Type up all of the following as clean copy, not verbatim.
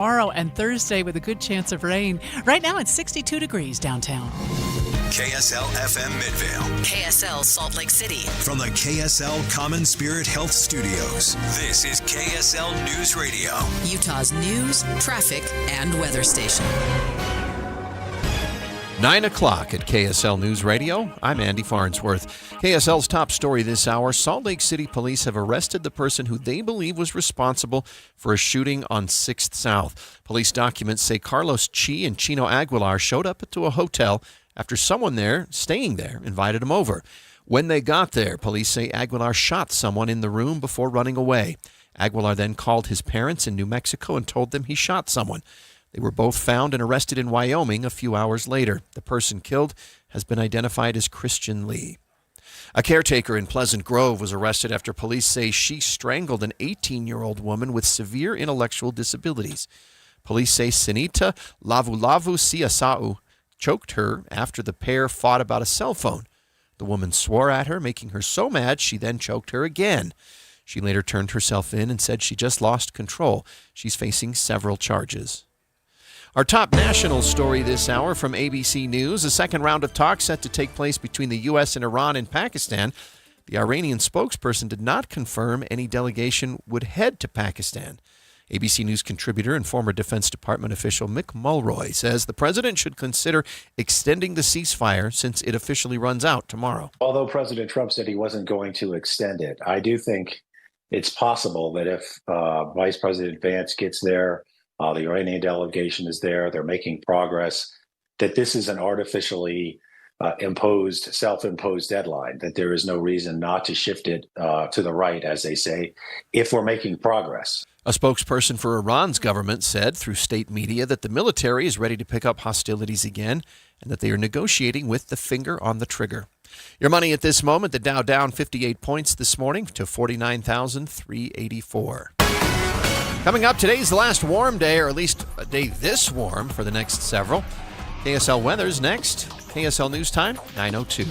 Tomorrow and Thursday with a good chance of rain. Right now it's 62 degrees downtown. KSL FM Midvale. KSL Salt Lake City. From the KSL Common Spirit Health Studios, this is KSL News Radio. Utah's news, traffic, and weather station. 9 o'clock at KSL News Radio. I'm Andy Farnsworth. KSL's top story this hour, Salt Lake City police have arrested the person who they believe was responsible for a shooting on 6th South. Police documents say Carlos Chi and Chino Aguilar showed up to a hotel after someone there, staying there, invited them over. When they got there, police say Aguilar shot someone in the room before running away. Aguilar then called his parents in New Mexico and told them he shot someone. They were both found and arrested in Wyoming a few hours later. The person killed has been identified as Christian Lee. A caretaker in Pleasant Grove was arrested after police say she strangled an 18-year-old woman with severe intellectual disabilities. Police say Sinita Lavulavu Siasau choked her after the pair fought about a cell phone. The woman swore at her, making her so mad she then choked her again. She later turned herself in and said she just lost control. She's facing several charges. Our top national story this hour from ABC News. A second round of talks set to take place between the U.S. and Iran and Pakistan. The Iranian spokesperson did not confirm any delegation would head to Pakistan. ABC News contributor and former Defense Department official Mick Mulroy says the president should consider extending the ceasefire since it officially runs out tomorrow. Although President Trump said he wasn't going to extend it, I do think it's possible that if Vice President Vance gets there, the Iranian delegation is there, they're making progress, that this is an artificially self-imposed deadline, that there is no reason not to shift it to the right, as they say, if we're making progress. A spokesperson for Iran's government said through state media that the military is ready to pick up hostilities again and that they are negotiating with the finger on the trigger. Your money at this moment, the Dow down 58 points this morning to 49,384. Coming up, today's the last warm day, or at least a day this warm for the next several. KSL weather's next. KSL News Time, 9:02.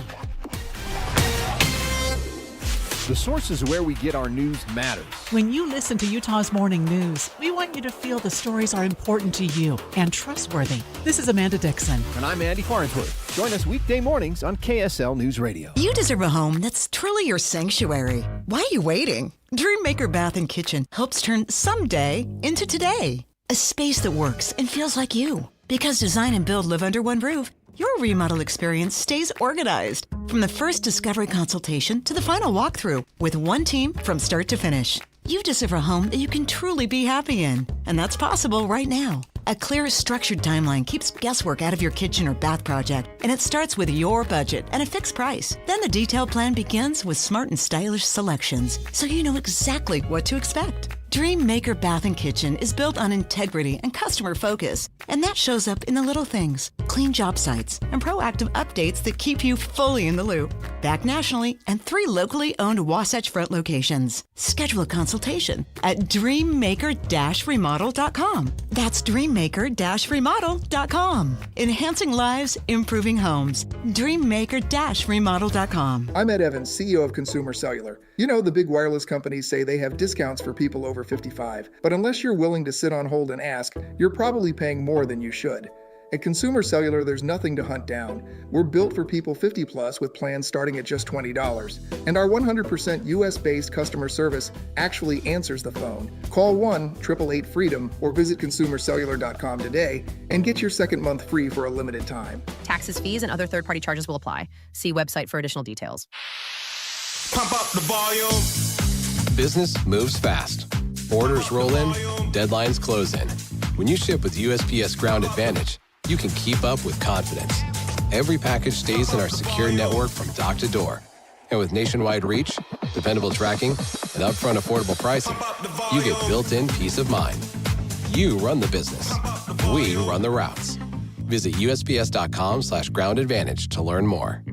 The sources where we get our news matters. When you listen to Utah's Morning News, we want you to feel the stories are important to you and trustworthy. This is Amanda Dixon. And I'm Andy Farnsworth. Join us weekday mornings on KSL News Radio. You deserve a home that's truly your sanctuary. Why are you waiting? Dreammaker Bath and Kitchen helps turn someday into today. A space that works and feels like you. Because design and build live under one roof, your remodel experience stays organized. From the first discovery consultation to the final walkthrough, with one team from start to finish. You deserve a home that you can truly be happy in. And that's possible right now. A clear, structured timeline keeps guesswork out of your kitchen or bath project, and it starts with your budget and a fixed price. Then the detailed plan begins with smart and stylish selections, so you know exactly what to expect. Dreammaker Bath and Kitchen is built on integrity and customer focus, and that shows up in the little things, clean job sites, and proactive updates that keep you fully in the loop. Back nationally and 3 locally owned Wasatch Front locations. Schedule a consultation at dreammaker-remodel.com. That's dreammaker-remodel.com. Enhancing lives, improving homes. dreammaker-remodel.com. I'm Ed Evans, CEO of Consumer Cellular. You know, the big wireless companies say they have discounts for people over 55, but unless you're willing to sit on hold and ask, you're probably paying more than you should. At Consumer Cellular, there's nothing to hunt down. We're built for people 50 plus with plans starting at just $20. And our 100% US-based customer service actually answers the phone. Call 1-888-FREEDOM or visit consumercellular.com today and get your second month free for a limited time. Taxes, fees, and other third-party charges will apply. See website for additional details. Pump up the volume. Business moves fast. Orders roll in, deadlines close in. When you ship with USPS Ground Advantage, you can keep up with confidence. Every package stays in our secure network from dock to door. And with nationwide reach, dependable tracking, and upfront affordable pricing, you get built-in peace of mind. You run the business. We run the routes. Visit USPS.com/Ground Advantage to learn more.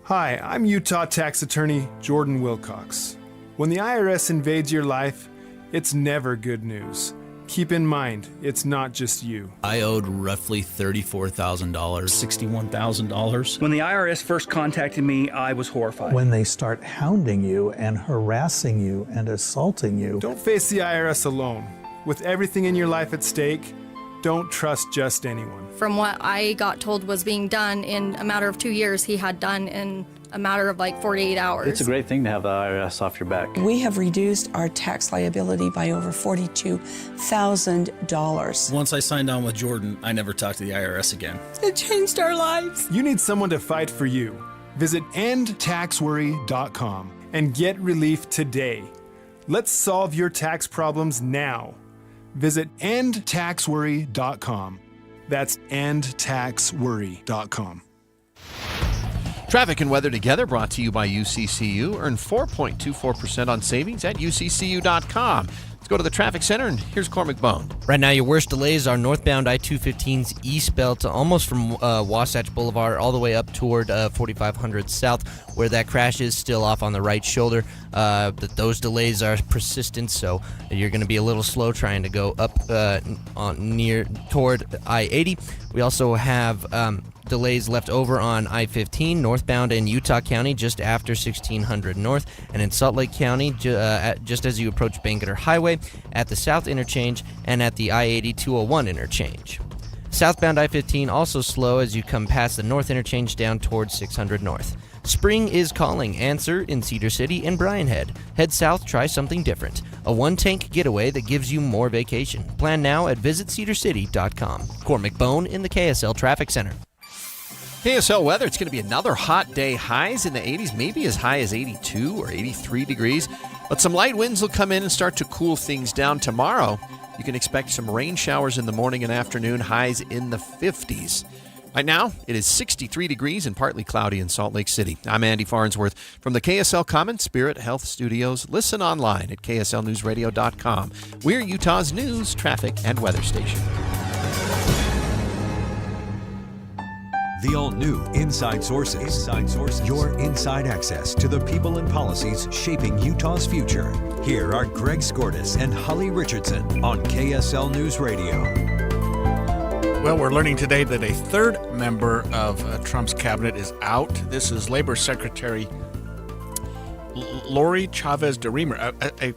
Hi, I'm Utah tax attorney Jordan Wilcox. When the IRS invades your life, it's never good news. Keep in mind, it's not just you. I owed roughly $34,000. $61,000. When the IRS first contacted me, I was horrified. When they start hounding you and harassing you and assaulting you. Don't face the IRS alone. With everything in your life at stake, don't trust just anyone. From what I got told was being done in a matter of 2 years, he had done in a matter of like 48 hours. It's a great thing to have the IRS off your back. We have reduced our tax liability by over $42,000. Once I signed on with Jordan, I never talked to the IRS again. It changed our lives. You need someone to fight for you. Visit endtaxworry.com and get relief today. Let's solve your tax problems now. Visit endtaxworry.com. That's endtaxworry.com. Traffic and weather together brought to you by UCCU. Earn 4.24% on savings at UCCU.com. Let's go to the traffic center, and here's Cormac Bone. Right now, your worst delays are northbound I-215's east belt, almost from Wasatch Boulevard all the way up toward 4500 South, where that crash is still off on the right shoulder. Those delays are persistent, so you're going to be a little slow trying to go up toward I-80. We also have delays left over on I-15 northbound in Utah County just after 1600 North, and in Salt Lake County just as you approach Bangerter Highway at the South Interchange and at the I-80 201 Interchange. Southbound I-15 also slow as you come past the North Interchange down towards 600 North. Spring is calling. Answer in Cedar City and Bryan Head. Head south, try something different. A one-tank getaway that gives you more vacation. Plan now at visitcedarcity.com. Cormac Bone in the KSL Traffic Center. KSL weather, it's going to be another hot day. Highs in the 80s, maybe as high as 82 or 83 degrees. But some light winds will come in and start to cool things down tomorrow. You can expect some rain showers in the morning and afternoon, highs in the 50s. Right now, it is 63 degrees and partly cloudy in Salt Lake City. I'm Andy Farnsworth from the KSL Common Spirit Health Studios. Listen online at kslnewsradio.com. We're Utah's news, traffic, and weather station. The all-new Inside Sources. Your inside access to the people and policies shaping Utah's future. Here are Greg Skordas and Holly Richardson on KSL News Radio. Well, we're learning today that a third member of Trump's cabinet is out. This is Labor Secretary Lori Chavez DeRemer, a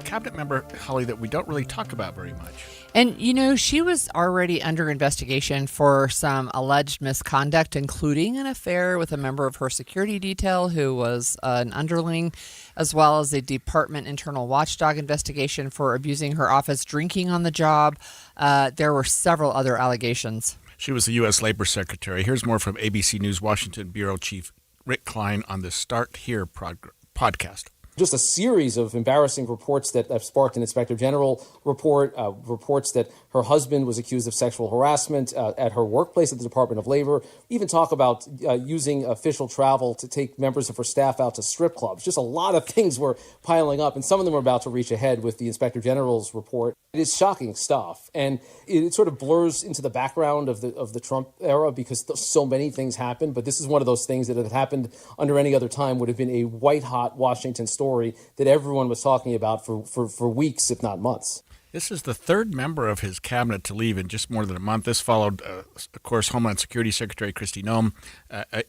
cabinet member, Holly, that we don't really talk about very much. And, you know, she was already under investigation for some alleged misconduct, including an affair with a member of her security detail who was an underling, as well as a department internal watchdog investigation for abusing her office, drinking on the job. There were several other allegations. She was the U.S. Labor Secretary. Here's more from ABC News Washington Bureau Chief Rick Klein on the Start Here podcast. Just a series of embarrassing reports that have sparked an Inspector General report, reports that her husband was accused of sexual harassment at her workplace at the Department of Labor, even talk about using official travel to take members of her staff out to strip clubs. Just a lot of things were piling up, and some of them are about to reach a head with the Inspector General's report. It is shocking stuff, and it sort of blurs into the background of the Trump era because so many things happened, but this is one of those things that if it happened under any other time would have been a white-hot Washington story that everyone was talking about for weeks, if not months. This is the third member of his cabinet to leave in just more than a month. This followed, of course, Homeland Security Secretary Kristi Noem,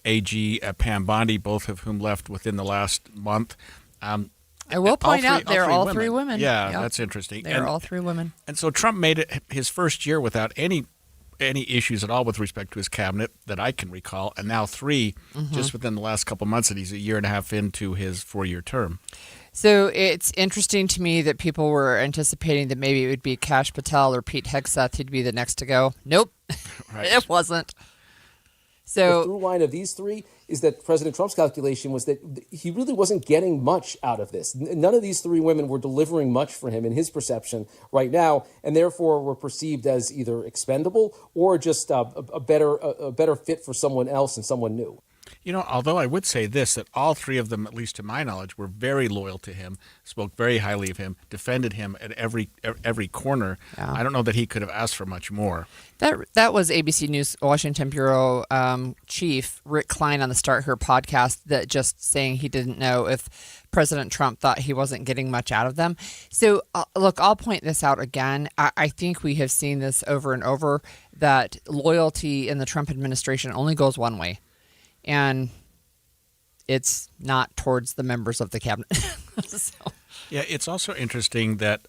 AG Pam Bondi, both of whom left within the last month. I will point out they're all three women. Yeah, yep. That's interesting. They're all three women. And so Trump made it his first year without any issues at all with respect to his cabinet that I can recall, and now three just within the last couple months that he's a year and a half into his 4-year term. So it's interesting to me that people were anticipating that maybe it would be Kash Patel or Pete Hegseth who'd be the next to go. Nope, right. It wasn't. So the through line of these three is that President Trump's calculation was that he really wasn't getting much out of this. None of these three women were delivering much for him in his perception right now, and therefore were perceived as either expendable or just a better fit for someone else and someone new. You know, although I would say this, that all three of them, at least to my knowledge, were very loyal to him, spoke very highly of him, defended him at every corner. Yeah. I don't know that he could have asked for much more. That was ABC News Washington Bureau Chief Rick Klein on the Start Here podcast, that just saying he didn't know if President Trump thought he wasn't getting much out of them. So, look, I'll point this out again. I think we have seen this over and over, that loyalty in the Trump administration only goes one way. And it's not towards the members of the cabinet. Yeah, it's also interesting that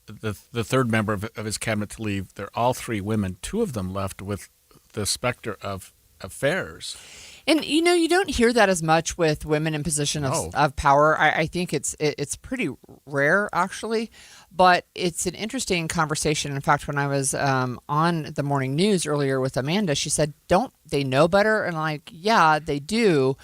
the third member of his cabinet to leave, they're all three women. Two of them left with the specter of affairs. And you don't hear that as much with women in position of power. I think it's pretty rare, actually, but it's an interesting conversation. In fact, when I was on the morning news earlier with Amanda, she said, "Don't they know better?" And I'm like, yeah, they do,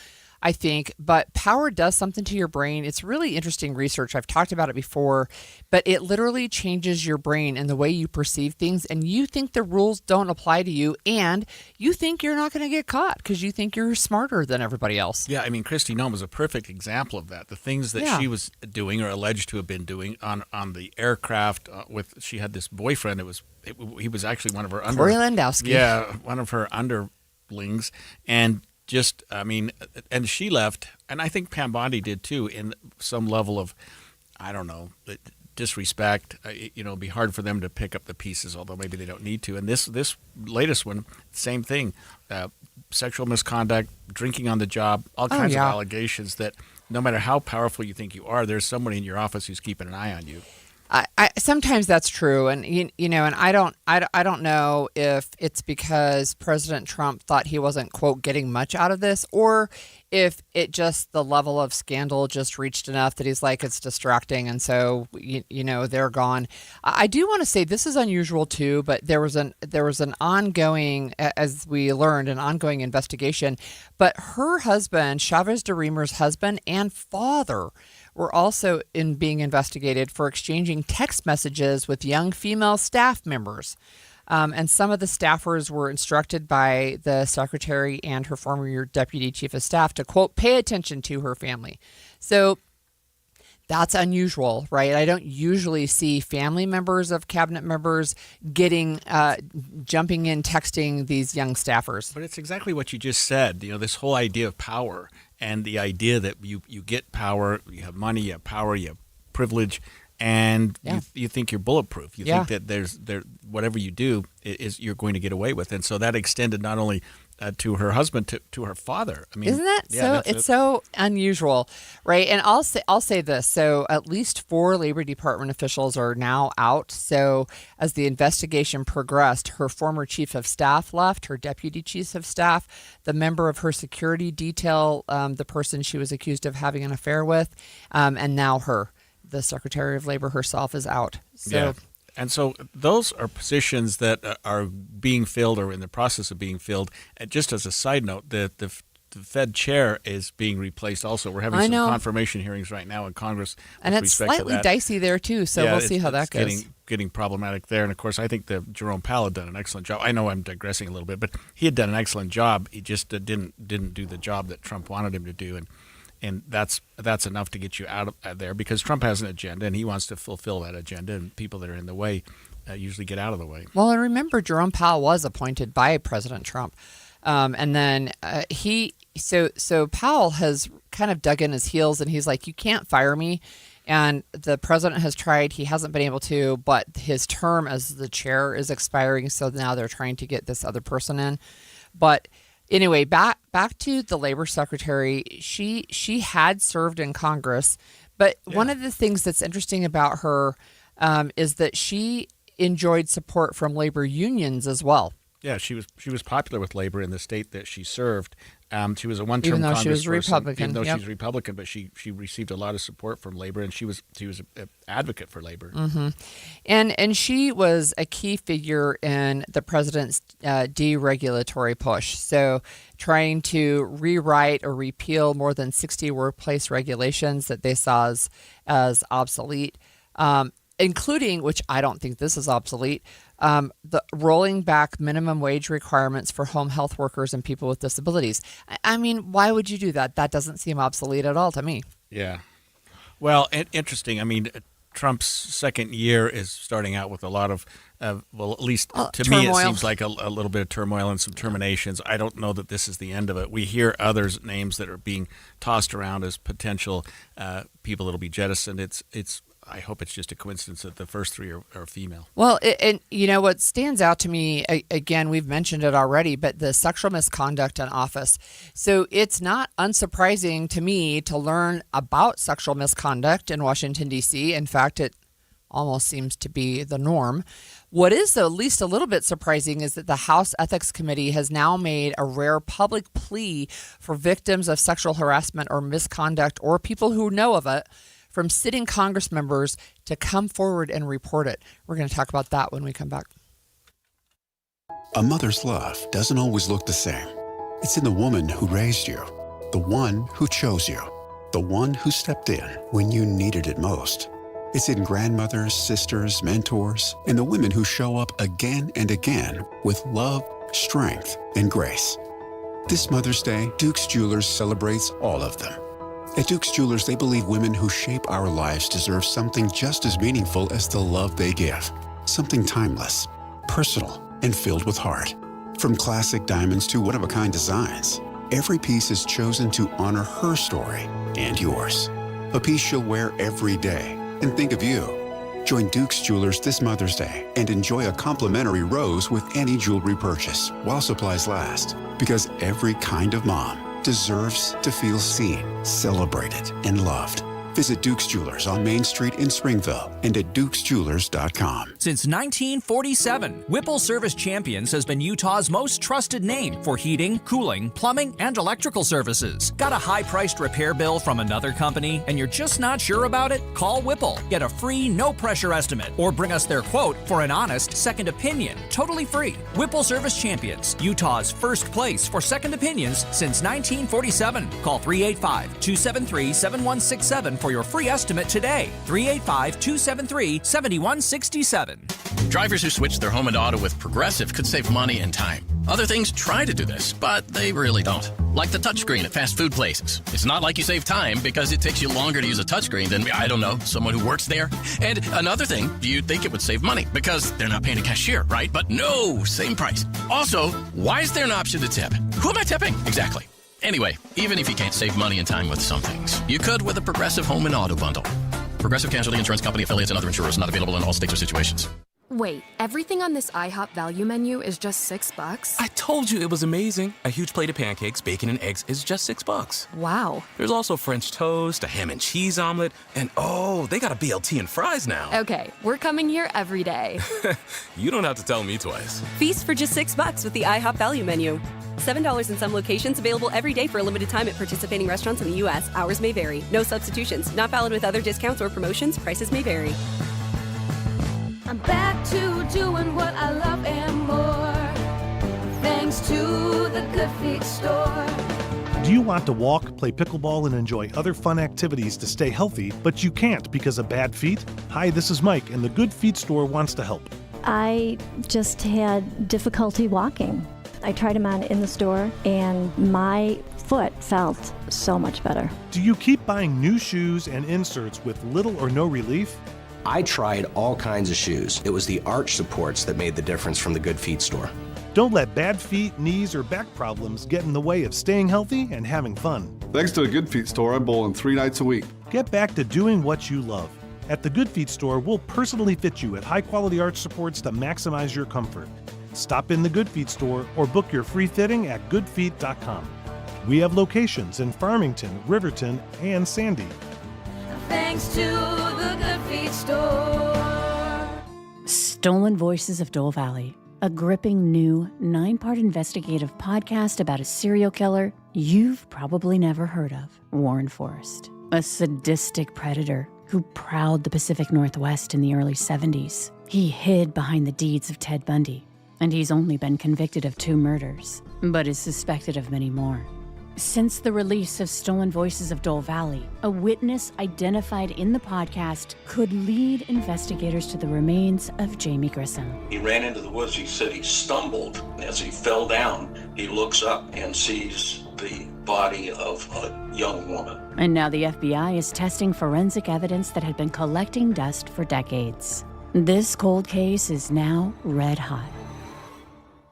I think, but power does something to your brain. It's really interesting research. I've talked about it before, but it literally changes your brain and the way you perceive things, and you think the rules don't apply to you, and you think you're not going to get caught because you think you're smarter than everybody else. Yeah, I mean, Kristi Noem was a perfect example of that. The things that she was doing or alleged to have been doing on the aircraft she had this boyfriend. He was actually one of her Corey Landowski. Yeah, one of her underlings, and just, I mean, and she left, and I think Pam Bondi did too, in some level of, I don't know, disrespect. It'd be hard for them to pick up the pieces, although maybe they don't need to. And this latest one, same thing, sexual misconduct, drinking on the job, all kinds of allegations that no matter how powerful you think you are, there's somebody in your office who's keeping an eye on you. I sometimes that's true, and and I don't know if it's because President Trump thought he wasn't, quote, getting much out of this, or if it just the level of scandal just reached enough that he's like, it's distracting, and so they're gone. I do want to say this is unusual too, but there was an ongoing, as we learned, an ongoing investigation. But her husband, Chavez de Reimer's husband and father, were also being investigated for exchanging text messages with young female staff members. And some of the staffers were instructed by the secretary and her former deputy chief of staff to, quote, pay attention to her family. So that's unusual, right? I don't usually see family members of cabinet members jumping in, texting these young staffers. But it's exactly what you just said. This whole idea of power and the idea that you get power, you have money, you have power, you have privilege, and you think you're bulletproof. You think that whatever you do is you're going to get away with. And so that extended not only to her husband, to her father. I mean, isn't that so? It's so unusual, right? And I'll say this. So at least 4 Labor Department officials are now out. So as the investigation progressed, her former chief of staff left, her deputy chief of staff, the member of her security detail, the person she was accused of having an affair with, and now the Secretary of Labor herself is out. So. Yeah. And so those are positions that are being filled or in the process of being filled. And just as a side note, the Fed chair is being replaced also. We're having some confirmation hearings right now in Congress. And it's slightly dicey there, too. So we'll see how that goes. Getting problematic there. And, of course, I think that Jerome Powell had done an excellent job. I know I'm digressing a little bit, but he had done an excellent job. He just didn't do the job that Trump wanted him to do. And that's enough to get you out of there, because Trump has an agenda and he wants to fulfill that agenda, and people that are in the way usually get out of the way. Well, and remember, Jerome Powell was appointed by President Trump, and then so Powell has kind of dug in his heels, and he's like, you can't fire me. And the president has tried; he hasn't been able to. But his term as the chair is expiring, so now they're trying to get this other person in. But anyway, back to the labor secretary. She had served in Congress, but one of the things that's interesting about her is that she enjoyed support from labor unions as well. Yeah, she was popular with labor in the state that she served. She was a one-term even though Congressperson, she was Republican. Even though she's Republican, but she received a lot of support from labor, and she was an advocate for labor. Mm-hmm. And she was a key figure in the president's deregulatory push. So trying to rewrite or repeal more than 60 workplace regulations that they saw as obsolete, including, which I don't think this is obsolete, the rolling back minimum wage requirements for home health workers and people with disabilities. I mean, why would you do that? That doesn't seem obsolete at all to me. Yeah. Well, interesting. I mean, Trump's second year is starting out with a lot of, well, at least to turmoil. Me, it seems like a little bit of turmoil and some terminations. I don't know that this is the end of it. We hear others' names that are being tossed around as potential people that will be jettisoned. I hope it's just a coincidence that the first 3 are female. Well, and you know what stands out to me, again, we've mentioned it already, but the sexual misconduct in office. So it's not unsurprising to me to learn about sexual misconduct in Washington, D.C. In fact, it almost seems to be the norm. What is, though, at least a little bit surprising is that the House Ethics Committee has now made a rare public plea for victims of sexual harassment or misconduct or people who know of it from sitting Congress members to come forward and report it. We're going to talk about that when we come back. A mother's love doesn't always look the same. It's in the woman who raised you, the one who chose you, the one who stepped in when you needed it most. It's in grandmothers, sisters, mentors, and the women who show up again and again with love, strength, and grace. This Mother's Day, Duke's Jewelers celebrates all of them. At Duke's Jewelers, they believe women who shape our lives deserve something just as meaningful as the love they give. Something timeless, personal, and filled with heart. From classic diamonds to one-of-a-kind designs, every piece is chosen to honor her story and yours. A piece she'll wear every day and think of you. Join Duke's Jewelers this Mother's Day and enjoy a complimentary rose with any jewelry purchase while supplies last. Because every kind of mom deserves to feel seen, celebrated, and loved. Visit Duke's Jewelers on Main Street in Springville and at dukesjewelers.com. Since 1947, Whipple Service Champions has been Utah's most trusted name for heating, cooling, plumbing, and electrical services. Got a high-priced repair bill from another company and you're just not sure about it? Call Whipple. Get a free, no-pressure estimate or bring us their quote for an honest second opinion. Totally free. Whipple Service Champions, Utah's first place for second opinions since 1947. Call 385-273-7167 for your free estimate today. 385-273-7167. Drivers who switch their home and auto with Progressive could save money and time. Other things try to do this, but they really don't. Like the touchscreen at fast food places. It's not like you save time because it takes you longer to use a touchscreen than, I don't know, someone who works there. And another thing, you'd think it would save money because they're not paying a cashier, right? But no, same price. Also, why is there an option to tip? Who am I tipping? Exactly. Anyway, even if you can't save money and time with some things, you could with a Progressive Home and Auto Bundle. Progressive Casualty Insurance Company affiliates and other insurers, not available in all states or situations. Wait, everything on this IHOP value menu is just $6? I told you it was amazing. A huge plate of pancakes, bacon, and eggs is just $6. Wow. There's also French toast, a ham and cheese omelet, and oh, they got a BLT and fries now. Okay, we're coming here every day. You don't have to tell me twice. Feast for just $6 with the IHOP value menu. $7 in some locations, available every day for a limited time at participating restaurants in the U.S. Hours may vary. No substitutions. Not valid with other discounts or promotions. Prices may vary. I'm back to doing what I love and more, thanks to the Good Feet store. Do you want to walk, play pickleball, and enjoy other fun activities to stay healthy, but you can't because of bad feet? Hi, this is Mike, and the Good Feet store wants to help. I just had difficulty walking. I tried them on in the store, and my foot felt so much better. Do you keep buying new shoes and inserts with little or no relief? I tried all kinds of shoes. It was the arch supports that made the difference from the Good Feet store. Don't let bad feet, knees, or back problems get in the way of staying healthy and having fun. Thanks to the Good Feet store, I'm bowling 3 nights a week. Get back to doing what you love. At the Good Feet store, we'll personally fit you at high-quality arch supports to maximize your comfort. Stop in the Good Feet store or book your free fitting at goodfeet.com. We have locations in Farmington, Riverton, and Sandy. Thanks to the Good Feet store. Stolen Voices of Dole Valley, a gripping new 9-part investigative podcast about a serial killer you've probably never heard of, Warren Forrest, a sadistic predator who prowled the Pacific Northwest in the early 70s. He hid behind the deeds of Ted Bundy, and he's only been convicted of 2 murders, but is suspected of many more. Since the release of Stolen Voices of Dole Valley, a witness identified in the podcast could lead investigators to the remains of Jamie Grissom. He ran into the woods. He said he stumbled. As he fell down, he looks up and sees the body of a young woman. And now the FBI is testing forensic evidence that had been collecting dust for decades. This cold case is now red hot.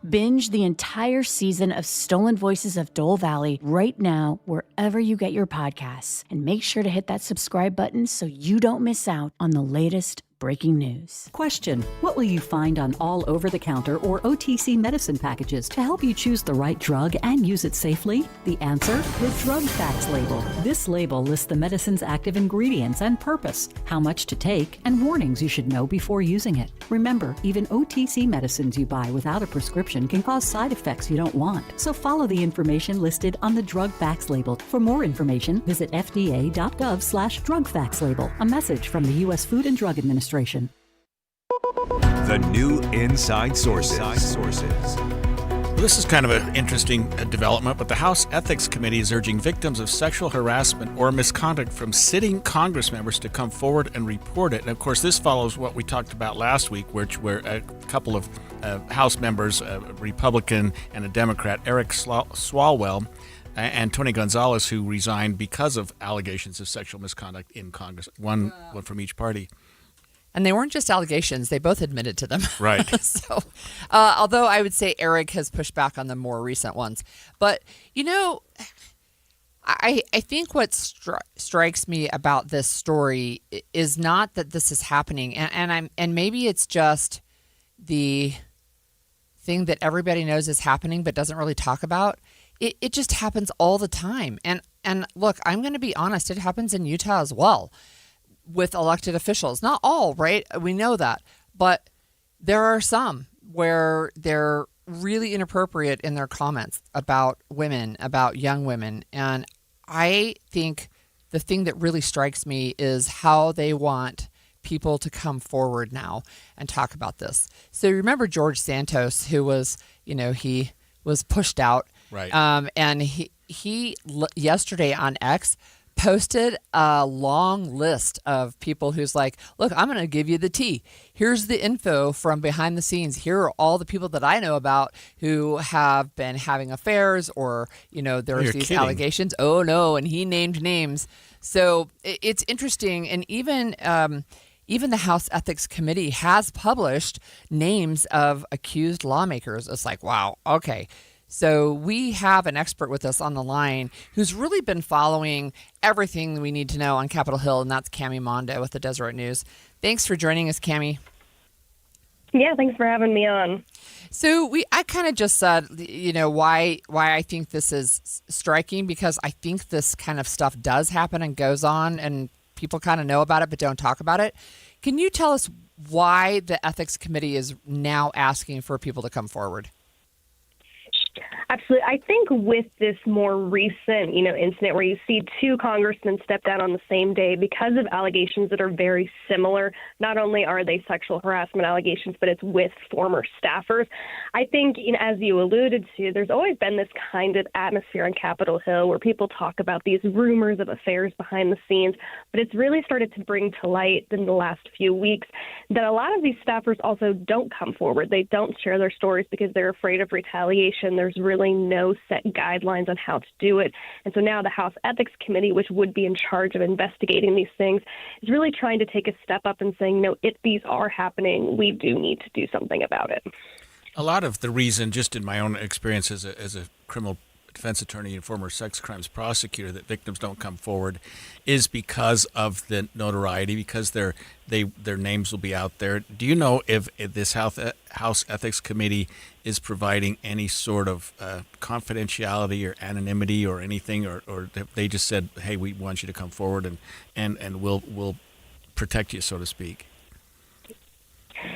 Binge the entire season of Stolen Voices of Dole Valley right now, wherever you get your podcasts. And make sure to hit that subscribe button so you don't miss out on the latest breaking news. Question: what will you find on all over-the-counter or OTC medicine packages to help you choose the right drug and use it safely? The answer: the Drug Facts label. This label lists the medicine's active ingredients and purpose, how much to take, and warnings you should know before using it. Remember, even OTC medicines you buy without a prescription can cause side effects you don't want. So follow the information listed on the Drug Facts label. For more information, visit fda.gov/Drug Facts label. A message from the U.S. Food and Drug Administration. The new Inside Sources. This is kind of an interesting development, but the House Ethics Committee is urging victims of sexual harassment or misconduct from sitting Congress members to come forward and report it. And of course, this follows what we talked about last week, where a couple of House members, a Republican and a Democrat, Eric Swalwell and Tony Gonzalez, who resigned because of allegations of sexual misconduct in Congress, one from each party. And they weren't just allegations, they both admitted to them. Right. So, although I would say Eric has pushed back on the more recent ones. But, I think what strikes me about this story is not that this is happening. And maybe it's just the thing that everybody knows is happening but doesn't really talk about. It just happens all the time. And look, I'm going to be honest, it happens in Utah as well with elected officials. Not all, right? We know that. But there are some where they're really inappropriate in their comments about women, about young women. And I think the thing that really strikes me is how they want people to come forward now and talk about this. So remember George Santos, who was, he was pushed out. Right. And he yesterday on X posted a long list of people who's like, look, I'm going to give you the tea. Here's the info from behind the scenes. Here are all the people that I know about who have been having affairs or, there's these allegations. Oh, no. And he named names. So it's interesting. And even the House Ethics Committee has published names of accused lawmakers. It's like, wow, okay. So we have an expert with us on the line who's really been following everything we need to know on Capitol Hill, and that's Cami Mondo with the Deseret News. Thanks for joining us, Cami. Yeah, thanks for having me on. So I kind of just said, why I think this is striking, because I think this kind of stuff does happen and goes on, and people kind of know about it but don't talk about it. Can you tell us why the Ethics Committee is now asking for people to come forward? Absolutely. I think with this more recent, incident where you see two congressmen step down on the same day because of allegations that are very similar, not only are they sexual harassment allegations, but it's with former staffers. I think, as you alluded to, there's always been this kind of atmosphere on Capitol Hill where people talk about these rumors of affairs behind the scenes, but it's really started to bring to light in the last few weeks that a lot of these staffers also don't come forward. They don't share their stories because they're afraid of retaliation. There's really no set guidelines on how to do it. And so now the House Ethics Committee, which would be in charge of investigating these things, is really trying to take a step up and saying, no, if these are happening, we do need to do something about it. A lot of the reason, just in my own experience as a criminal defense attorney and former sex crimes prosecutor, that victims don't come forward is because of the notoriety, because their names will be out there. Do you know if this House Ethics Committee is providing any sort of confidentiality or anonymity or anything, or have they just said, hey, we want you to come forward and we'll protect you, so to speak?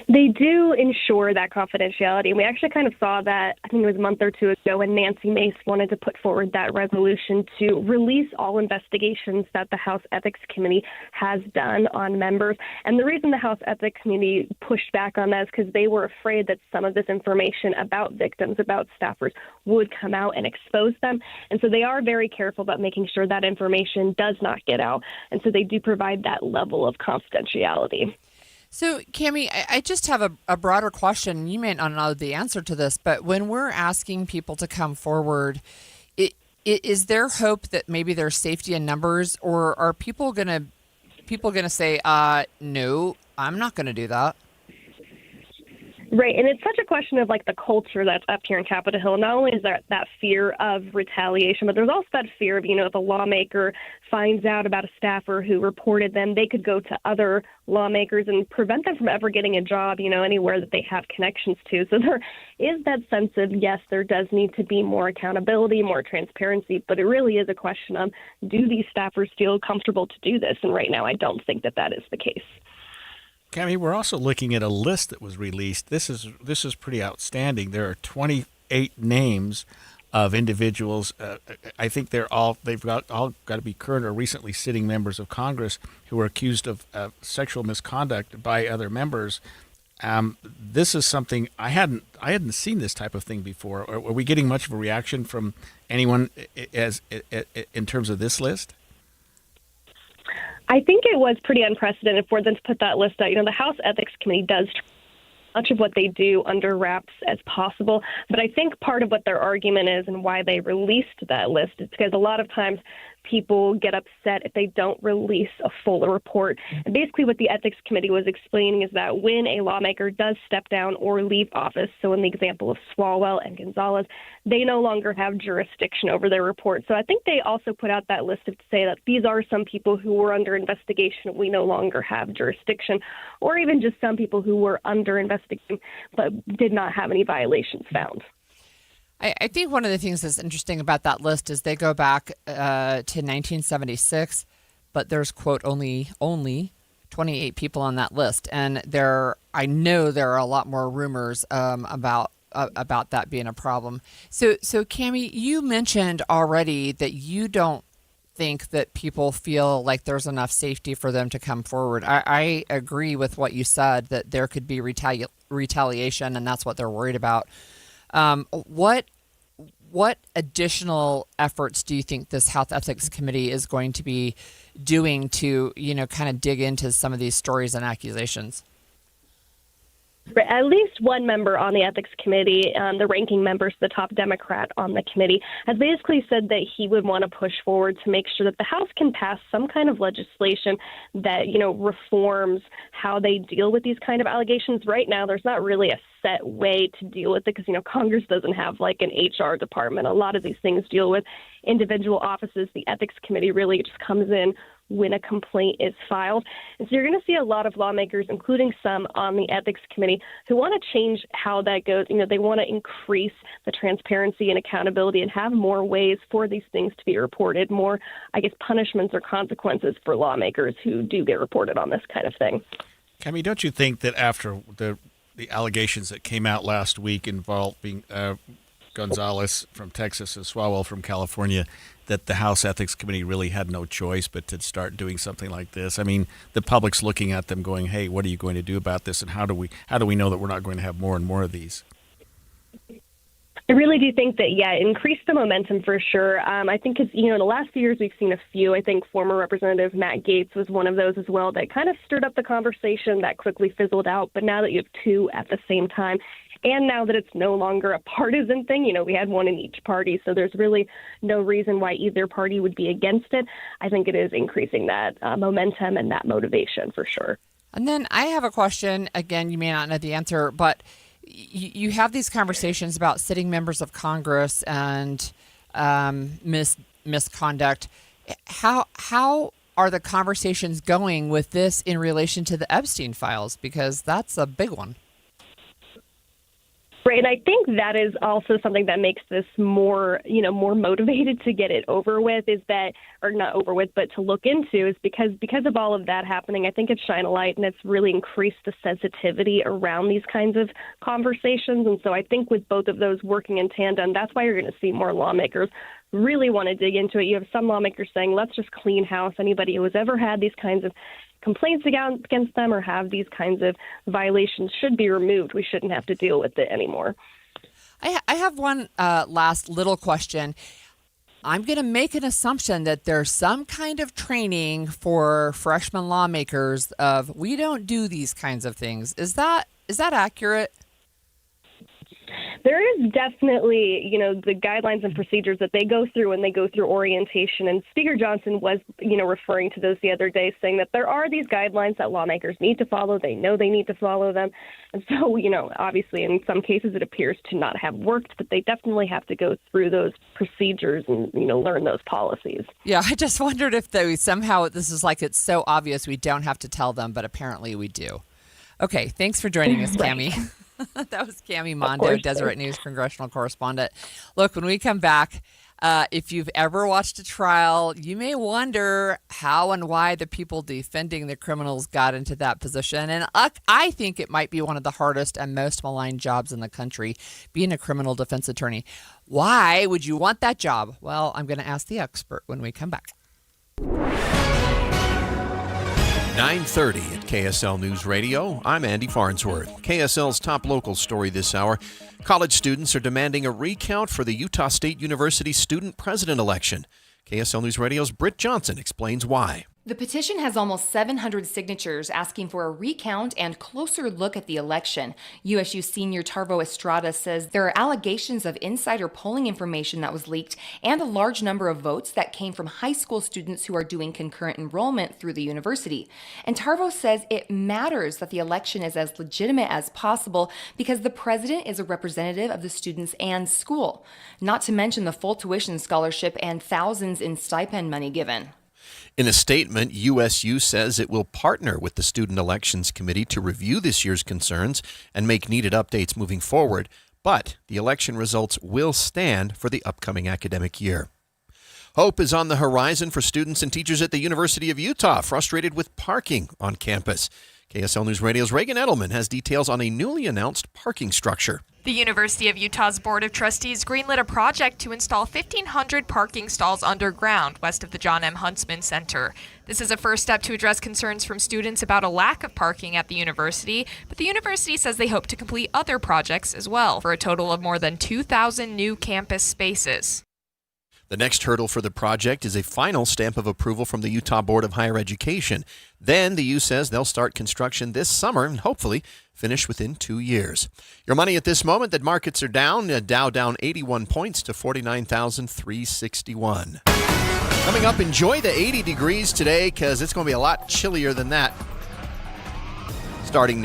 They do ensure that confidentiality. And we actually kind of saw that, I think it was a month or two ago, when Nancy Mace wanted to put forward that resolution to release all investigations that the House Ethics Committee has done on members. And the reason the House Ethics Committee pushed back on that is because they were afraid that some of this information about victims, about staffers, would come out and expose them. And so they are very careful about making sure that information does not get out. And so they do provide that level of confidentiality. So, Cami, I just have a broader question. You may not know the answer to this, but when we're asking people to come forward, is there hope that maybe there's safety in numbers, or are people gonna say, no, I'm not going to do that? Right, and it's such a question of like the culture that's up here in Capitol Hill. Not only is there that fear of retaliation, but there's also that fear of, if a lawmaker finds out about a staffer who reported them, they could go to other lawmakers and prevent them from ever getting a job, anywhere that they have connections to. So there is that sense of, yes, there does need to be more accountability, more transparency, but it really is a question of, do these staffers feel comfortable to do this? And right now, I don't think that that is the case. Cami, we're also looking at a list that was released. This is pretty outstanding. There are 28 names of individuals. I think they've all got to be current or recently sitting members of Congress who are accused of sexual misconduct by other members. This is something I hadn't seen this type of thing before. Are we getting much of a reaction from anyone in terms of this list? I think it was pretty unprecedented for them to put that list out. The House Ethics Committee does much of what they do under wraps as possible. But I think part of what their argument is and why they released that list is because a lot of times people get upset if they don't release a full report. And basically what the Ethics Committee was explaining is that when a lawmaker does step down or leave office, so in the example of Swalwell and Gonzalez, they no longer have jurisdiction over their report. So I think they also put out that list to say that these are some people who were under investigation, we no longer have jurisdiction, or even just some people who were under investigation but did not have any violations found. I think one of the things that's interesting about that list is they go back to 1976, but there's, quote, only 28 people on that list. And I know there are a lot more rumors about that being a problem. So Cami, you mentioned already that you don't think that people feel like there's enough safety for them to come forward. I agree with what you said, that there could be retaliation, and that's what they're worried about. What additional efforts do you think this House Ethics Committee is going to be doing to, kind of dig into some of these stories and accusations? At least one member on the Ethics Committee, the ranking member, the top Democrat on the committee, has basically said that he would want to push forward to make sure that the House can pass some kind of legislation that, reforms how they deal with these kind of allegations. Right now, there's not really a set way to deal with it because, Congress doesn't have like an HR department. A lot of these things deal with individual offices. The Ethics Committee really just comes in when a complaint is filed. And so you're going to see a lot of lawmakers, including some on the Ethics Committee, who want to change how that goes. They want to increase the transparency and accountability and have more ways for these things to be reported, more, punishments or consequences for lawmakers who do get reported on this kind of thing. Cami, don't you think that after the allegations that came out last week involving Gonzalez from Texas and Swalwell from California, that the House Ethics Committee really had no choice but to start doing something like this? I mean, the public's looking at them going, hey, what are you going to do about this? And how do we know that we're not going to have more and more of these? I really do think that, increase the momentum for sure. I think because, in the last few years, we've seen a few. I think former Representative Matt Gaetz was one of those as well that kind of stirred up the conversation that quickly fizzled out. But now that you have two at the same time, and now that it's no longer a partisan thing, we had one in each party, so there's really no reason why either party would be against it. I think it is increasing that momentum and that motivation for sure. And then I have a question. Again, you may not know the answer, but you have these conversations about sitting members of Congress and misconduct. How are the conversations going with this in relation to the Epstein files? Because that's a big one. Right, and I think that is also something that makes this more motivated to get it over with, or not over with, but to look into, is because of all of that happening. I think it's shine a light and it's really increased the sensitivity around these kinds of conversations. And so I think with both of those working in tandem, that's why you're going to see more lawmakers really want to dig into it. You have some lawmakers saying, let's just clean house. Anybody who has ever had these kinds of complaints against them or have these kinds of violations should be removed. We shouldn't have to deal with it anymore. I have one last little question. I'm going to make an assumption that there's some kind of training for freshman lawmakers of, we don't do these kinds of things. Is that accurate? There is definitely, the guidelines and procedures that they go through when they go through orientation. And Speaker Johnson was, referring to those the other day, saying that there are these guidelines that lawmakers need to follow. They know they need to follow them. And so, obviously in some cases it appears to not have worked, but they definitely have to go through those procedures and, learn those policies. Yeah, I just wondered if somehow this is like it's so obvious we don't have to tell them, but apparently we do. Okay, thanks for joining us, Cammie. That was Cammie Mondo, Deseret News congressional correspondent. Look, when we come back, if you've ever watched a trial, you may wonder how and why the people defending the criminals got into that position. And I think it might be one of the hardest and most maligned jobs in the country, being a criminal defense attorney. Why would you want that job? Well, I'm going to ask the expert when we come back. 9:30 at KSL News Radio. I'm Andy Farnsworth. KSL's top local story this hour. College students are demanding a recount for the Utah State University student president election. KSL News Radio's Britt Johnson explains why. The petition has almost 700 signatures asking for a recount and closer look at the election. USU senior Tarvo Estrada says there are allegations of insider polling information that was leaked and a large number of votes that came from high school students who are doing concurrent enrollment through the university. And Tarvo says it matters that the election is as legitimate as possible because the president is a representative of the students and school, not to mention the full tuition scholarship and thousands in stipend money given. In a statement, USU says it will partner with the Student Elections Committee to review this year's concerns and make needed updates moving forward, but the election results will stand for the upcoming academic year. Hope is on the horizon for students and teachers at the University of Utah, frustrated with parking on campus. KSL News Radio's Reagan Edelman has details on a newly announced parking structure. The University of Utah's Board of Trustees greenlit a project to install 1,500 parking stalls underground west of the John M. Huntsman Center. This is a first step to address concerns from students about a lack of parking at the university, but the university says they hope to complete other projects as well, for a total of more than 2,000 new campus spaces. The next hurdle for the project is a final stamp of approval from the Utah Board of Higher Education. Then the U says they'll start construction this summer and hopefully finish within 2 years. Your money at this moment, that markets are down. Dow down 81 points to 49,361. Coming up, enjoy the 80 degrees today because it's going to be a lot chillier than that. Starting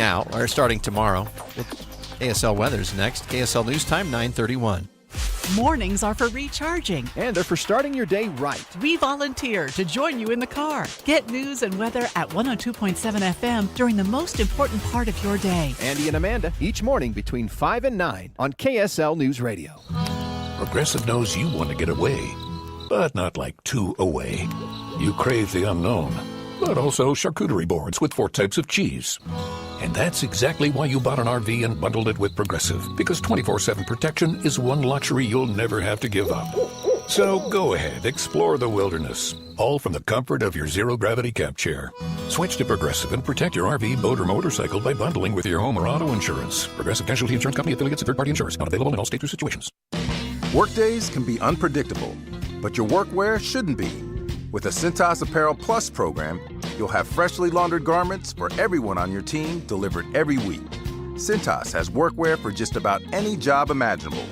tomorrow. KSL Weather's next. KSL News Time, 9:31. Mornings are for recharging. And they're for starting your day right. We volunteer to join you in the car. Get news and weather at 102.7 FM during the most important part of your day. Andy and Amanda, each morning between 5 and 9 on KSL News Radio. Progressive knows you want to get away, but not like too away. You crave the unknown, but also charcuterie boards with 4 types of cheese. And that's exactly why you bought an RV and bundled it with Progressive, because 24/7 protection is one luxury you'll never have to give up. So go ahead, explore the wilderness, all from the comfort of your zero-gravity camp chair. Switch to Progressive and protect your RV, boat, or motorcycle by bundling with your home or auto insurance. Progressive Casualty Insurance Company, affiliates, and third-party insurers. Not available in all states or situations. Workdays can be unpredictable, but your workwear shouldn't be. With the Cintas Apparel Plus program, you'll have freshly laundered garments for everyone on your team delivered every week. Cintas has workwear for just about any job imaginable,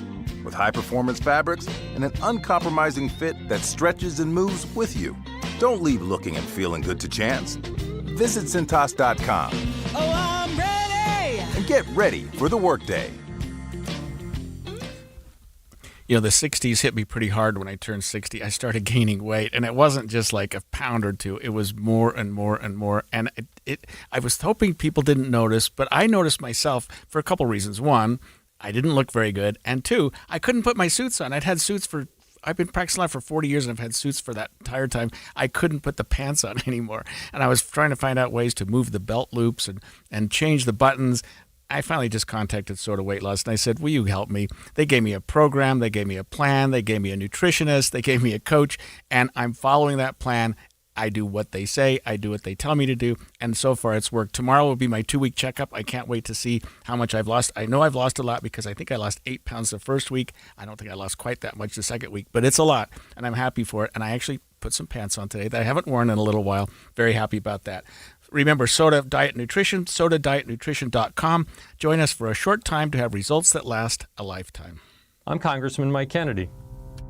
with high-performance fabrics and an uncompromising fit that stretches and moves with you. Don't leave looking and feeling good to chance. Visit Cintas.com. Oh, I'm ready! And get ready for the workday. You know, the 60s hit me pretty hard when I turned 60. I started gaining weight, and it wasn't just like a pound or two. It was more and more and more. And I was hoping people didn't notice, but I noticed myself for a couple reasons. One, I didn't look very good. And two, I couldn't put my suits on. I've been practicing law for 40 years, and I've had suits for that entire time. I couldn't put the pants on anymore. And I was trying to find out ways to move the belt loops and change the buttons. I finally just contacted Sort of Weight Loss, and I said, will you help me? They gave me a program, they gave me a plan, they gave me a nutritionist, they gave me a coach, and I'm following that plan. I do what they say, I do what they tell me to do, and so far it's worked. Tomorrow will be my 2-week checkup. I can't wait to see how much I've lost. I know I've lost a lot because I think I lost 8 pounds the first week. I don't think I lost quite that much the second week, but it's a lot, and I'm happy for it. And I actually put some pants on today that I haven't worn in a little while. Very happy about that. Remember, Soda Diet Nutrition, sodadietnutrition.com. Join us for a short time to have results that last a lifetime. I'm Congressman Mike Kennedy.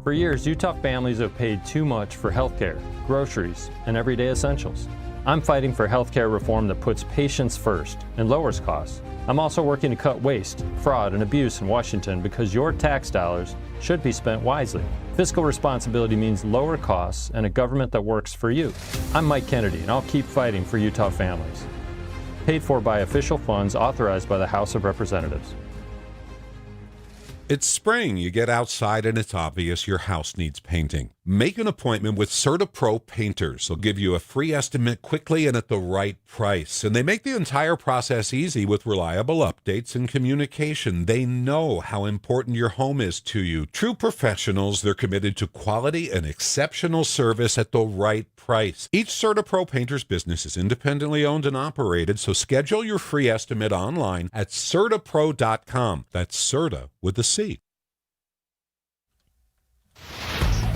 For years, Utah families have paid too much for health care, groceries, and everyday essentials. I'm fighting for health care reform that puts patients first and lowers costs. I'm also working to cut waste, fraud, and abuse in Washington because your tax dollars should be spent wisely. Fiscal responsibility means lower costs and a government that works for you. I'm Mike Kennedy, and I'll keep fighting for Utah families. Paid for by official funds authorized by the House of Representatives. It's spring. You get outside and it's obvious your house needs painting. Make an appointment with CertaPro Painters. They'll give you a free estimate quickly and at the right price. And they make the entire process easy with reliable updates and communication. They know how important your home is to you. True professionals, they're committed to quality and exceptional service at the right price. Each CertaPro Painters business is independently owned and operated, so schedule your free estimate online at CertaPro.com. That's Certa with the C.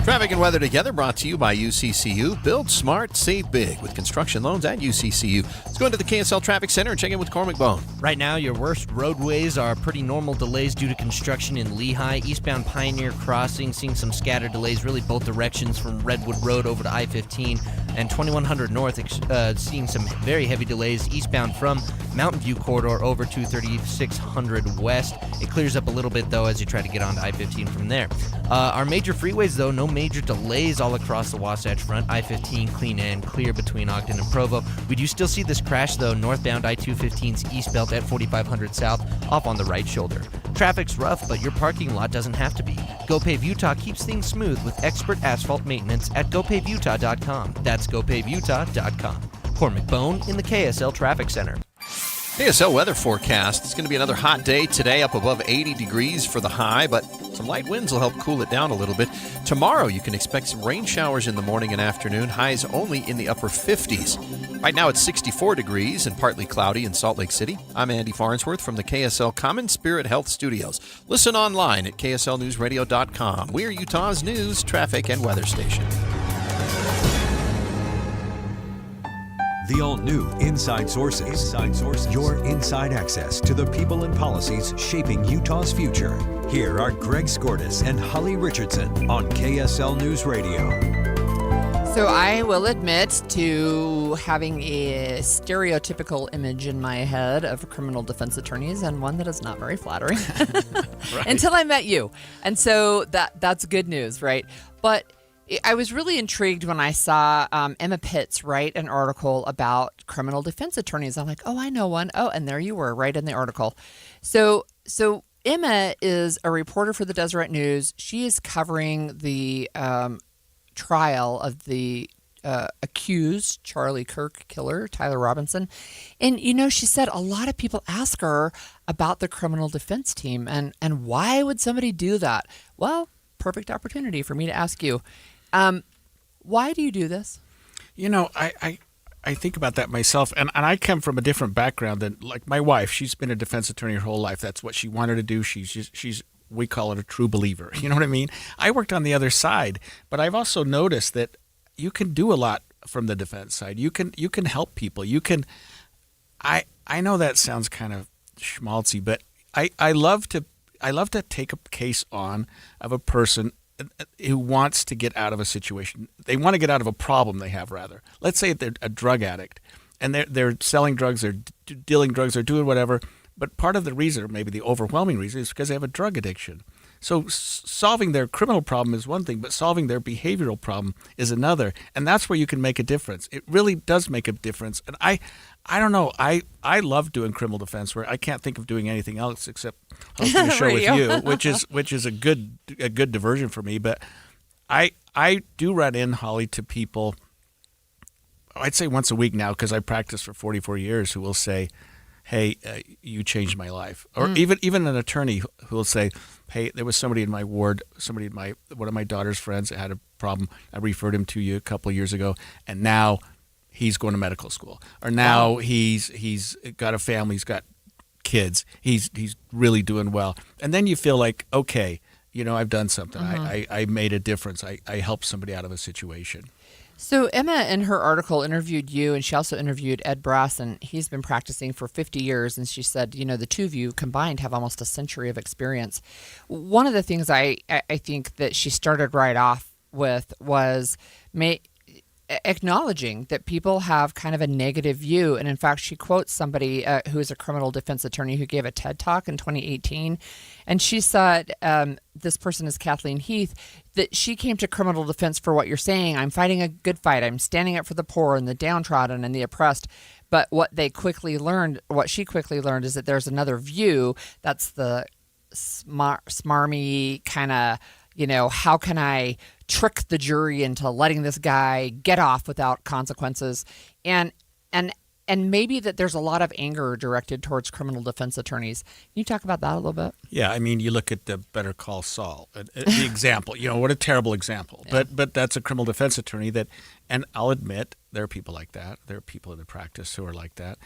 Traffic and weather together brought to you by UCCU. Build smart, save big with construction loans at UCCU. Let's go into the KSL Traffic Center and check in with Cormac Bone. Right now, your worst roadways are pretty normal delays due to construction in Lehigh. Eastbound Pioneer Crossing, seeing some scattered delays, really both directions from Redwood Road over to I-15. And 2100 North, seeing some very heavy delays eastbound from Mountain View Corridor over to 3600 West. It clears up a little bit, though, as you try to get onto I-15 from there. Our major freeways, though, no major delays all across the Wasatch Front. I-15 clean and clear between Ogden and Provo. We do still see this crash, though, northbound I-215's east belt at 4500 South, off on the right shoulder. Traffic's rough, but your parking lot doesn't have to be. GoPave Utah keeps things smooth with expert asphalt maintenance at GoPaveUtah.com. That's GoPaveUtah.com. Cormac Bone in the KSL Traffic Center. KSL weather forecast. It's going to be another hot day today, up above 80 degrees for the high, but some light winds will help cool it down a little bit. Tomorrow, you can expect some rain showers in the morning and afternoon, highs only in the upper 50s. Right now, it's 64 degrees and partly cloudy in Salt Lake City. I'm Andy Farnsworth from the KSL Common Spirit Health Studios. Listen online at KSLNewsRadio.com. We're Utah's news, traffic, and weather station. The all-new Inside Sources. Your inside access to the people and policies shaping Utah's future. Here are Greg Skordas and Holly Richardson on KSL News Radio. So I will admit to having a stereotypical image in my head of criminal defense attorneys, and one that is not very flattering until I met you. And so that's good news, right? But I was really intrigued when I saw Emma Pitts write an article about criminal defense attorneys. I'm like, oh, I know one. Oh, and there you were, right in the article. So Emma is a reporter for the Deseret News. She is covering the trial of the accused Charlie Kirk killer, Tyler Robinson. And, she said a lot of people ask her about the criminal defense team and why would somebody do that? Well, perfect opportunity for me to ask you. Why do you do this? I think about that myself, and I come from a different background than, like, my wife. She's been a defense attorney her whole life. That's what she wanted to do. She's we call it a true believer. You know what I mean? I worked on the other side, but I've also noticed that you can do a lot from the defense side. You can help people. I know that sounds kind of schmaltzy, but I love to take a case on of a person who wants to get out of a situation. They want to get out of a problem they have, rather. Let's say they're a drug addict, and they're selling drugs, they're dealing drugs, they're doing whatever, but part of the reason, or maybe the overwhelming reason, is because they have a drug addiction. So solving their criminal problem is one thing, but solving their behavioral problem is another, and that's where you can make a difference. It really does make a difference, and I don't know. I love doing criminal defense work. I can't think of doing anything else except hosting a show with you, which is a good diversion for me. But I do run in, Holly, to people, I'd say once a week now, because I practiced for 44 years, who will say, hey, you changed my life. Or even an attorney who will say, hey, there was somebody in my ward, one of my daughter's friends that had a problem. I referred him to you a couple of years ago, and now he's going to medical school. Or now he's got a family, he's got kids. He's really doing well. And then you feel like, okay, I've done something. I made a difference. I helped somebody out of a situation. So Emma, in her article, interviewed you, and she also interviewed Ed Brass, and he's been practicing for 50 years. And she said, the two of you combined have almost a century of experience. One of the things I think that she started right off with was acknowledging that people have kind of a negative view. And in fact, she quotes somebody who is a criminal defense attorney who gave a TED Talk in 2018. And she said, this person is Kathleen Heath, that she came to criminal defense for what you're saying. I'm fighting a good fight. I'm standing up for the poor and the downtrodden and the oppressed. But what she quickly learned is that there's another view. That's the smarmy kind of, how can I trick the jury into letting this guy get off without consequences? And maybe that there's a lot of anger directed towards criminal defense attorneys. Can you talk about that a little bit? Yeah, I mean, you look at the Better Call Saul, the example. What a terrible example. Yeah. But that's a criminal defense attorney and I'll admit there are people like that. There are people in the practice who are like that.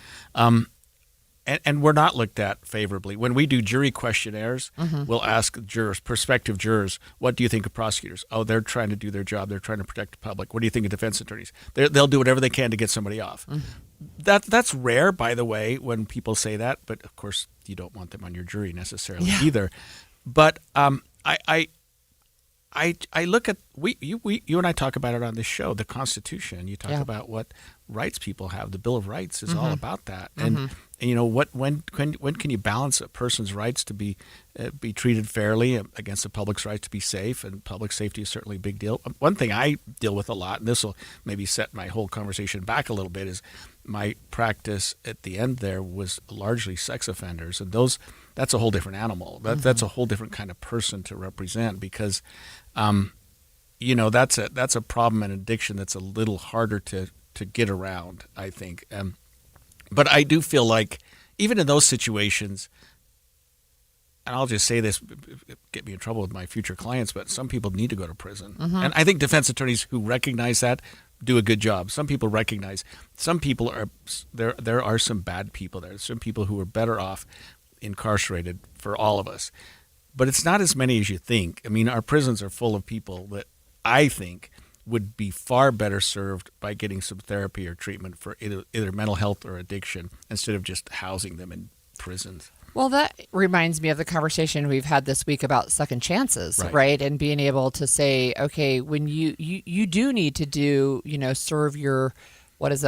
And we're not looked at favorably. When we do jury questionnaires, we'll ask prospective jurors, what do you think of prosecutors? Oh, they're trying to do their job. They're trying to protect the public. What do you think of defense attorneys? They'll do whatever they can to get somebody off. That's rare, by the way, when people say that. But, of course, you don't want them on your jury necessarily either. But I look at you and I talk about it on this show, the Constitution. You talk about what rights people have. The Bill of Rights is all about that. And when can you balance a person's rights to be treated fairly against the public's right to be safe? And public safety is certainly a big deal. One thing I deal with a lot, and this will maybe set my whole conversation back a little bit, is my practice at the end there was largely sex offenders, and that's a whole different animal. That's a whole different kind of person to represent because. That's a problem and addiction that's a little harder to get around, I think. But I do feel like even in those situations, and I'll just say this, get me in trouble with my future clients, but some people need to go to prison. And I think defense attorneys who recognize that do a good job. Some people recognize. Some people are there are some bad people there. Some people who are better off incarcerated for all of us. But it's not as many as you think. I mean, our prisons are full of people that I think would be far better served by getting some therapy or treatment for either mental health or addiction instead of just housing them in prisons. Well, that reminds me of the conversation we've had this week about second chances, right? And being able to say, okay, when you do need to serve your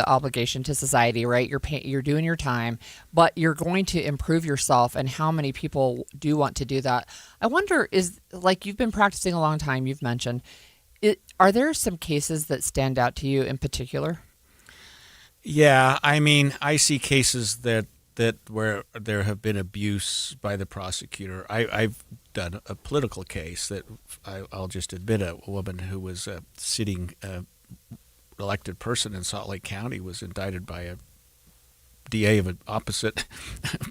obligation to society, right? You're doing your time, but you're going to improve yourself. And how many people do want to do that? I wonder, you've been practicing a long time, you've mentioned, are there some cases that stand out to you in particular? Yeah, I mean, I see cases that where there have been abuse by the prosecutor. I've done a political case that I'll just admit a woman who was sitting elected person in Salt Lake County was indicted by a DA of an opposite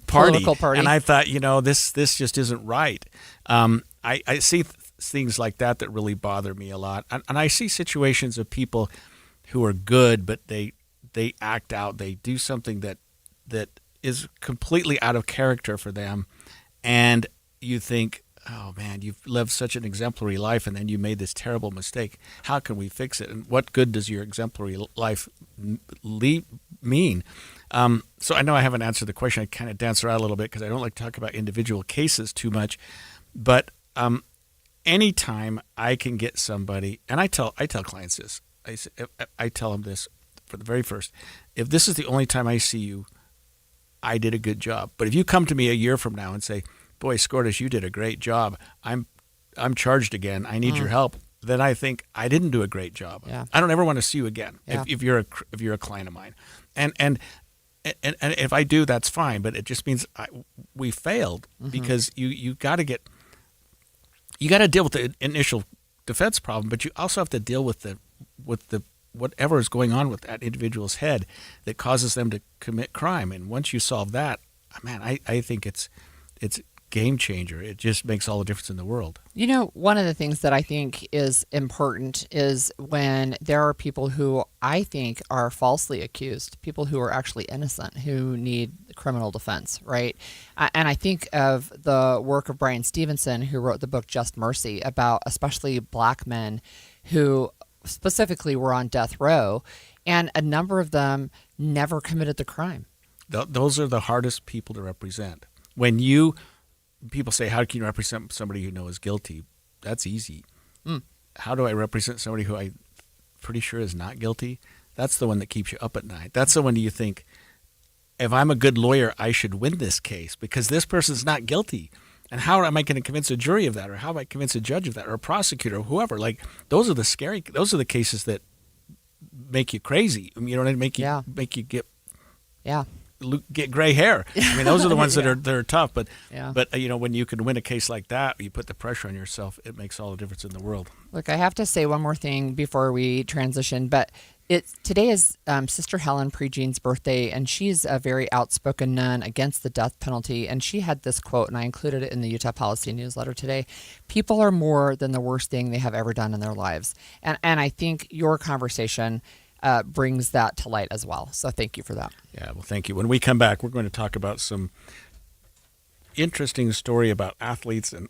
party. And I thought, this just isn't right. I see things like that really bother me a lot. And I see situations of people who are good, but they act out. They do something that is completely out of character for them. And you think, oh man, you've lived such an exemplary life and then you made this terrible mistake. How can we fix it? And what good does your exemplary life mean? So I know I haven't answered the question. I kind of dance around a little bit because I don't like to talk about individual cases too much. But anytime I can get somebody, and I tell clients this, I tell them this for the very first, if this is the only time I see you, I did a good job. But if you come to me a year from now and say, boy, Skordas, you did a great job. I'm charged again. I need your help. Then I think I didn't do a great job. Yeah. I don't ever want to see you again if you're a client of mine. And if I do, that's fine. But it just means we failed because you got to deal with the initial defense problem, but you also have to deal with the whatever is going on with that individual's head that causes them to commit crime. And once you solve that, man, I think it's game changer. It just makes all the difference in the world. One of the things that I think is important is when there are people who I think are falsely accused, people who are actually innocent, who need criminal defense, right? And I think of the work of Brian Stevenson, who wrote the book Just Mercy, about especially black men who specifically were on death row, and a number of them never committed the crime. Those are the hardest people to represent. When people say, how can you represent somebody you know is guilty? That's easy. How do I represent somebody who I'm pretty sure is not guilty? That's the one that keeps you up at night. That's the one you think, if I'm a good lawyer, I should win this case because this person's not guilty. And how am I going to convince a jury of that? Or how am I convince a judge of that? Or a prosecutor or whoever? Like, those are the cases that make you crazy. I mean, you know what I mean? Make you get gray hair. I mean, those are the ones that are tough. But when you can win a case like that, you put the pressure on yourself. It makes all the difference in the world. Look, I have to say one more thing before we transition, but today is Sister Helen Prejean's birthday, and she's a very outspoken nun against the death penalty. And she had this quote, and I included it in the Utah Policy newsletter today: "People are more than the worst thing they have ever done in their lives." And I think your conversation brings that to light as well. So thank you for that. Yeah, well, thank you. When we come back, we're going to talk about some interesting story about athletes and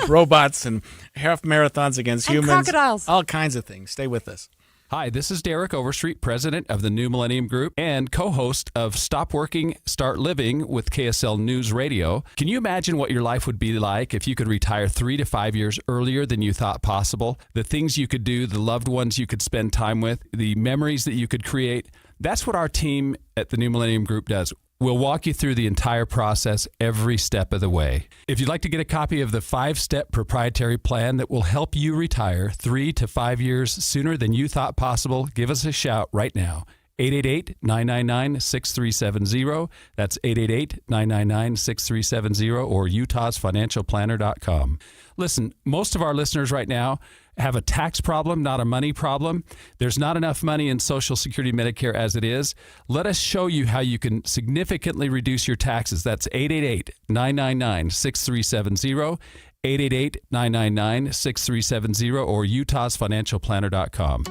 robots and half marathons against humans. Crocodiles. All kinds of things. Stay with us. Hi, this is Derek Overstreet, president of the New Millennium Group and co-host of Stop Working, Start Living with KSL News Radio. Can you imagine what your life would be like if you could retire 3 to 5 years earlier than you thought possible? The things you could do, the loved ones you could spend time with, the memories that you could create. That's what our team at the New Millennium Group does. We'll walk you through the entire process every step of the way. If you'd like to get a copy of the 5-step proprietary plan that will help you retire 3 to 5 years sooner than you thought possible, give us a shout right now. 888-999-6370. That's 888-999-6370 or utahsfinancialplanner.com. Listen, most of our listeners right now have a tax problem, not a money problem. There's not enough money in Social Security Medicare as it is. Let us show you how you can significantly reduce your taxes. That's 888-999-6370, 888-999-6370 or utahsfinancialplanner.com.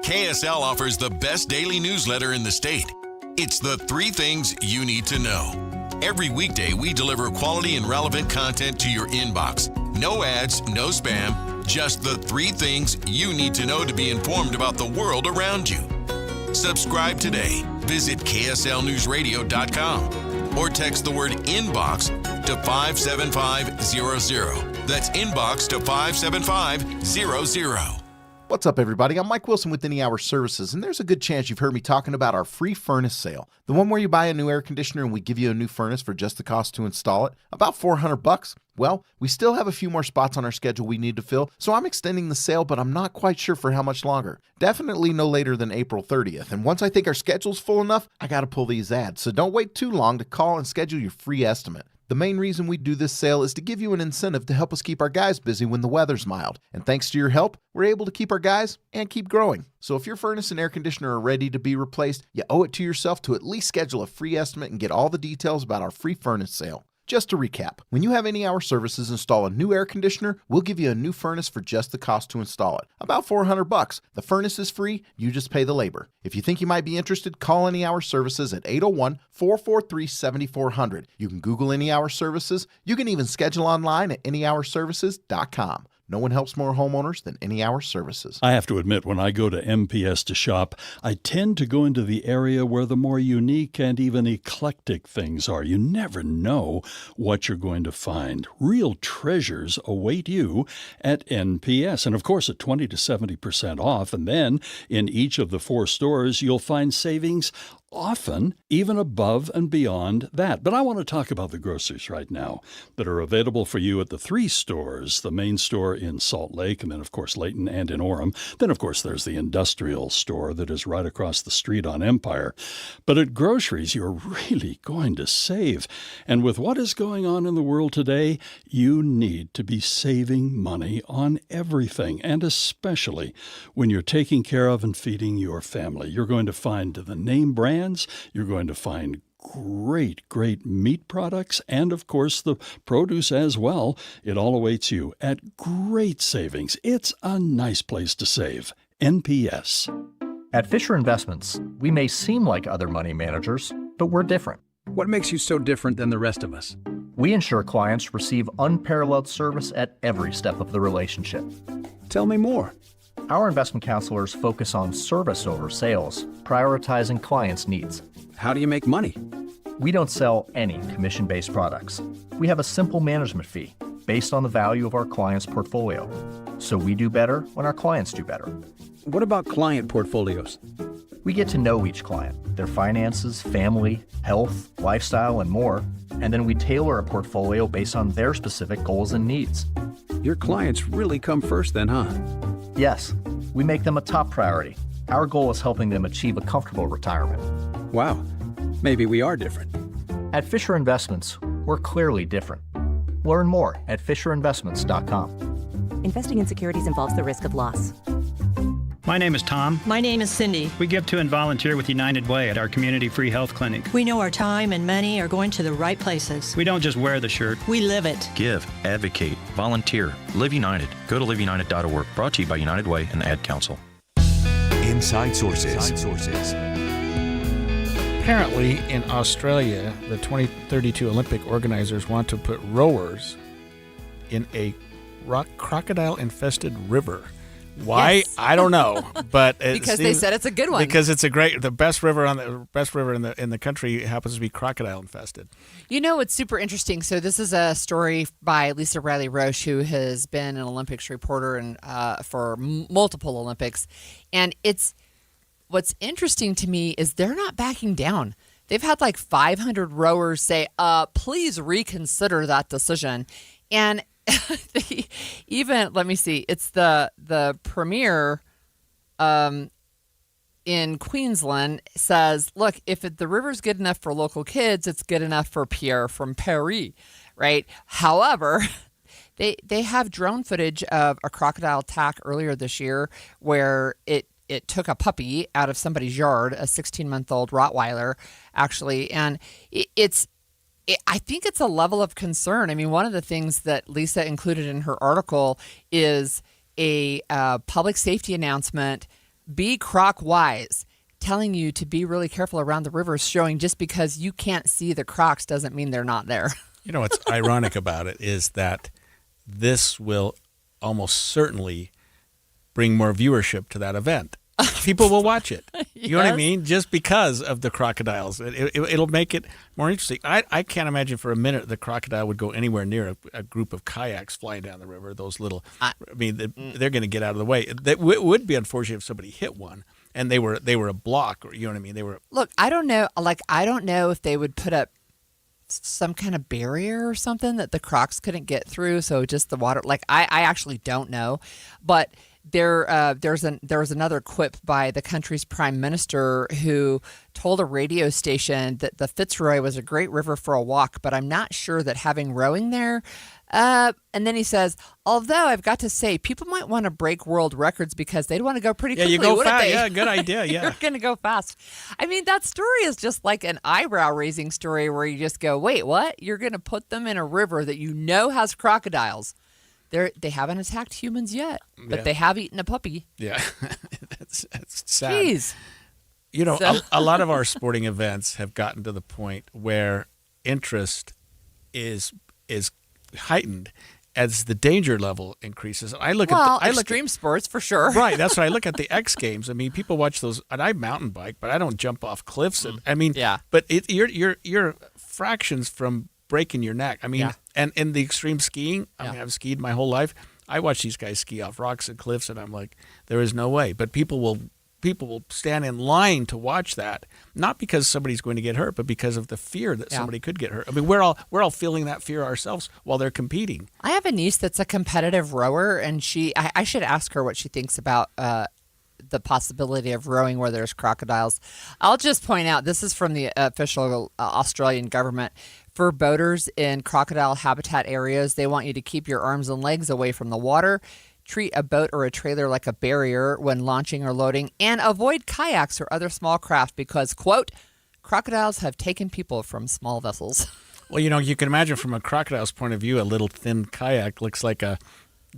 KSL offers the best daily newsletter in the state. It's the 3 things you need to know. Every weekday, we deliver quality and relevant content to your inbox. No ads, no spam, just the 3 things you need to know to be informed about the world around you. Subscribe today. Visit KSLNewsRadio.com or text the word inbox to 57500. That's inbox to 57500. What's up, everybody? I'm Mike Wilson with Any Hour Services, and there's a good chance you've heard me talking about our free furnace sale. The one where you buy a new air conditioner and we give you a new furnace for just the cost to install it, about $400. Well, we still have a few more spots on our schedule we need to fill, so I'm extending the sale, but I'm not quite sure for how much longer. Definitely no later than April 30th, and once I think our schedule's full enough, I gotta pull these ads, so don't wait too long to call and schedule your free estimate. The main reason we do this sale is to give you an incentive to help us keep our guys busy when the weather's mild. And thanks to your help, we're able to keep our guys and keep growing. So if your furnace and air conditioner are ready to be replaced, you owe it to yourself to at least schedule a free estimate and get all the details about our free furnace sale. Just to recap, when you have Any Hour Services install a new air conditioner, we'll give you a new furnace for just the cost to install it. About $400. The furnace is free, you just pay the labor. If you think you might be interested, call Any Hour Services at 801-443-7400. You can Google Any Hour Services. You can even schedule online at anyhourservices.com. No one helps more homeowners than Any Hour Services. I have to admit, when I go to MPS to shop, I tend to go into the area where the more unique and even eclectic things are. You never know what you're going to find. Real treasures await you at NPS. And of course, at 20 to 70% off. And then in each of the 4 stores, you'll find savings often even above and beyond that. But I want to talk about the groceries right now that are available for you at the 3 stores, the main store in Salt Lake, and then, of course, Layton and in Orem. Then, of course, there's the industrial store that is right across the street on Empire. But at groceries, you're really going to save. And with what is going on in the world today, you need to be saving money on everything, and especially when you're taking care of and feeding your family. You're going to find the name brand. You're going to find great meat products and, of course, the produce as well. It all awaits you at great savings. It's a nice place to save. NPS. At Fisher Investments, we may seem like other money managers, but we're different. What makes you so different than the rest of us? We ensure clients receive unparalleled service at every step of the relationship. Tell me more. Our investment counselors focus on service over sales, prioritizing clients' needs. How do you make money? We don't sell any commission-based products. We have a simple management fee based on the value of our client's portfolio. So we do better when our clients do better. What about client portfolios? We get to know each client, their finances, family, health, lifestyle, and more, and then we tailor a portfolio based on their specific goals and needs. Your clients really come first then, huh? Yes, we make them a top priority. Our goal is helping them achieve a comfortable retirement. Wow, maybe we are different. At Fisher Investments, we're clearly different. Learn more at FisherInvestments.com. Investing in securities involves the risk of loss. My name is Tom. My name is Cindy. We give to and volunteer with United Way at our community free health clinic. We know our time and money are going to the right places. We don't just wear the shirt. We live it. Give, advocate, volunteer, Live United. Go to liveunited.org. Brought to you by United Way and the Ad Council. Inside Sources. Apparently, in Australia, the 2032 Olympic organizers want to put rowers in a crocodile-infested river. Why? Yes. I don't know, but because they said it's a good one. Because it's the best river in the country happens to be crocodile infested. You know, it's super interesting. So this is a story by Lisa Riley Roche, who has been an Olympics reporter and for multiple Olympics, and what's interesting to me is they're not backing down. They've had like 500 rowers say, "Please reconsider that decision," and even let me see, it's the premier in Queensland says, look, if the river's good enough for local kids, it's good enough for Pierre from Paris, right? However, they have drone footage of a crocodile attack earlier this year where it took a puppy out of somebody's yard, a 16-month-old Rottweiler, actually, and I think it's a level of concern. I mean, one of the things that Lisa included in her article is a public safety announcement, be croc wise, telling you to be really careful around the rivers, showing just because you can't see the crocs doesn't mean they're not there. You know what's ironic about it is that this will almost certainly bring more viewership to that event. People will watch it. You know what I mean? Just because of the crocodiles. It'll make it more interesting. I can't imagine for a minute the crocodile would go anywhere near a group of kayaks flying down the river. Those little, they're going to get out of the way. That would be unfortunate if somebody hit one and they were a block, or you know what I mean? They were. Look, I don't know. Like, I don't know if they would put up some kind of barrier or something that the crocs couldn't get through. So just the water. Like, I actually don't know, but. There was another quip by the country's prime minister who told a radio station that the Fitzroy was a great river for a walk, but I'm not sure that having rowing there. And then he says, although I've got to say, people might want to break world records because they'd want to go pretty quickly. Yeah, you go fast. Yeah, good idea. Yeah, you're going to go fast. I mean, that story is just like an eyebrow-raising story where you just go, wait, what? You're going to put them in a river that you know has crocodiles. They haven't attacked humans yet, but they have eaten a puppy. Yeah, that's sad. Jeez. You know, a lot of our sporting events have gotten to the point where interest is heightened as the danger level increases. I look at extreme sports for sure. Right, that's why I look at the X Games. I mean, people watch those, and I mountain bike, but I don't jump off cliffs. And but you're fractions from breaking your neck. I mean, and in the extreme skiing, I mean, I've skied my whole life. I watch these guys ski off rocks and cliffs, and I'm like, there is no way. But people will stand in line to watch that, not because somebody's going to get hurt, but because of the fear that somebody could get hurt. I mean, we're all feeling that fear ourselves while they're competing. I have a niece that's a competitive rower, and I should ask her what she thinks about the possibility of rowing where there's crocodiles. I'll just point out, this is from the official Australian government. For boaters in crocodile habitat areas, they want you to keep your arms and legs away from the water, treat a boat or a trailer like a barrier when launching or loading, and avoid kayaks or other small craft because, quote, crocodiles have taken people from small vessels. Well, you know, you can imagine from a crocodile's point of view, a little thin kayak looks like a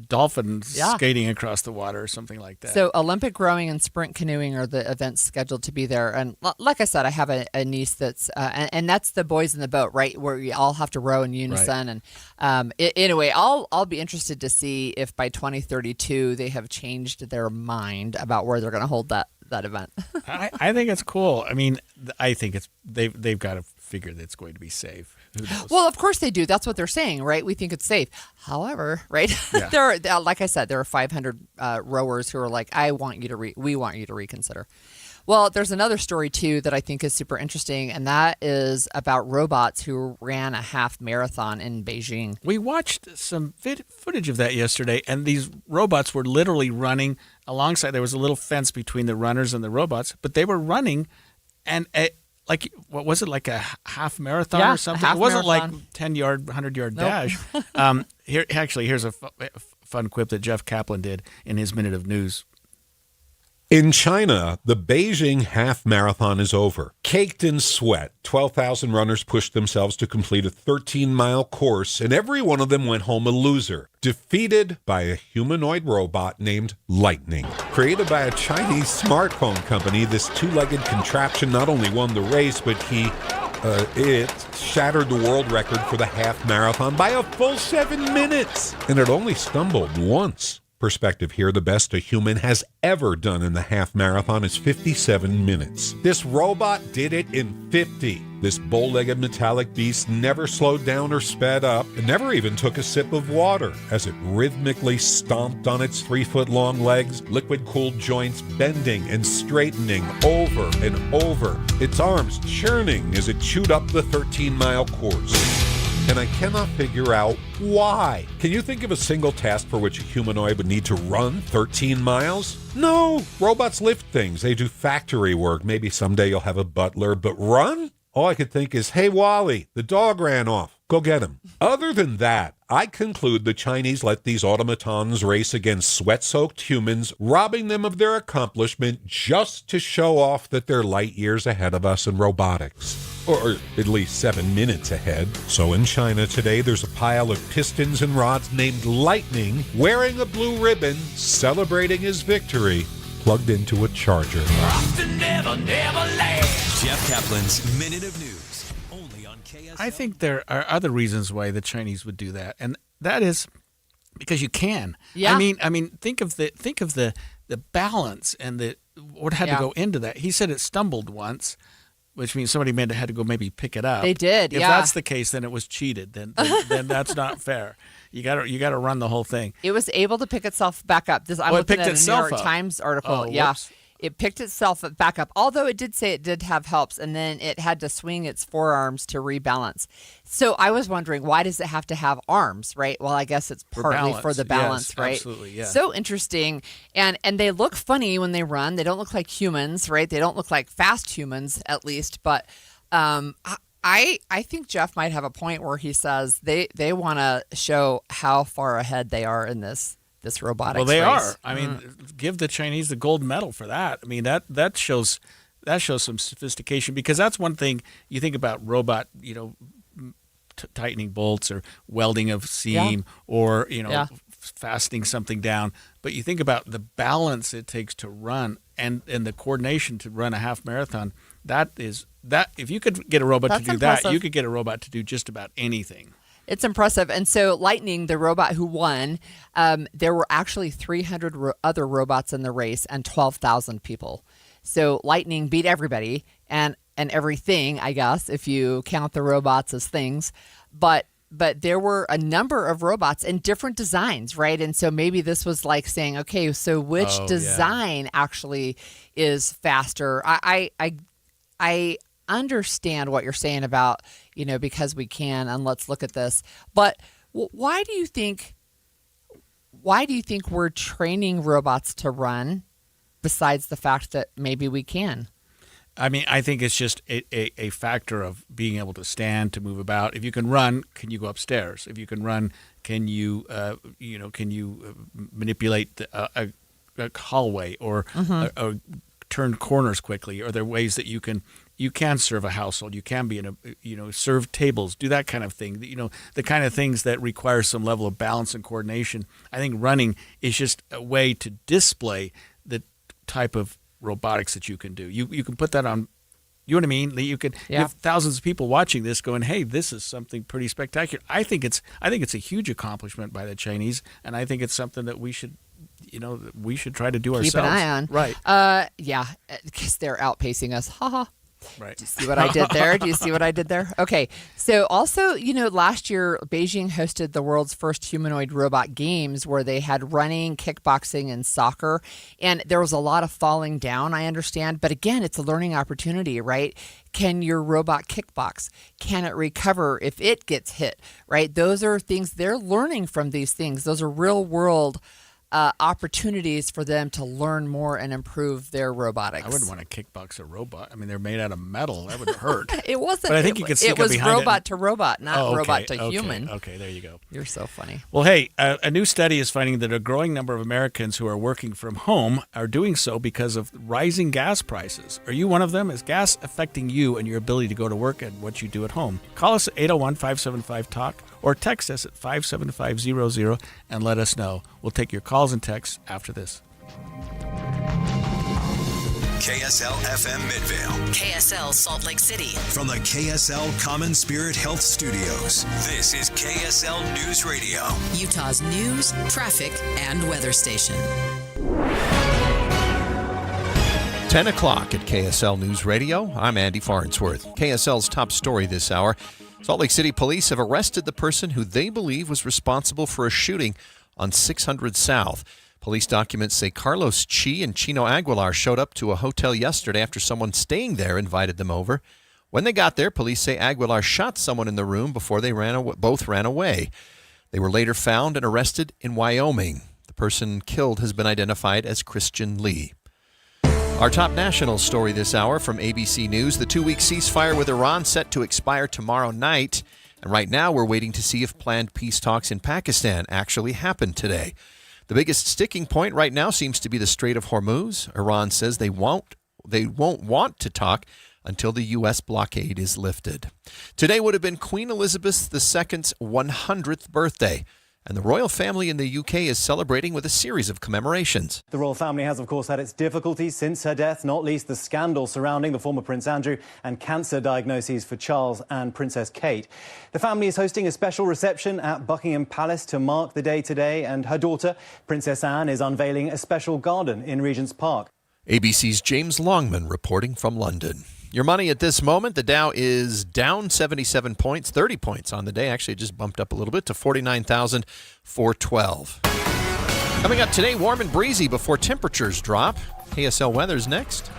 dolphins Yeah. skating across the water or something like that. So Olympic rowing and sprint canoeing are the events scheduled to be there. And like I said, I have a niece that's, and that's the boys in the boat, right? Where you all have to row in unison. And anyway, I'll be interested to see if by 2032 they have changed their mind about where they're going to hold that event. I think it's cool. I mean, I think it's they've got to figure that it's going to be safe. Who knows? Well, of course they do. That's what they're saying, right? We think it's safe. However, right? Yeah. there are, like I said, there are 500 rowers who are like, we want you to reconsider. Well, there's another story too that I think is super interesting, and that is about robots who ran a half marathon in Beijing. We watched some footage of that yesterday, and these robots were literally running alongside. There was a little fence between the runners and the robots, but they were running, and like, what was it, like a half marathon or something? It wasn't marathon. like 10-yard, 100-yard Nope. dash. Here's a fun quip that Jeff Kaplan did in his Minute of News. In China, the Beijing half marathon is over. Caked in sweat, 12,000 runners pushed themselves to complete a 13-mile course, and every one of them went home a loser, defeated by a humanoid robot named Lightning. Created by a Chinese smartphone company, this two-legged contraption not only won the race, but it shattered the world record for the half marathon by a full 7 minutes, and it only stumbled once. Perspective here, the best a human has ever done in the half marathon is 57 minutes. This robot did it in 50. This bow-legged metallic beast never slowed down or sped up, and never even took a sip of water as it rhythmically stomped on its 3-foot-long legs, liquid-cooled joints bending and straightening over and over, its arms churning as it chewed up the 13-mile course. And I cannot figure out why. Can you think of a single task for which a humanoid would need to run 13 miles? No, robots lift things. They do factory work. Maybe someday you'll have a butler, but run? All I could think is, hey, Wally, the dog ran off. Go get him. Other than that, I conclude the Chinese let these automatons race against sweat-soaked humans, robbing them of their accomplishment just to show off that they're light years ahead of us in robotics. Or at least 7 minutes ahead. So in China today, there's a pile of pistons and rods named Lightning, wearing a blue ribbon, celebrating his victory, plugged into a charger. Jeff Kaplan's Minute of News, only on KSL. I think there are other reasons why the Chinese would do that, and that is because you can. Yeah. I mean, think of the balance and what had to go into that. He said it stumbled once, which means somebody had to go maybe pick it up. They did, If yeah. that's the case, then it was cheated. Then that's not fair. You got to run the whole thing. It was able to pick itself back up. I'm it looking picked at a New itself York up. Times article. Oh, Yeah. whoops. It picked itself back up, although it did say it did have helps, and then it had to swing its forearms to rebalance. So I was wondering, why does it have to have arms, right? Well, I guess it's For partly balance. for the balance, Yes, right? absolutely, yeah. So interesting. And they look funny when they run. They don't look like humans, right? They don't look like fast humans, at least. But I think Jeff might have a point where he says they want to show how far ahead they are in this robotics Well, they race. are. I mean, give the Chinese the gold medal for that. I mean, that shows some sophistication, because that's one thing you think about robot, tightening bolts or welding of seam or fastening something down. But you think about the balance it takes to run and the coordination to run a half marathon. That if you could get a robot That's to do impressive. that, you could get a robot to do just about anything. It's impressive. And so Lightning, the robot who won, there were actually 300 other robots in the race and 12,000 people. So Lightning beat everybody and everything, I guess, if you count the robots as things. But there were a number of robots in different designs, right? And so maybe this was like saying, okay, so which design actually is faster? I understand what you're saying about, because we can, and let's look at this. But why do you think we're training robots to run, besides the fact that maybe we can? I mean, I think it's just a factor of being able to stand, to move about. If you can run, can you go upstairs? If you can run, can you manipulate a hallway or turn corners quickly? Are there ways that you can serve a household? You can be serve tables, do that kind of thing. The kind of things that require some level of balance and coordination. I think running is just a way to display the type of robotics that you can do. You can put that on. You know what I mean? You could have thousands of people watching this going, "Hey, this is something pretty spectacular." I think it's a huge accomplishment by the Chinese, and I think it's something that we should try to do ourselves. Keep an eye on. Right. Yeah, because they're outpacing us. Ha ha. Right. Do you see what I did there? Do you see what I did there? Okay. So also, last year, Beijing hosted the world's first humanoid robot games where they had running, kickboxing, and soccer. And there was a lot of falling down, I understand. But again, it's a learning opportunity, right? Can your robot kickbox? Can it recover if it gets hit, right? Those are things they're learning from these things. Those are real world opportunities for them to learn more and improve their robotics. I wouldn't want to kickbox a robot. I mean, they're made out of metal. That would hurt. It wasn't. But I think you could stick it was behind robot to robot, not robot to human. Okay, there you go. You're so funny. Well, hey, a new study is finding that a growing number of Americans who are working from home are doing so because of rising gas prices. Are you one of them? Is gas affecting you and your ability to go to work and what you do at home? Call us at 801-575-TALK or text us at 57500 and let us know. We'll take your calls and texts after this. KSL FM Midvale. KSL Salt Lake City. From the KSL Common Spirit Health Studios, this is KSL News Radio. Utah's news, traffic, and weather station. 10 o'clock at KSL News Radio. I'm Andy Farnsworth. KSL's top story this hour. Salt Lake City police have arrested the person who they believe was responsible for a shooting on 600 South. Police documents say Carlos Chi and Chino Aguilar showed up to a hotel yesterday after someone staying there invited them over. When they got there, police say Aguilar shot someone in the room before they both ran away. They were later found and arrested in Wyoming. The person killed has been identified as Christian Lee. Our top national story this hour from ABC News. The 2-week ceasefire with Iran set to expire tomorrow night. And right now we're waiting to see if planned peace talks in Pakistan actually happen today. The biggest sticking point right now seems to be the Strait of Hormuz. Iran says they won't want to talk until the U.S. blockade is lifted. Today would have been Queen Elizabeth II's 100th birthday. And the royal family in the UK is celebrating with a series of commemorations. The royal family has, of course, had its difficulties since her death, not least the scandal surrounding the former Prince Andrew and cancer diagnoses for Charles and Princess Kate. The family is hosting a special reception at Buckingham Palace to mark the day today, and her daughter, Princess Anne, is unveiling a special garden in Regent's Park. ABC's James Longman reporting from London. Your money at this moment, the Dow is down 77 points, 30 points on the day. Actually, it just bumped up a little bit to 49,412. Coming up today, warm and breezy before temperatures drop. KSL weather's next.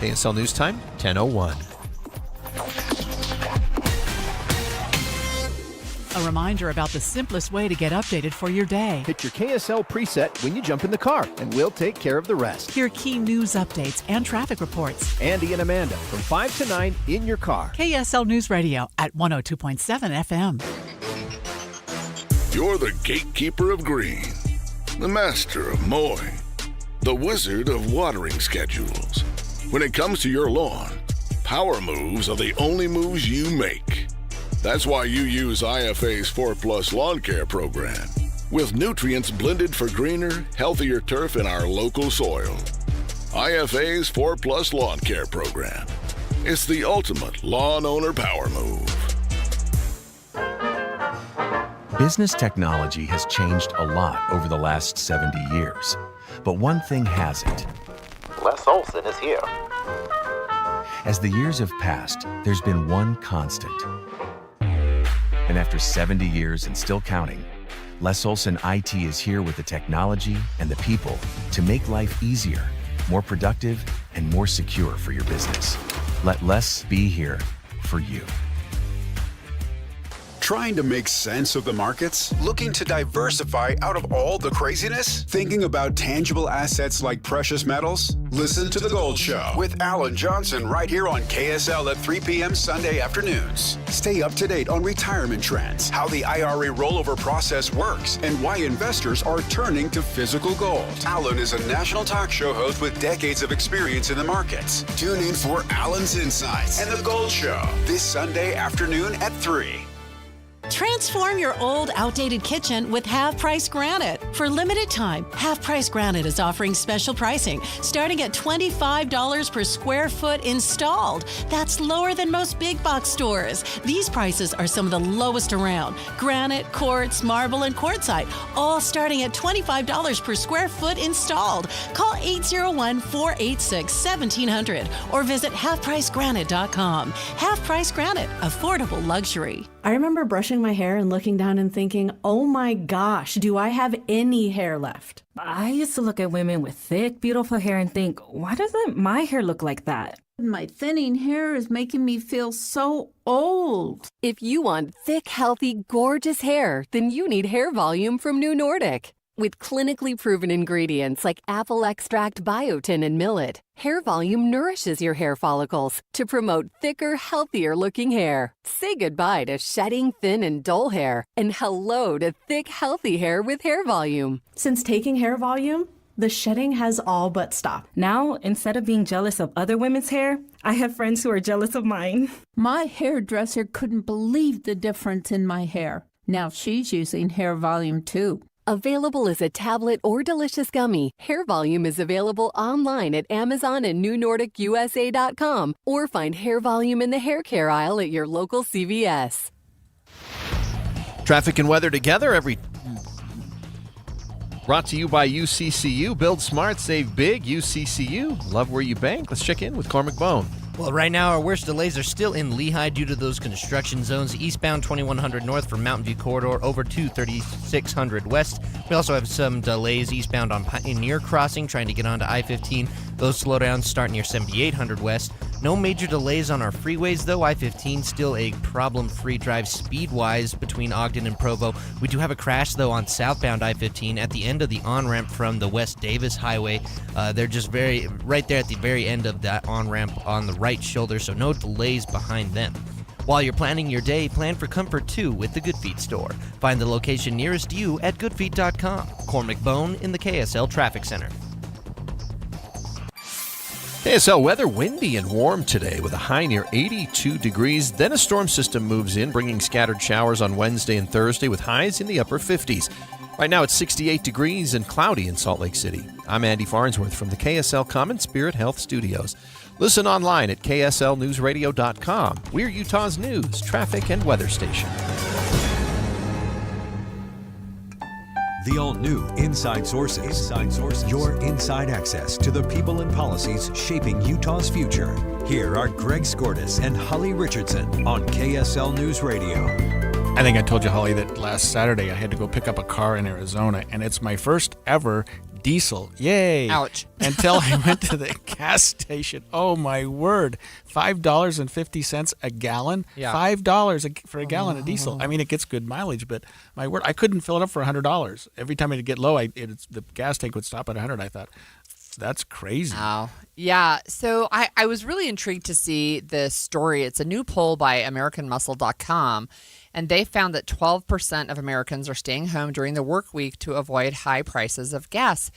KSL News Time, 10:01. A reminder about the simplest way to get updated for your day. Hit your KSL preset when you jump in the car, and we'll take care of the rest. Hear key news updates and traffic reports. Andy and Amanda from 5 to 9 in your car. KSL News Radio at 102.7 FM. You're the gatekeeper of green, the master of mowing, the wizard of watering schedules. When it comes to your lawn, power moves are the only moves you make. That's why you use IFA's 4+ Lawn Care program, with nutrients blended for greener, healthier turf in our local soil. IFA's 4+ Lawn Care program. It's the ultimate lawn owner power move. Business technology has changed a lot over the last 70 years, but one thing hasn't. Les Olson is here. As the years have passed, there's been one constant. And after 70 years and still counting, Les Olson IT is here with the technology and the people to make life easier, more productive, and more secure for your business. Let Les be here for you. Trying to make sense of the markets? Looking to diversify out of all the craziness? Thinking about tangible assets like precious metals? Listen to The Gold Show with Alan Johnson right here on KSL at 3 p.m. Sunday afternoons. Stay up to date on retirement trends, how the IRA rollover process works, and why investors are turning to physical gold. Alan is a national talk show host with decades of experience in the markets. Tune in for Alan's Insights and The Gold Show this Sunday afternoon at 3. Transform your old, outdated kitchen with Half Price Granite. For limited time, Half Price Granite is offering special pricing starting at $25 per square foot installed. That's lower than most big box stores. These prices are some of the lowest around. Granite, quartz, marble, and quartzite, all starting at $25 per square foot installed. Call 801-486-1700 or visit halfpricegranite.com. Half Price Granite, affordable luxury. I remember brushing my hair and looking down and thinking, oh my gosh, do I have any hair left? I used to look at women with thick, beautiful hair and think, why doesn't my hair look like that? My thinning hair is making me feel so old. If you want thick, healthy, gorgeous hair, then you need Hair Volume from New Nordic. With clinically proven ingredients like apple extract, biotin, and millet, Hair Volume nourishes your hair follicles to promote thicker, healthier-looking hair. Say goodbye to shedding, thin, and dull hair, and hello to thick, healthy hair with Hair Volume. Since taking Hair Volume, the shedding has all but stopped. Now, instead of being jealous of other women's hair, I have friends who are jealous of mine. My hairdresser couldn't believe the difference in my hair. Now she's using Hair Volume too. Available as a tablet or delicious gummy, Hair Volume is available online at Amazon and NewNordicUSA.com or find Hair Volume in the hair care aisle at your local CVS. Traffic and weather together brought to you by UCCU. Build smart, save big. UCCU. Love where you bank. Let's check in with Cormac Bone. Well, right now, our worst delays are still in Lehigh due to those construction zones. Eastbound 2100 north from Mountain View Corridor over to 3600 west. We also have some delays eastbound on Pioneer Crossing trying to get onto I-15. Those slowdowns start near 7800 west. No major delays on our freeways, though. I-15 still a problem-free drive speed-wise between Ogden and Provo. We do have a crash, though, on southbound I-15 at the end of the on-ramp from the West Davis Highway. They're just right there at the very end of that on-ramp on the right shoulder, so no delays behind them. While you're planning your day, plan for comfort, too, with the Good Feet store. Find the location nearest you at goodfeet.com. Cormac Bone in the KSL Traffic Center. KSL weather, windy and warm today with a high near 82 degrees. Then a storm system moves in, bringing scattered showers on Wednesday and Thursday with highs in the upper 50s. Right now it's 68 degrees and cloudy in Salt Lake City. I'm Andy Farnsworth from the KSL Common Spirit Health Studios. Listen online at kslnewsradio.com. We're Utah's news, traffic, and weather station. The all-new Inside Sources. Your inside access to the people and policies shaping Utah's future. Here are Greg Skordas and Holly Richardson on KSL News Radio. I think I told you, Holly, that last Saturday I had to go pick up a car in Arizona, and it's my first ever diesel. Yay. Ouch. Until I went to the gas station. Oh, my word. $5.50 a gallon? Yeah. $5 for a gallon of diesel. I mean, it gets good mileage, but my word, I couldn't fill it up for $100. Every time it'd get low, the gas tank would stop at 100. I thought, that's crazy. Wow. Yeah. So I was really intrigued to see this story. It's a new poll by AmericanMuscle.com. And they found that 12% of Americans are staying home during the work week to avoid high prices of gas.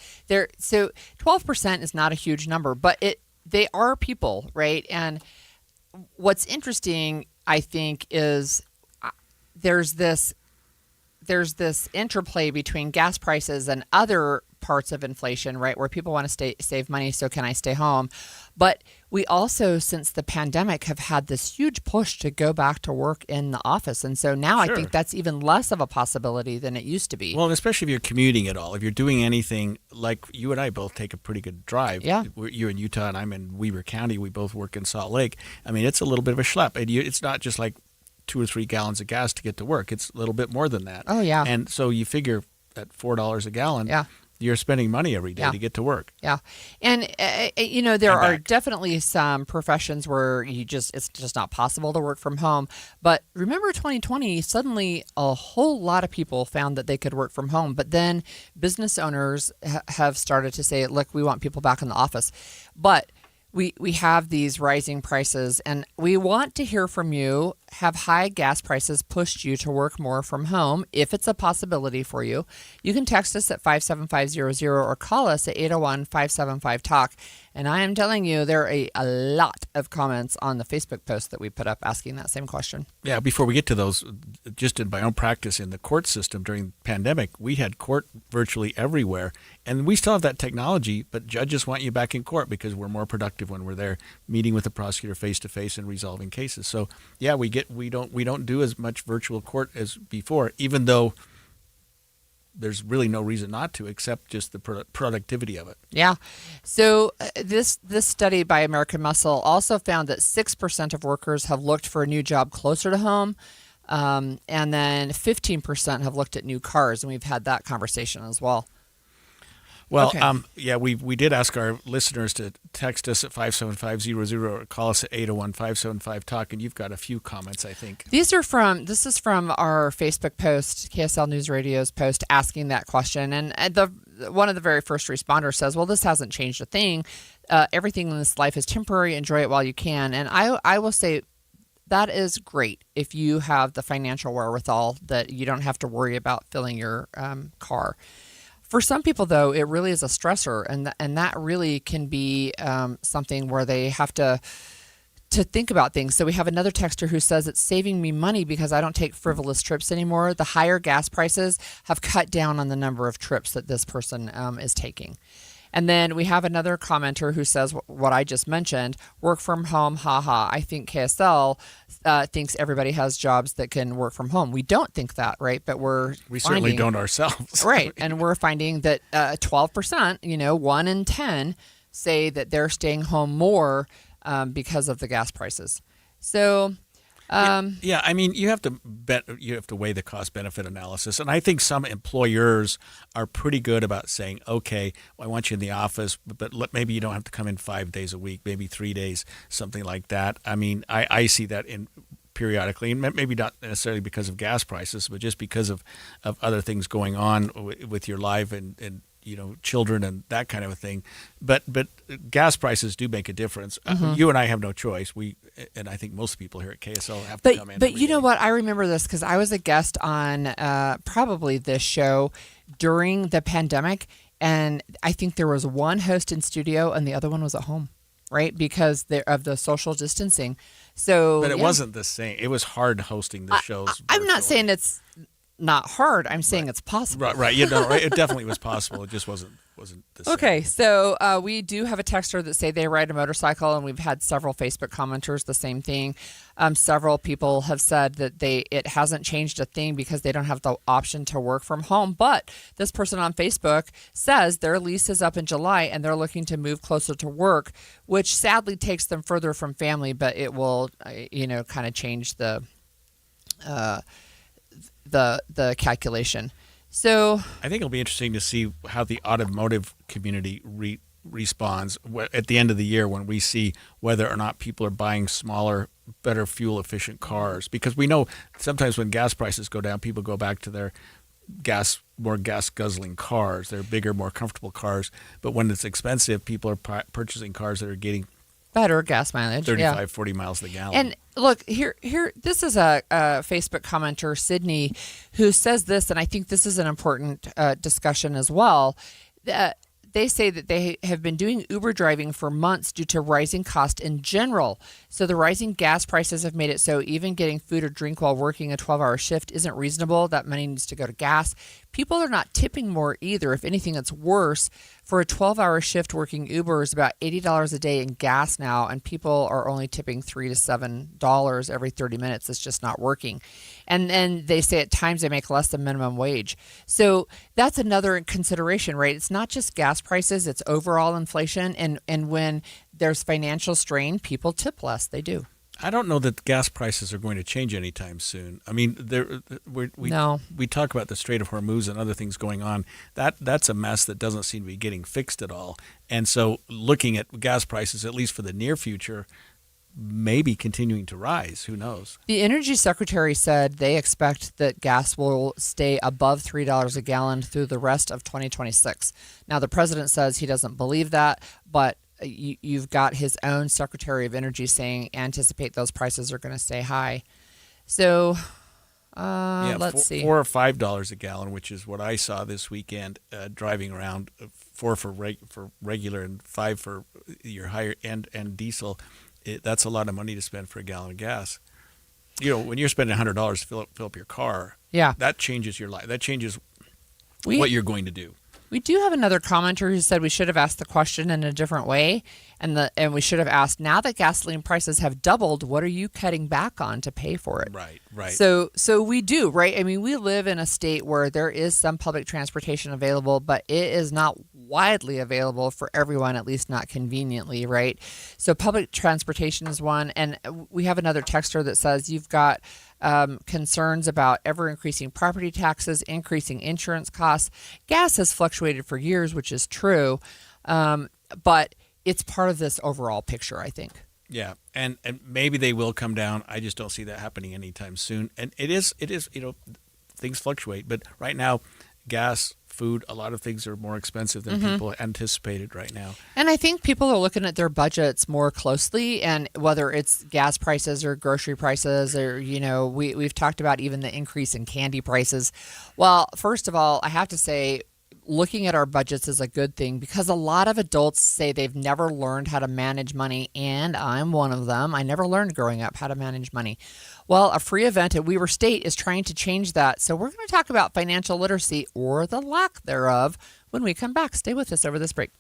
So 12% is not a huge number, but they are people, right? And what's interesting, I think, is there's this interplay between gas prices and other parts of inflation, right, where people want to save money, so can I stay home? But we also, since the pandemic, have had this huge push to go back to work in the office. And so now I think that's even less of a possibility than it used to be. Well, especially if you're commuting at all. If you're doing anything, like you and I both take a pretty good drive. Yeah. You're in Utah and I'm in Weber County. We both work in Salt Lake. I mean, it's a little bit of a schlep. And it's not just like 2 or 3 gallons of gas to get to work. It's a little bit more than that. Oh, yeah. And so you figure at $4 a gallon. Yeah. you're spending money every day Yeah. to get to work. Yeah. And, there And are back. definitely some professions where it's just not possible to work from home. But remember 2020, suddenly a whole lot of people found that they could work from home. But then business owners have started to say, look, we want people back in the office. But we have these rising prices, and we want to hear from you. Have high gas prices pushed you to work more from home? If it's a possibility for you, you can text us at 57500 or call us at 801-575-TALK. And I am telling you, there are a lot of comments on the Facebook post that we put up asking that same question. Yeah, before we get to those, just in my own practice in the court system during the pandemic, we had court virtually everywhere. And we still have that technology, but judges want you back in court because we're more productive when we're there meeting with the prosecutor face to face and resolving cases. So yeah, we don't do as much virtual court as before, even though there's really no reason not to, except just the productivity of it. Yeah. So this study by American Muscle also found that 6% of workers have looked for a new job closer to home. And then 15% have looked at new cars. And we've had that conversation as well. Well, Okay. we did ask our listeners to text us at 57500 or call us at 801-575-TALK, and you've got a few comments, I think. This is from our Facebook post, KSL News Radio's post asking that question. And one of the very first responders says, well, this hasn't changed a thing. Everything in this life is temporary. Enjoy it while you can. And I will say that is great if you have the financial wherewithal that you don't have to worry about filling your car. For some people, though, it really is a stressor, and that really can be something where they have to think about things. So we have another texter who says it's saving me money because I don't take frivolous trips anymore. The higher gas prices have cut down on the number of trips that this person is taking. And then we have another commenter who says what I just mentioned, work from home, haha. I think KSL thinks everybody has jobs that can work from home. We don't think that, right? But we certainly don't ourselves. Right. And we're finding that 12%, 1 in 10 say that they're staying home more because of the gas prices. So yeah, I mean, you have to weigh the cost benefit analysis, and I think some employers are pretty good about saying, okay, well, I want you in the office, but maybe you don't have to come in 5 days a week, maybe 3 days, something like that. I mean, I see that in periodically, and maybe not necessarily because of gas prices, but just because of other things going on with your life and children and that kind of a thing. But gas prices do make a difference. Mm-hmm. You and I have no choice. And I think most people here at KSL have to come in. But you know what? I remember this because I was a guest on probably this show during the pandemic, and I think there was one host in studio and the other one was at home, right? Because of the social distancing. So, but it wasn't the same. It was hard hosting the shows. I'm not saying it's not hard. I'm saying it's possible. Right. It definitely was possible. It just wasn't the same. Okay, so we do have a texter that say they ride a motorcycle, and we've had several Facebook commenters the same thing. Several people have said that it hasn't changed a thing because they don't have the option to work from home. But this person on Facebook says their lease is up in July, and they're looking to move closer to work, which sadly takes them further from family, but it will, kind of change the calculation. So I think it'll be interesting to see how the automotive community responds at the end of the year when we see whether or not people are buying smaller, better fuel efficient cars. Because we know sometimes when gas prices go down, people go back to their more gas guzzling cars. They're bigger, more comfortable cars. But when it's expensive, people are purchasing cars that are getting better gas mileage, 35, 40 miles a gallon. And look, here, this is a Facebook commenter, Sydney, who says this, and I think this is an important discussion as well. They say that they have been doing Uber driving for months due to rising cost in general. So the rising gas prices have made it so even getting food or drink while working a 12-hour shift isn't reasonable. That money needs to go to gas. People are not tipping more either. If anything, it's worse. For a 12-hour shift working Uber is about $80 a day in gas now, and people are only tipping $3 to $7 every 30 minutes. It's just not working. And then they say at times they make less than minimum wage. So that's another consideration, right? It's not just gas prices, it's overall inflation. And when there's financial strain, people tip less. They do. I don't know that gas prices are going to change anytime soon. I mean, we talk about the Strait of Hormuz and other things going on. That's a mess that doesn't seem to be getting fixed at all. And so looking at gas prices, at least for the near future, maybe continuing to rise. Who knows? The Energy Secretary said they expect that gas will stay above $3 a gallon through the rest of 2026. Now, the president says he doesn't believe that, but you've got his own Secretary of Energy saying anticipate those prices are going to stay high. So let's see. $4 or $5 a gallon, which is what I saw this weekend driving around. $4 for regular and $5 for your higher end and diesel. That's a lot of money to spend for a gallon of gas. You know, when you're spending $100 to fill up your car, that changes your life. That changes what you're going to do. We do have another commenter who said we should have asked the question in a different way, and we should have asked, now that gasoline prices have doubled, what are you cutting back on to pay for it? Right. So we do, right? I mean, we live in a state where there is some public transportation available, but it is not widely available for everyone, at least not conveniently, right? So public transportation is one, and we have another texter that says you've got concerns about ever-increasing property taxes, increasing insurance costs. Gas has fluctuated for years, which is true, but it's part of this overall picture, I think. Yeah, and maybe they will come down. I just don't see that happening anytime soon. And it is, things fluctuate. But right now, gas, food, a lot of things are more expensive than people anticipated right now. And I think people are looking at their budgets more closely, and whether it's gas prices or grocery prices or, we've talked about even the increase in candy prices. Well, first of all, I have to say, looking at our budgets is a good thing because a lot of adults say they've never learned how to manage money, and I'm one of them. I never learned growing up how to manage money. Well, a free event at Weber State is trying to change that. So we're going to talk about financial literacy, or the lack thereof, when we come back. Stay with us over this break.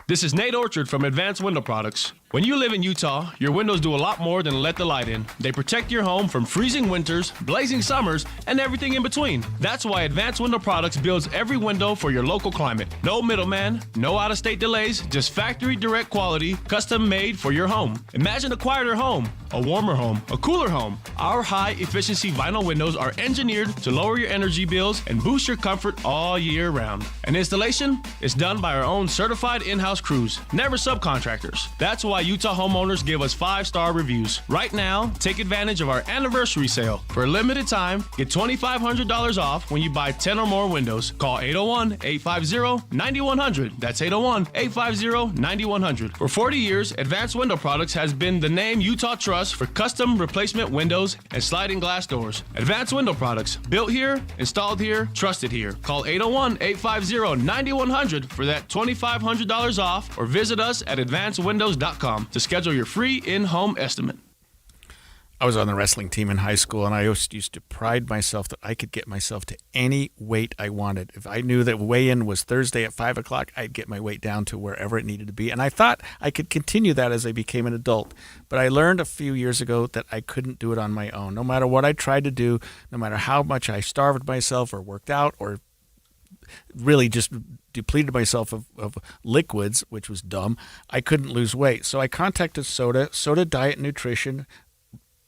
This is Nate Orchard from Advanced Window Products. When you live in Utah, your windows do a lot more than let the light in. They protect your home from freezing winters, blazing summers, and everything in between. That's why Advanced Window Products builds every window for your local climate. No middleman, no out-of-state delays, just factory direct quality, custom made for your home. Imagine a quieter home, a warmer home, a cooler home. Our high-efficiency vinyl windows are engineered to lower your energy bills and boost your comfort all year round. And installation is done by our own certified in-house crews, never subcontractors. That's why Utah homeowners give us 5-star reviews. Right now, take advantage of our anniversary sale. For a limited time, get $2,500 off when you buy 10 or more windows. Call 801-850-9100. That's 801-850-9100. For 40 years, Advanced Window Products has been the name Utah trusts for custom replacement windows and sliding glass doors. Advanced Window Products, built here, installed here, trusted here. Call 801-850-9100 for that $2,500 off, or visit us at advancedwindows.com to schedule your free in-home estimate. I was on the wrestling team in high school, and I used to pride myself that I could get myself to any weight I wanted. If I knew that weigh-in was Thursday at 5 o'clock, I'd get my weight down to wherever it needed to be. And I thought I could continue that as I became an adult. But I learned a few years ago that I couldn't do it on my own. No matter what I tried to do, no matter how much I starved myself or worked out or really just depleted myself of liquids, which was dumb, I couldn't lose weight. So I contacted Soda Diet Nutrition,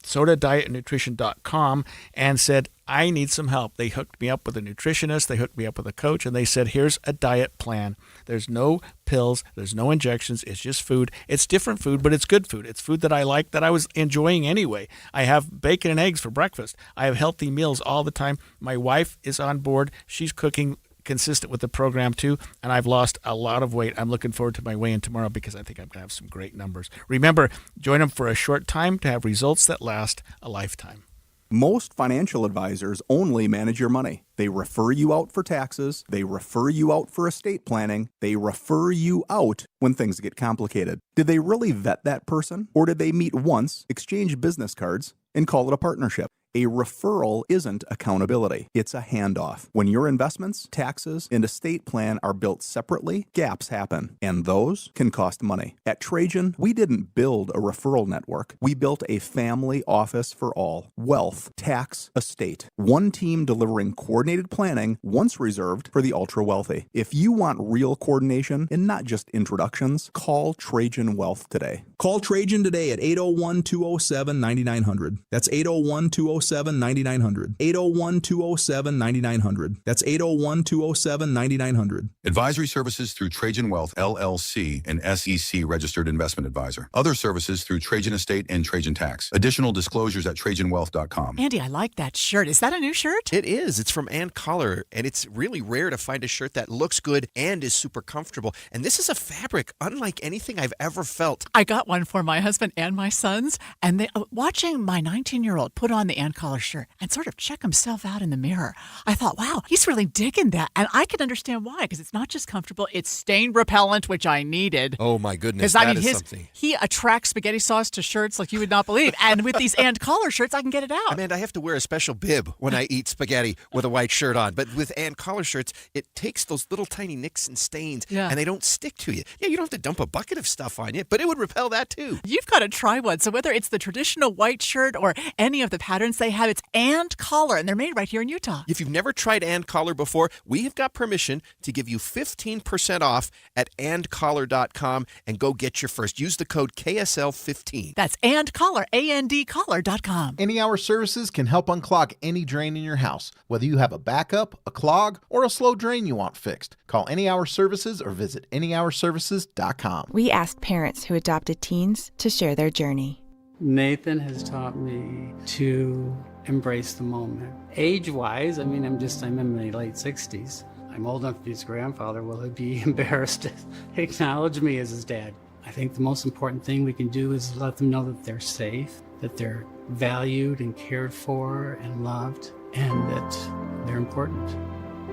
SodaDietNutrition.com, and said, I need some help. They hooked me up with a nutritionist, they hooked me up with a coach, and they said, here's a diet plan. There's no pills, there's no injections, it's just food. It's different food, but it's good food. It's food that I like, that I was enjoying anyway. I have bacon and eggs for breakfast. I have healthy meals all the time. My wife is on board. She's cooking consistent with the program too, and I've lost a lot of weight. I'm looking forward to my weigh-in tomorrow because I think I'm going to have some great numbers. Remember, join them for a short time to have results that last a lifetime. Most financial advisors only manage your money. They refer you out for taxes. They refer you out for estate planning. They refer you out when things get complicated. Did they really vet that person? Or did they meet once, exchange business cards, and call it a partnership? A referral isn't accountability. It's a handoff. When your investments, taxes, and estate plan are built separately, gaps happen, and those can cost money. At Trajan, we didn't build a referral network. We built a family office for all. Wealth, tax, estate. One team delivering coordinated planning, once reserved for the ultra-wealthy. If you want real coordination and not just introductions, call Trajan Wealth today. Call Trajan today at 801-207-9900. That's 801-207-9900. 801-207-9900. That's 801-207-9900. Advisory services through Trajan Wealth, LLC, an SEC registered investment advisor. Other services through Trajan Estate and Trajan Tax. Additional disclosures at TrajanWealth.com. Andy, I like that shirt. Is that a new shirt? It is. It's from Ann Collar, and it's really rare to find a shirt that looks good and is super comfortable. And this is a fabric unlike anything I've ever felt. I got one for my husband and my sons, and watching my 19-year-old put on the Ann Collar shirt and sort of check himself out in the mirror, I thought, wow, he's really digging that. And I can understand why, because it's not just comfortable, it's stain repellent, which I needed. Oh, my goodness, that is is something. He attracts spaghetti sauce to shirts like you would not believe. And with these Ann Collar shirts, I can get it out. Amanda, I have to wear a special bib when I eat spaghetti with a white shirt on. But with Ann Collar shirts, it takes those little tiny nicks and stains, and they don't stick to you. Yeah, you don't have to dump a bucket of stuff on you, but it would repel that too. You've got to try one. So whether it's the traditional white shirt or any of the patterns they have, it's Ann Collar, and they're made right here in Utah. If you've never tried Ann Collar before, we have got permission to give you 15% off at andcollar.com and go get your first. Use the code KSL15. That's Ann Collar, ANDcollar.com. Any Hour Services can help unclog any drain in your house, whether you have a backup, a clog, or a slow drain you want fixed. Call Any Hour Services or visit anyhourservices.com. We asked parents who adopted teens to share their journey. Nathan has taught me to embrace the moment. Age-wise, I'm in my late 60s. I'm old enough to be his grandfather. Will he be embarrassed to acknowledge me as his dad? I think the most important thing we can do is let them know that they're safe, that they're valued and cared for and loved, and that they're important.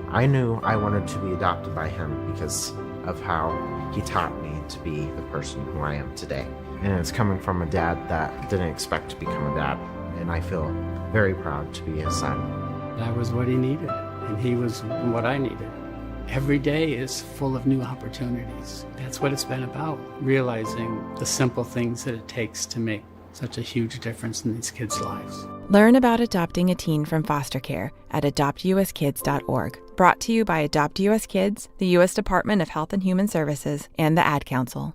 I knew I wanted to be adopted by him because of how he taught me to be the person who I am today. And it's coming from a dad that didn't expect to become a dad, and I feel very proud to be his son. That was what he needed, and he was what I needed. Every day is full of new opportunities. That's what it's been about, realizing the simple things that it takes to make such a huge difference in these kids' lives. Learn about adopting a teen from foster care at adoptuskids.org. Brought to you by Adopt US Kids, the U.S. Department of Health and Human Services, and the Ad Council.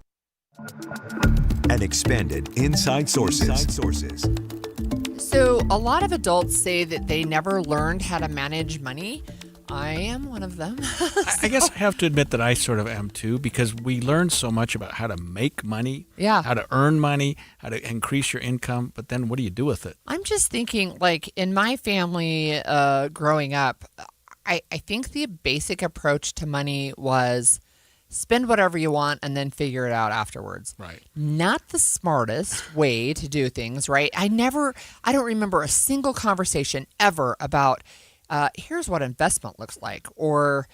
And expanded Inside Sources. So a lot of adults say that they never learned how to manage money. I am one of them. I guess I have to admit that I sort of am too, because we learn so much about how to make money, how to earn money, how to increase your income, but then what do you do with it? I'm just thinking, like in my family growing up, I think the basic approach to money was spend whatever you want and then figure it out afterwards. Right. Not the smartest way to do things, right? I don't remember a single conversation ever about here's what investment looks like, or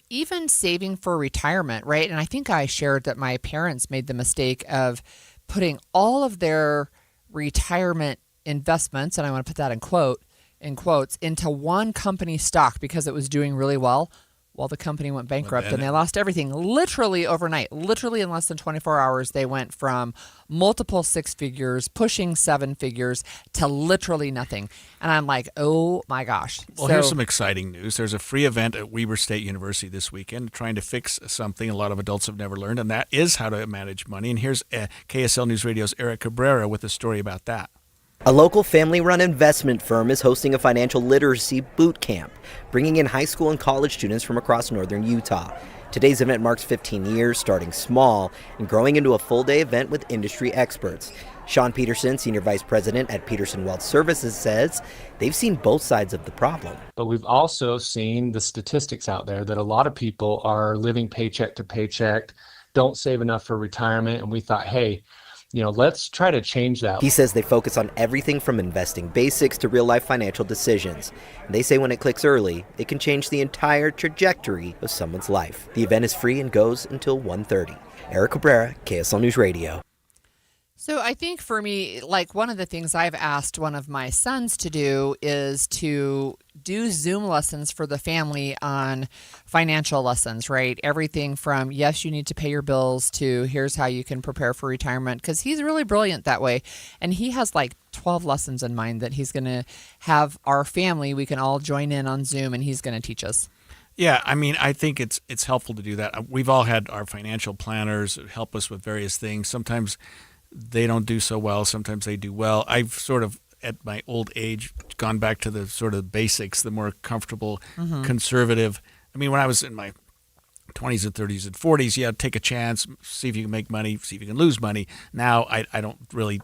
even saving for retirement, right? And I think I shared that my parents made the mistake of putting all of their retirement investments, and I want to put that in quotes, into one company stock because it was doing really well. Well, the company went bankrupt and they lost everything literally overnight. Literally in less than 24 hours, they went from multiple six figures, pushing seven figures, to literally nothing. And I'm like, oh my gosh. Well, here's some exciting news. There's a free event at Weber State University this weekend trying to fix something a lot of adults have never learned, and that is how to manage money. And here's KSL News Radio's Eric Cabrera with a story about that. A local family-run investment firm is hosting a financial literacy boot camp, bringing in high school and college students from across northern Utah. Today's event marks 15 years, starting small and growing into a full-day event with industry experts. Sean Peterson, Senior Vice President at Peterson Wealth Services, says they've seen both sides of the problem. But we've also seen the statistics out there that a lot of people are living paycheck to paycheck, don't save enough for retirement, and we thought, hey, let's try to change that. He says they focus on everything from investing basics to real-life financial decisions. And they say when it clicks early, it can change the entire trajectory of someone's life. The event is free and goes until 1:30. Eric Cabrera, KSL News Radio. So I think for me, like one of the things I've asked one of my sons to do is to do Zoom lessons for the family on financial lessons, right? Everything from, yes, you need to pay your bills to here's how you can prepare for retirement, because he's really brilliant that way. And he has like 12 lessons in mind that he's going to have our family, we can all join in on Zoom, and he's going to teach us. Yeah, I mean, I think it's helpful to do that. We've all had our financial planners help us with various things. Sometimes they don't do so well. Sometimes they do well. I've sort of, at my old age, gone back to the sort of basics, the more comfortable, conservative. I mean, when I was in my 20s and 30s and 40s, yeah, take a chance, see if you can make money, see if you can lose money. Now I don't really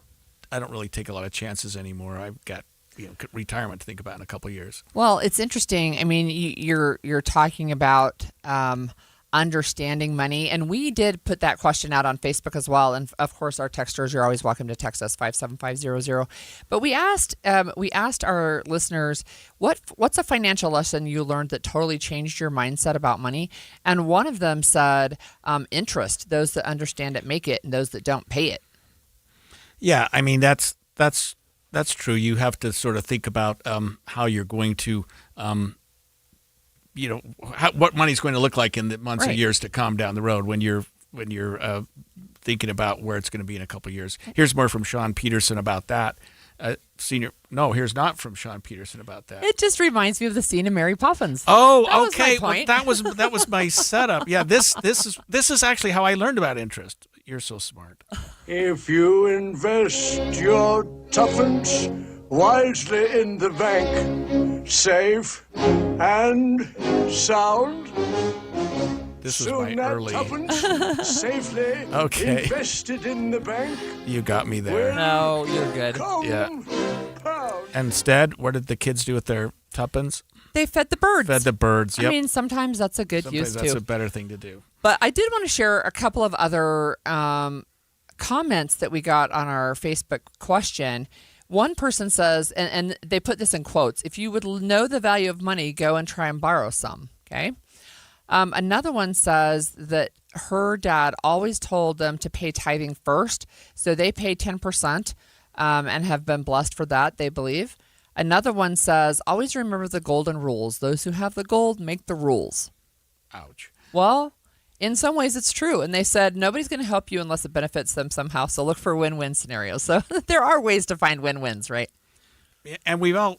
take a lot of chances anymore. I've got retirement to think about in a couple of years. Well, it's interesting. I mean, you're talking about understanding money, and we did put that question out on Facebook as well. And of course, our texters, you're always welcome to text us 57500. But we asked our listeners, what's a financial lesson you learned that totally changed your mindset about money? And one of them said interest. Those that understand it make it, and those that don't pay it. Yeah, I mean that's true. You have to sort of think about how you're going to, what money's going to look like in the months and years to come down the road when you're thinking about where it's going to be in a couple of years. Here's more from Sean Peterson about that. Here's not from Sean Peterson about that. It just reminds me of the scene in Mary Poppins. Oh, okay. Well, that was my setup. Yeah, this is actually how I learned about interest. You're so smart. If you invest your tuppence wisely in the bank, safe and sound, this is my early. Tuppence safely invested in the bank. You got me there. No, you're good. Yeah. Instead, what did the kids do with their tuppence? They fed the birds. Yep. I mean, sometimes that's a good use Sometimes that's too. a better thing to do. But I did want to share a couple of other comments that we got on our Facebook question. One person says, and they put this in quotes, if you would know the value of money, go and try and borrow some. Okay. Another one says that her dad always told them to pay tithing first. So they pay 10% and have been blessed for that, they believe. Another one says, always remember the golden rules. Those who have the gold make the rules. Ouch. Well, in some ways it's true. And they said nobody's going to help you unless it benefits them somehow. So look for win-win scenarios. So there are ways to find win-wins, right? And we've all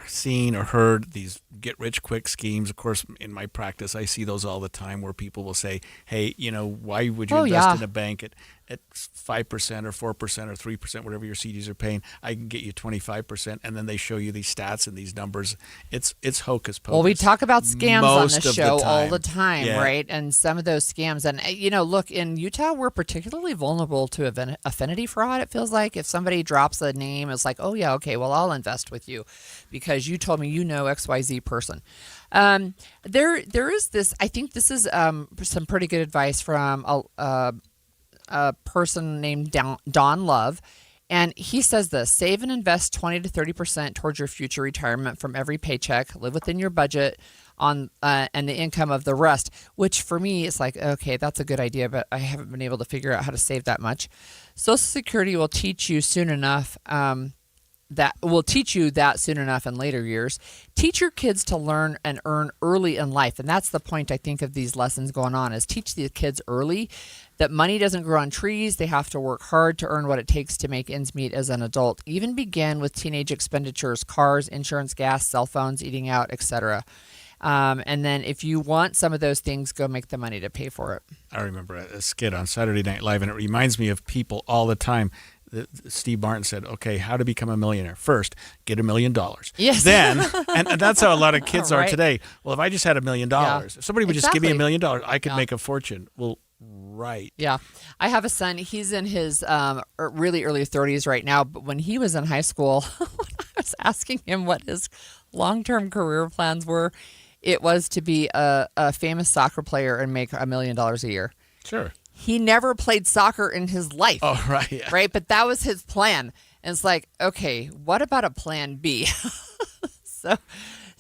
seen or heard these get-rich-quick schemes. Of course, in my practice, I see those all the time where people will say, hey, why would you invest in a bank at 5% or 4% or 3%, whatever your CDs are paying? I can get you 25%. And then they show you these stats and these numbers. It's hocus pocus. Well, we talk about scams on Most the of show the all the time, Yeah. right? And some of those scams. And, look, in Utah, we're particularly vulnerable to affinity fraud, it feels like. If somebody drops a name, it's like, oh, yeah, okay, well, I'll invest with you because you told me you know XYZ person. There is this, I think this is some pretty good advice from a person named Don Love. And he says this: save and invest 20 to 30% towards your future retirement from every paycheck. Live within your budget and the income of the rest, which for me is like, okay, that's a good idea, but I haven't been able to figure out how to save that much. Social Security will teach you soon enough soon enough in later years. Teach your kids to learn and earn early in life. And that's the point, I think, of these lessons going on, is teach the kids early that money doesn't grow on trees. They have to work hard to earn what it takes to make ends meet as an adult. Even begin with teenage expenditures: cars, insurance, gas, cell phones, eating out, etc. And then if you want some of those things, go make the money to pay for it. I remember a skit on Saturday Night Live, and it reminds me of people all the time. Steve Martin said, okay, how to become a millionaire. First, get $1 million. Yes. Then, and that's how a lot of kids are Right. today. Well, if I just had $1 million, if somebody would just give me $1 million, I could make a fortune. Well, right. Yeah. I have a son. He's in his really early 30s right now. But when he was in high school, when I was asking him what his long-term career plans were, it was to be a famous soccer player and make $1 million a year. Sure. He never played soccer in his life. Oh, right. Yeah. Right? But that was his plan. And it's like, okay, what about a plan B?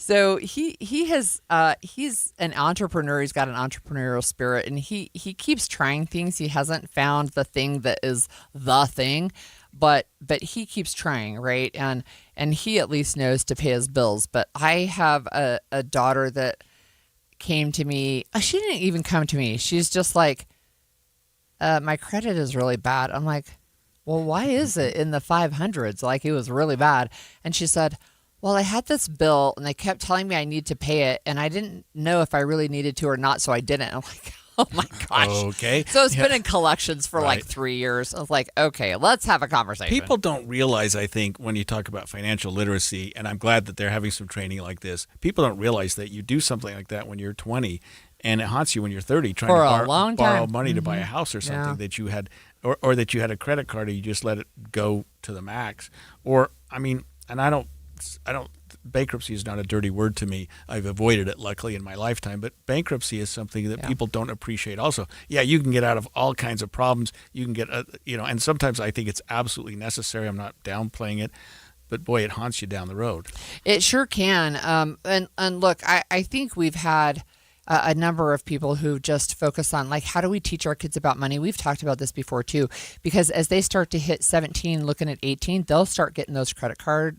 So he has he's an entrepreneur. He's got an entrepreneurial spirit, and he keeps trying things. He hasn't found the thing that is the thing, but he keeps trying, right? And he at least knows to pay his bills. But I have a daughter that came to me. She didn't even come to me. She's just like, my credit is really bad. I'm like, well, why is it in the 500s? Like, it was really bad. And she said, well, I had this bill and they kept telling me I need to pay it, and I didn't know if I really needed to or not, so I didn't. I'm like, oh my gosh. Okay. So it's been in collections for like 3 years. I was like, okay, let's have a conversation. People don't realize, I think, when you talk about financial literacy, and I'm glad that they're having some training like this, people don't realize that you do something like that when you're 20 and it haunts you when you're 30 trying to borrow money to buy a house or something that you had, or that you had a credit card and you just let it go to the max. Or, I mean, and I don't, bankruptcy is not a dirty word to me. I've avoided it, luckily, in my lifetime. But bankruptcy is something that people don't appreciate also. Yeah, you can get out of all kinds of problems. You can get, and sometimes I think it's absolutely necessary. I'm not downplaying it. But, boy, it haunts you down the road. It sure can. And look, I think we've had a number of people who just focus on, like, how do we teach our kids about money? We've talked about this before, too, because as they start to hit 17, looking at 18, they'll start getting those credit card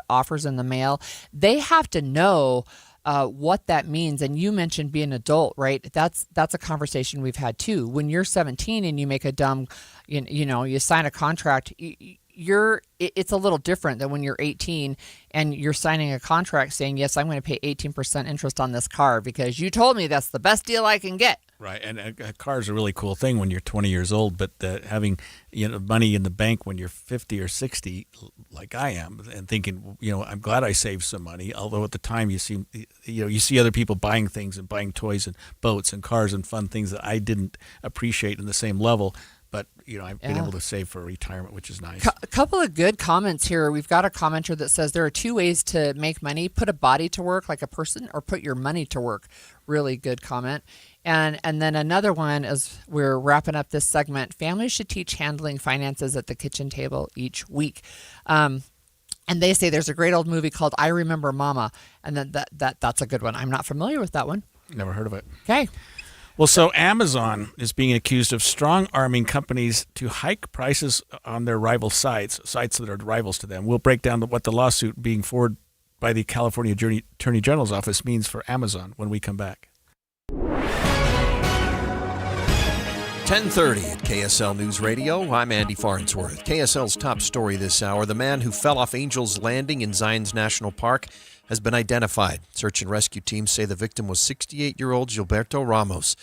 offers in the mail. They have to know what that means. And you mentioned being an adult, right? That's a conversation we've had, too. When you're 17 and you make a dumb, you sign a contract, it's a little different than when you're 18 and you're signing a contract saying, yes, I'm going to pay 18% interest on this car because you told me that's the best deal I can get. Right, and a car is a really cool thing when you're 20 years old, but having money in the bank when you're 50 or 60, like I am, and thinking, I'm glad I saved some money. Although at the time you see other people buying things and buying toys and boats and cars and fun things that I didn't appreciate in the same level. But, I've been able to save for retirement, which is nice. A couple of good comments here. We've got a commenter that says there are two ways to make money. Put a body to work like a person, or put your money to work. Really good comment. And then another one, as we're wrapping up this segment, families should teach handling finances at the kitchen table each week. And they say there's a great old movie called I Remember Mama. And then that's a good one. I'm not familiar with that one. Never heard of it. Okay. Well, so Amazon is being accused of strong-arming companies to hike prices on their rival sites that are rivals to them. We'll break down what the lawsuit being forwarded by the California Attorney General's office means for Amazon when we come back. 10:30 at KSL News Radio. I'm Andy Farnsworth. KSL's top story this hour: the man who fell off Angel's Landing in Zions National Park has been identified. Search and rescue teams say the victim was 68-year-old Gilberto Ramos.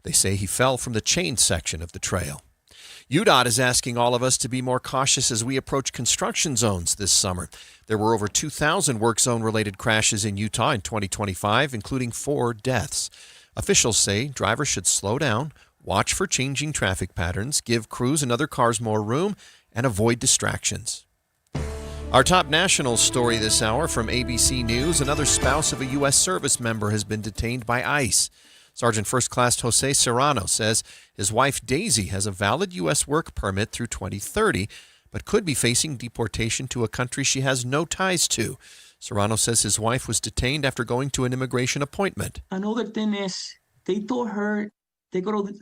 They say he fell from the chain section of the trail. UDOT is asking all of us to be more cautious as we approach construction zones this summer. There were over 2,000 work zone-related crashes in Utah in 2025, including 4 deaths. Officials say drivers should slow down, watch for changing traffic patterns, give crews and other cars more room, and avoid distractions. Our top national story this hour from ABC News: another spouse of a U.S. service member has been detained by ICE. Sergeant First Class Jose Serrano says his wife Daisy has a valid U.S. work permit through 2030, but could be facing deportation to a country she has no ties to. Serrano says his wife was detained after going to an immigration appointment. Another thing is they told her they got to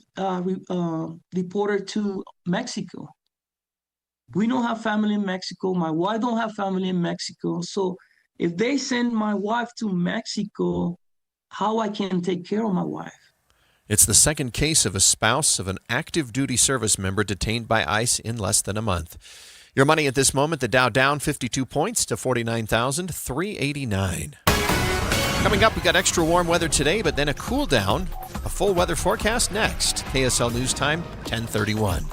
deport her to Mexico. We don't have family in Mexico. My wife don't have family in Mexico. So if they send my wife to Mexico, how I can take care of my wife? It's the second case of a spouse of an active duty service member detained by ICE in less than a month. Your money at this moment: the Dow down 52 points to 49,389. Coming up, we got extra warm weather today, but then a cool down. A full weather forecast next. KSL News Time, 10:31.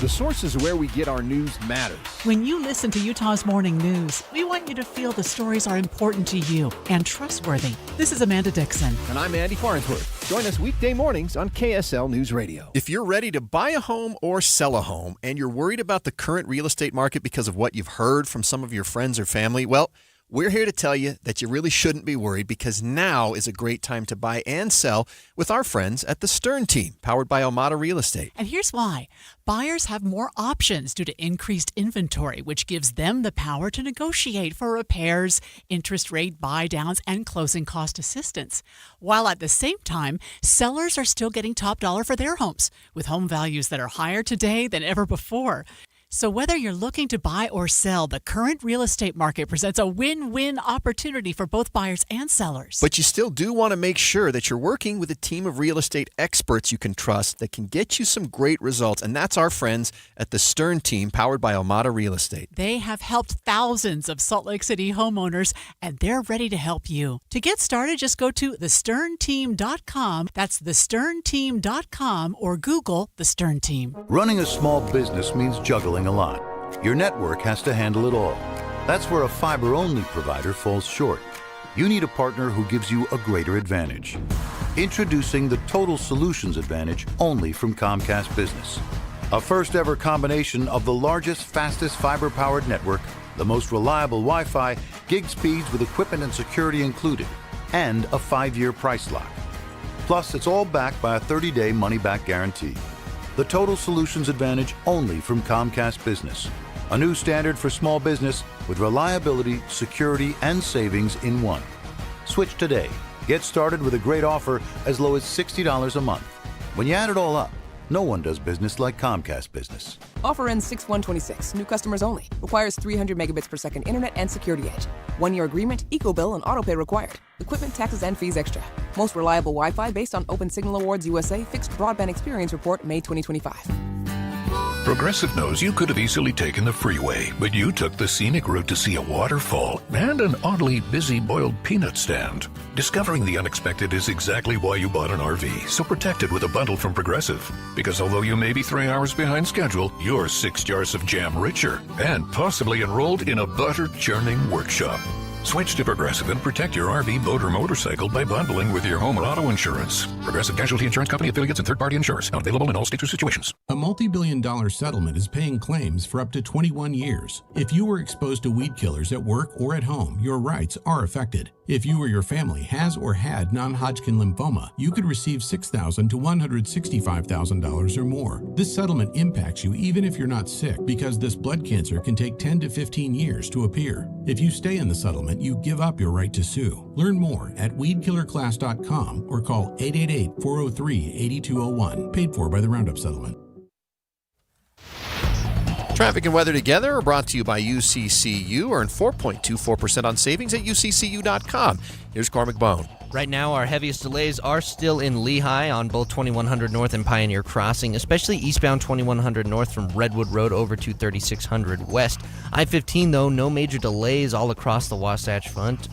The sources where we get our news matters. When you listen to Utah's Morning News, we want you to feel the stories are important to you and trustworthy. This is Amanda Dixon. And I'm Andy Farnsworth. Join us weekday mornings on KSL News Radio. If you're ready to buy a home or sell a home and you're worried about the current real estate market because of what you've heard from some of your friends or family, well, We're here to tell you that you really shouldn't be worried because now is a great time to buy and sell with our friends at the Stern Team, powered by Omada Real Estate. And here's why. Buyers have more options due to increased inventory, which gives them the power to negotiate for repairs, interest rate buy-downs, and closing cost assistance. While at the same time, sellers are still getting top dollar for their homes, with home values that are higher today than ever before. So whether you're looking to buy or sell, the current real estate market presents a win-win opportunity for both buyers and sellers. But you still do want to make sure that you're working with a team of real estate experts you can trust that can get you some great results. And that's our friends at the Stern Team, powered by Omada Real Estate. They have helped thousands of Salt Lake City homeowners, and they're ready to help you. To get started, just go to thesternteam.com. That's thesternteam.com, or Google The Stern Team. Running a small business means juggling a lot. Your network has to handle it all. That's where a fiber-only provider falls short. You need a partner who gives you a greater advantage. Introducing the Total Solutions Advantage only from Comcast Business. A first-ever combination of the largest, fastest fiber-powered network, the most reliable Wi-Fi, gig speeds with equipment and security included, and a 5-year price lock. Plus, it's all backed by a 30-day money-back guarantee. The Total Solutions Advantage only from Comcast Business. A new standard for small business with reliability, security, and savings in one. Switch today. Get started with a great offer as low as $60 a month. When you add it all up, no one does business like Comcast Business. Offer ends 6/1/26. New customers only. Requires 300 megabits per second internet and security edge. 1-year agreement, eco-bill, and autopay required. Equipment, taxes, and fees extra. Most reliable Wi-Fi based on Open Signal Awards USA Fixed Broadband Experience Report, May 2025. Progressive knows you could have easily taken the freeway, but you took the scenic route to see a waterfall and an oddly busy boiled peanut stand. Discovering the unexpected is exactly why you bought an RV, so protect it with a bundle from Progressive. Because although you may be 3 hours behind schedule, you're 6 jars of jam richer and possibly enrolled in a butter-churning workshop. Switch to Progressive and protect your RV, boat, or motorcycle by bundling with your home or auto insurance. Progressive Casualty Insurance Company, affiliates, and third-party insurers. Not available in all states or situations. A multi-billion-dollar settlement is paying claims for up to 21 years. If you were exposed to weed killers at work or at home, your rights are affected. If you or your family has or had non-Hodgkin lymphoma, you could receive $6,000 to $165,000 or more. This settlement impacts you even if you're not sick, because this blood cancer can take 10 to 15 years to appear. If you stay in the settlement, you give up your right to sue. Learn more at weedkillerclass.com or call 888-403-8201. Paid for by the Roundup Settlement. Traffic and weather together are brought to you by UCCU. Earn 4.24% on savings at UCCU.com. Here's Cormac Bone. Right now, our heaviest delays are still in Lehigh on both 2100 North and Pioneer Crossing, especially eastbound 2100 North from Redwood Road over to 3600 West. I-15, though, no major delays all across the Wasatch Front.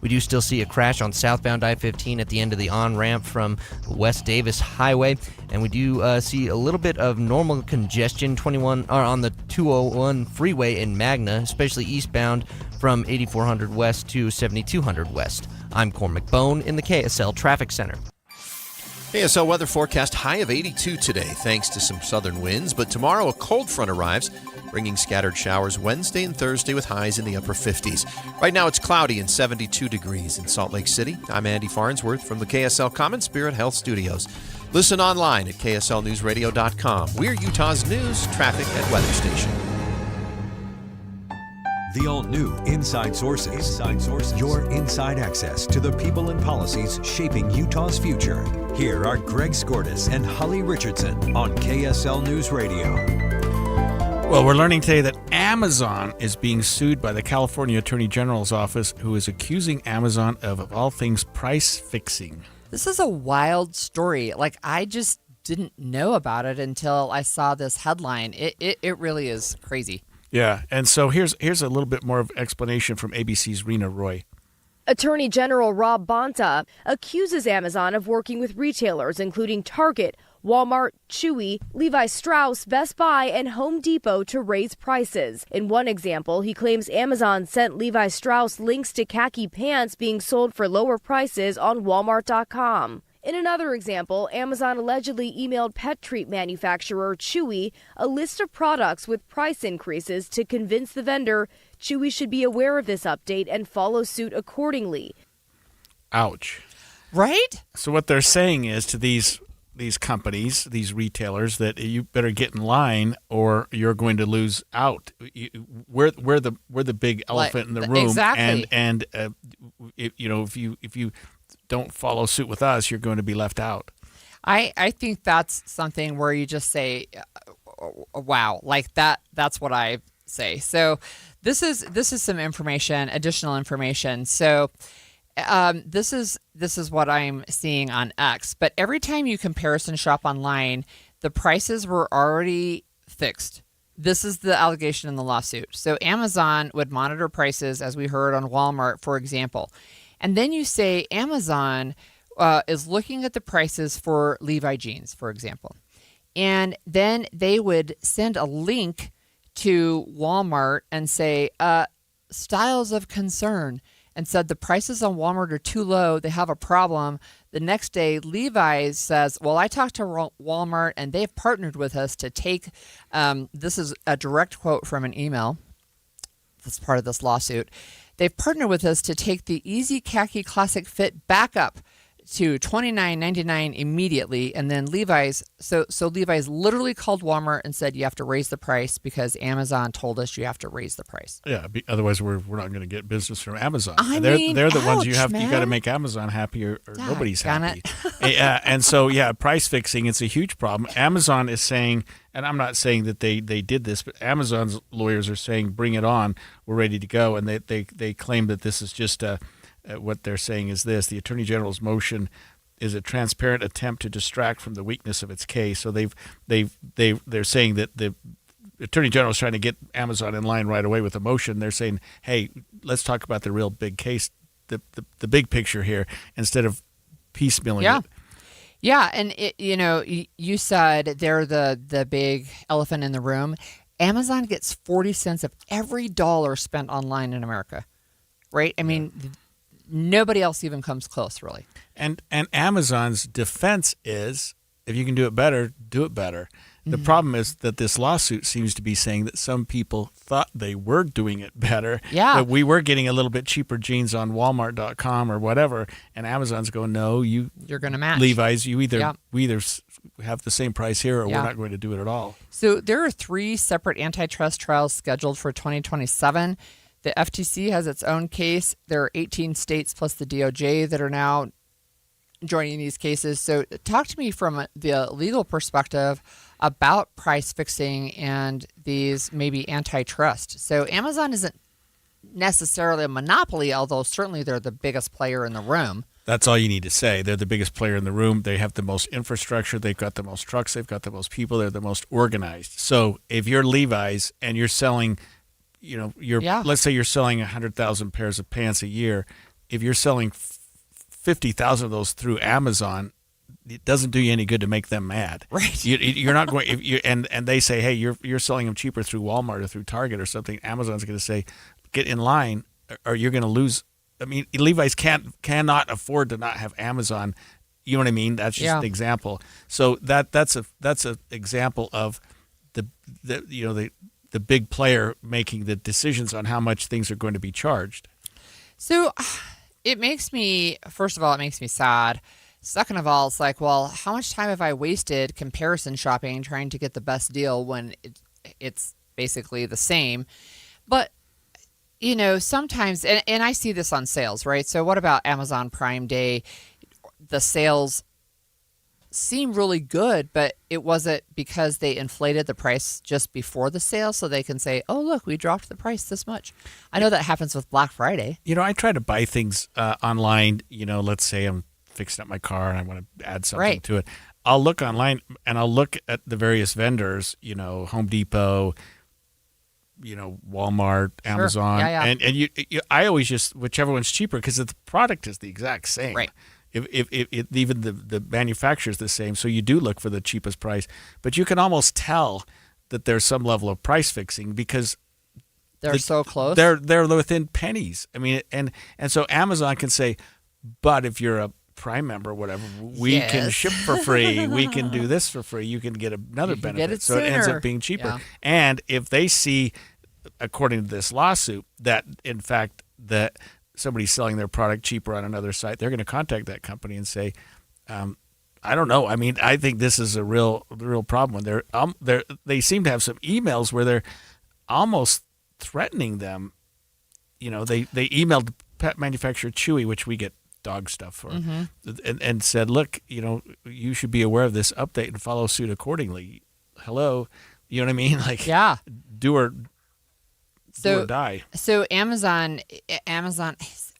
We do still see a crash on southbound I-15 at the end of the on-ramp from West Davis Highway, and we do see a little bit of normal congestion on the 201 freeway in Magna, especially eastbound from 8400 West to 7200 West. I'm Cormac Bone in the KSL Traffic Center. KSL weather forecast, high of 82 today, thanks to some southern winds. But tomorrow, a cold front arrives, bringing scattered showers Wednesday and Thursday with highs in the upper 50s. Right now, it's cloudy and 72 degrees in Salt Lake City. I'm Andy Farnsworth from the KSL Common Spirit Health Studios. Listen online at kslnewsradio.com. We're Utah's news, traffic, and weather station. The all-new Inside Sources. Your inside access to the people and policies shaping Utah's future. Here are Greg Skordas and Holly Richardson on KSL News Radio. Well, we're learning today that Amazon is being sued by the California Attorney General's office, who is accusing Amazon of all things, price fixing. This is a wild story. I just didn't know about it until I saw this headline. It really is crazy. Yeah, and so here's a little bit more of explanation from ABC's Rena Roy. Attorney General Rob Bonta accuses Amazon of working with retailers including Target, Walmart, Chewy, Levi Strauss, Best Buy, and Home Depot to raise prices. In one example, he claims Amazon sent Levi Strauss links to khaki pants being sold for lower prices on Walmart.com. In another example, Amazon allegedly emailed pet treat manufacturer Chewy a list of products with price increases to convince the vendor Chewy should be aware of this update and follow suit accordingly. Ouch. Right? So what they're saying is to these companies, these retailers, that you better get in line or you're going to lose out. We're the big elephant in the room, exactly. And if you don't follow suit with us, you're going to be left out. I think that's something where you just say, wow, like that's what I say. So this is some information, additional information. So this is what I'm seeing on X. But every time you comparison shop online, the prices were already fixed. This is the allegation in the lawsuit. So Amazon would monitor prices, as we heard on Walmart, for example. And then you say Amazon is looking at the prices for Levi jeans, for example. And then they would send a link to Walmart and say, styles of concern, and said the prices on Walmart are too low. They have a problem. The next day, Levi's says, well, I talked to Walmart and they've partnered with us to take, this is a direct quote from an email that's part of this lawsuit. They've partnered with us to take the Easy Khaki Classic Fit back up to $29.99 immediately, and then Levi's. So Levi's literally called Walmart and said you have to raise the price because Amazon told us you have to raise the price. Yeah, otherwise we're not going to get business from Amazon. Mean, they're the ones ouch, you got to man. make Amazon happy or nobody's happy. It. And so price fixing, it's a huge problem. Amazon is saying, and I'm not saying that they did this, but Amazon's lawyers are saying bring it on, we're ready to go, and they claim that this is just what they're saying is this: the Attorney General's motion is a transparent attempt to distract from the weakness of its case. So they're saying that the Attorney General is trying to get Amazon in line right away with a motion. They're saying, hey, let's talk about the real big case, the big picture here, instead of piecemealing it. Yeah, and you said they're the big elephant in the room. Amazon gets 40 cents of every dollar spent online in America, right? I mean, nobody else even comes close, really. And Amazon's defense is, if you can do it better, do it better. The problem is that this lawsuit seems to be saying that some people thought they were doing it better. Yeah. That we were getting a little bit cheaper jeans on Walmart.com or whatever, and Amazon's going, no, you're going to match. Levi's, we either have the same price here or we're not going to do it at all. So there are 3 separate antitrust trials scheduled for 2027. The FTC has its own case. There are 18 states plus the DOJ that are now joining these cases. So talk to me from the legal perspective about price fixing and these maybe antitrust. So Amazon isn't necessarily a monopoly, although certainly they're the biggest player in the room. That's all you need to say. They're the biggest player in the room. They have the most infrastructure. They've got the most trucks. They've got the most people. They're the most organized. So if you're Levi's and you're selling, let's say you're selling 100,000 pairs of pants a year. If you're selling 50,000 of those through Amazon, it doesn't do you any good to make them mad. Right. You're not going. If you and they say, hey, you're selling them cheaper through Walmart or through Target or something. Amazon's going to say, get in line, or you're going to lose. I mean, Levi's cannot afford to not have Amazon. You know what I mean? That's just an example. So that's a example of the big player making the decisions on how much things are going to be charged. So it makes me, first of all, it makes me sad. Second of all, it's like, well, how much time have I wasted comparison shopping trying to get the best deal when it's basically the same? But, sometimes, and I see this on sales, right? So what about Amazon Prime Day? The sales seem really good, but it wasn't because they inflated the price just before the sale so they can say, oh, look, we dropped the price this much. I know that happens with Black Friday. I try to buy things online. Let's say I'm fixing up my car and I want to add something to it. I'll look online and I'll look at the various vendors, Home Depot, Walmart, Amazon. Yeah. And I always just, whichever one's cheaper, because the product is the exact same. Right. If even the manufacturer is the same, so you do look for the cheapest price. But you can almost tell that there's some level of price fixing because they're so close. They're within pennies. I mean, and so Amazon can say, but if you're a Prime member, whatever, we can ship for free. We can do this for free. You can get another benefit. it so it ends sooner. up being cheaper. Yeah. And if they see, according to this lawsuit, that in fact that somebody's selling their product cheaper on another site, they're going to contact that company and say, I don't know. I mean, I think this is a real problem. When they seem to have some emails where they're almost threatening them. You know, they emailed pet manufacturer Chewy, which we get dog stuff for, and said, look, you know, you should be aware of this update and follow suit accordingly. Hello, you know what I mean? Like, do or die. So Amazon,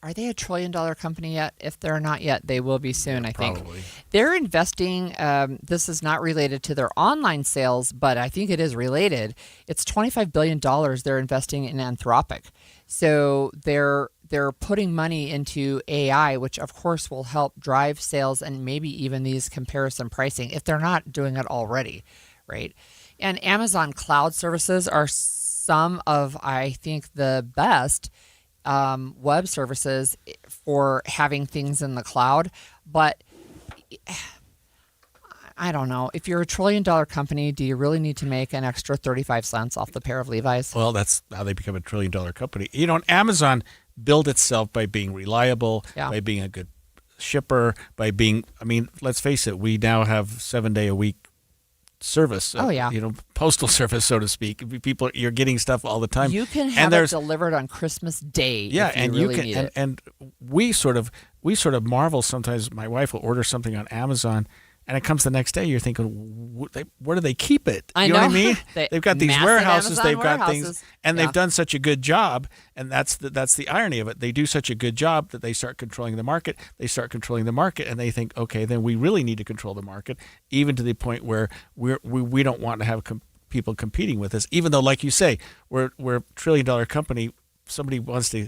are they $1 trillion company yet? If they're not yet, they will be soon, I think. Probably. They're investing, this is not related to their online sales, but I think it is related. It's $25 billion they're investing in Anthropic. So they're putting money into AI, which of course will help drive sales and maybe even these comparison pricing if they're not doing it already, right? And Amazon cloud services are some of, I think, the best web services for having things in the cloud. But I don't know. If you're $1 trillion company, do you really need to make an extra 35 cents off the pair of Levi's? Well, that's how they become $1 trillion company. You know, and Amazon built itself by being reliable, by being a good shipper, by being, I mean, let's face it, we now have 7-day-a-week service. You know, postal service, so to speak. People, you're getting stuff all the time. You can have it delivered on Christmas Day. Yeah, if you and really you can, need it. and we sort of marvel sometimes. My wife will order something on Amazon, and it comes the next day. You're thinking, where do they keep it? I know what I mean? They've got these massive warehouses. Amazon They've got warehouses. things, and they've done such a good job. And that's the irony of it. They do such a good job that they start controlling the market. They start controlling the market, and they think, okay, then we really need to control the market, even to the point where we don't want to have people competing with us. Even though, like you say, we're $1 trillion company. Somebody wants to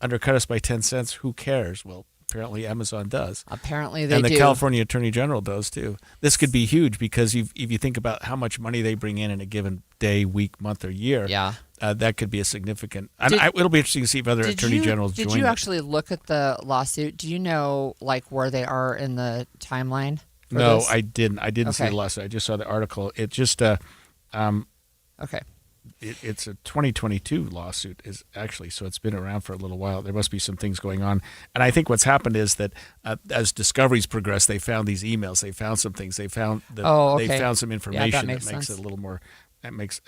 undercut us by 10 cents. Who cares? Well, apparently Amazon does. Apparently they do. And the California Attorney General does too. This could be huge because if you think about how much money they bring in a given day, week, month, or year, that could be a significant. It'll be interesting to see if other attorney generals join. Did you actually look at the lawsuit? Do you know where they are in the timeline? No, this? I didn't. I didn't see the lawsuit. I just saw the article. It just okay. It's a 2022 lawsuit, is actually, so it's been around for a little while. There must be some things going on, and I think what's happened is that as discoveries progress, they found these emails, they found some things, they found they found some information that makes it a little more. That makes.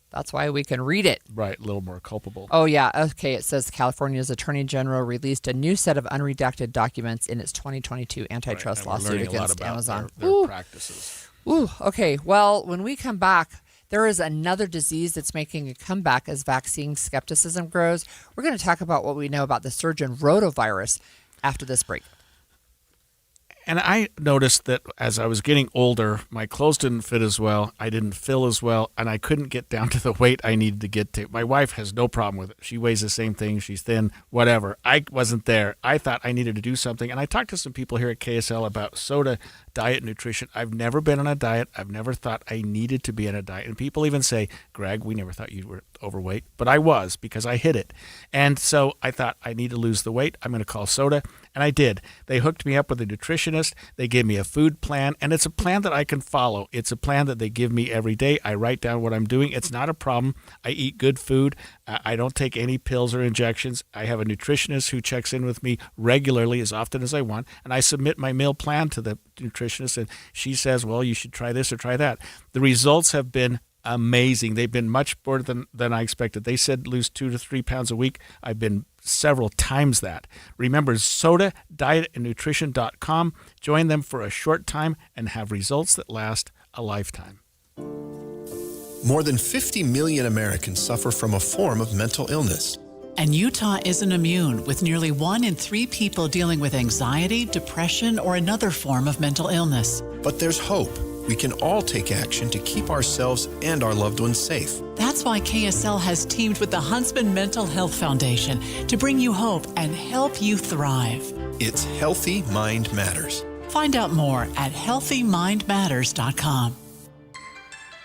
That's why we can read it. Right, a little more culpable. Oh, yeah. Okay, it says California's Attorney General released a new set of unredacted documents in its 2022 antitrust lawsuit against Amazon. Their practices. Ooh, okay. Well, when we come back, there is another disease that's making a comeback as vaccine skepticism grows. We're going to talk about what we know about the surge in rotavirus after this break. And I noticed that as I was getting older, my clothes didn't fit as well. I didn't feel as well, and I couldn't get down to the weight I needed to get to. My wife has no problem with it. She weighs the same thing. She's thin, whatever. I wasn't there. I thought I needed to do something. And I talked to some people here at KSL about soda, diet, nutrition. I've never been on a diet. I've never thought I needed to be on a diet. And people even say, Greg, we never thought you were overweight. But I was, because I hit it. And so I thought I need to lose the weight. I'm going to call soda. And I did. They hooked me up with a nutritionist. They gave me a food plan, and it's a plan that I can follow. It's a plan that they give me every day. I write down what I'm doing. It's not a problem. I eat good food. I don't take any pills or injections. I have a nutritionist who checks in with me regularly, as often as I want, and I submit my meal plan to the nutritionist, and she says, well, you should try this or try that. The results have been amazing. They've been much more than I expected. They said lose 2 to 3 pounds a week. I've been several times that. Remember, soda, diet, and nutrition.com. Join them for a short time and have results that last a lifetime. More than 50 million Americans suffer from a form of mental illness. And Utah isn't immune, with nearly 1 in 3 people dealing with anxiety, depression, or another form of mental illness. But there's hope. We can all take action to keep ourselves and our loved ones safe. That's why KSL has teamed with the Huntsman Mental Health Foundation to bring you hope and help you thrive. It's Healthy Mind Matters. Find out more at healthymindmatters.com.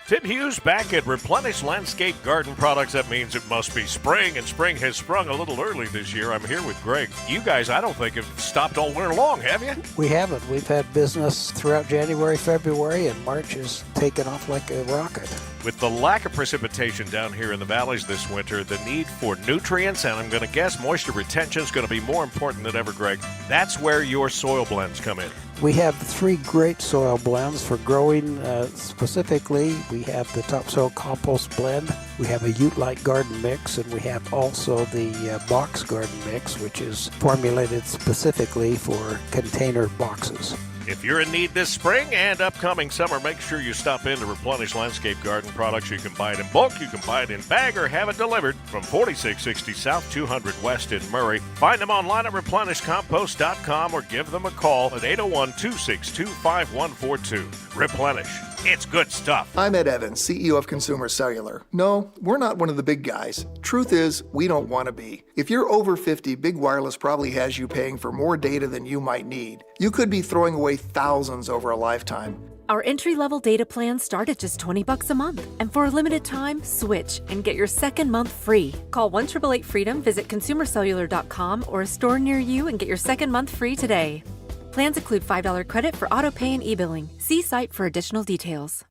Tim Hughes back at Replenish Landscape Garden Products. That means it must be spring, and spring has sprung a little early this year. I'm here with Greg. You guys, I don't think have stopped all winter long, have you? We haven't. We've had business throughout January, February, and March has taken off like a rocket. With the lack of precipitation down here in the valleys this winter, the need for nutrients, and I'm going to guess moisture retention is going to be more important than ever, Greg. That's where your soil blends come in. We have 3 great soil blends for growing specifically. We have the topsoil compost blend, we have a Ute-like garden mix, and we have also the box garden mix, which is formulated specifically for container boxes. If you're in need this spring and upcoming summer, make sure you stop in to Replenish Landscape Garden Products. You can buy it in bulk, you can buy it in bag, or have it delivered from 4660 South 200 West in Murray. Find them online at replenishcompost.com or give them a call at 801-262-5142. Replenish. It's good stuff. I'm Ed Evans, CEO of Consumer Cellular. No, we're not one of the big guys. Truth is, we don't want to be. If you're over 50, Big Wireless probably has you paying for more data than you might need. You could be throwing away thousands over a lifetime. Our entry-level data plans start at just $20 a month. And for a limited time, switch and get your second month free. Call 1-888-FREEDOM, visit consumercellular.com or a store near you and get your second month free today. Plans include $5 credit for auto-pay and e-billing. See site for additional details.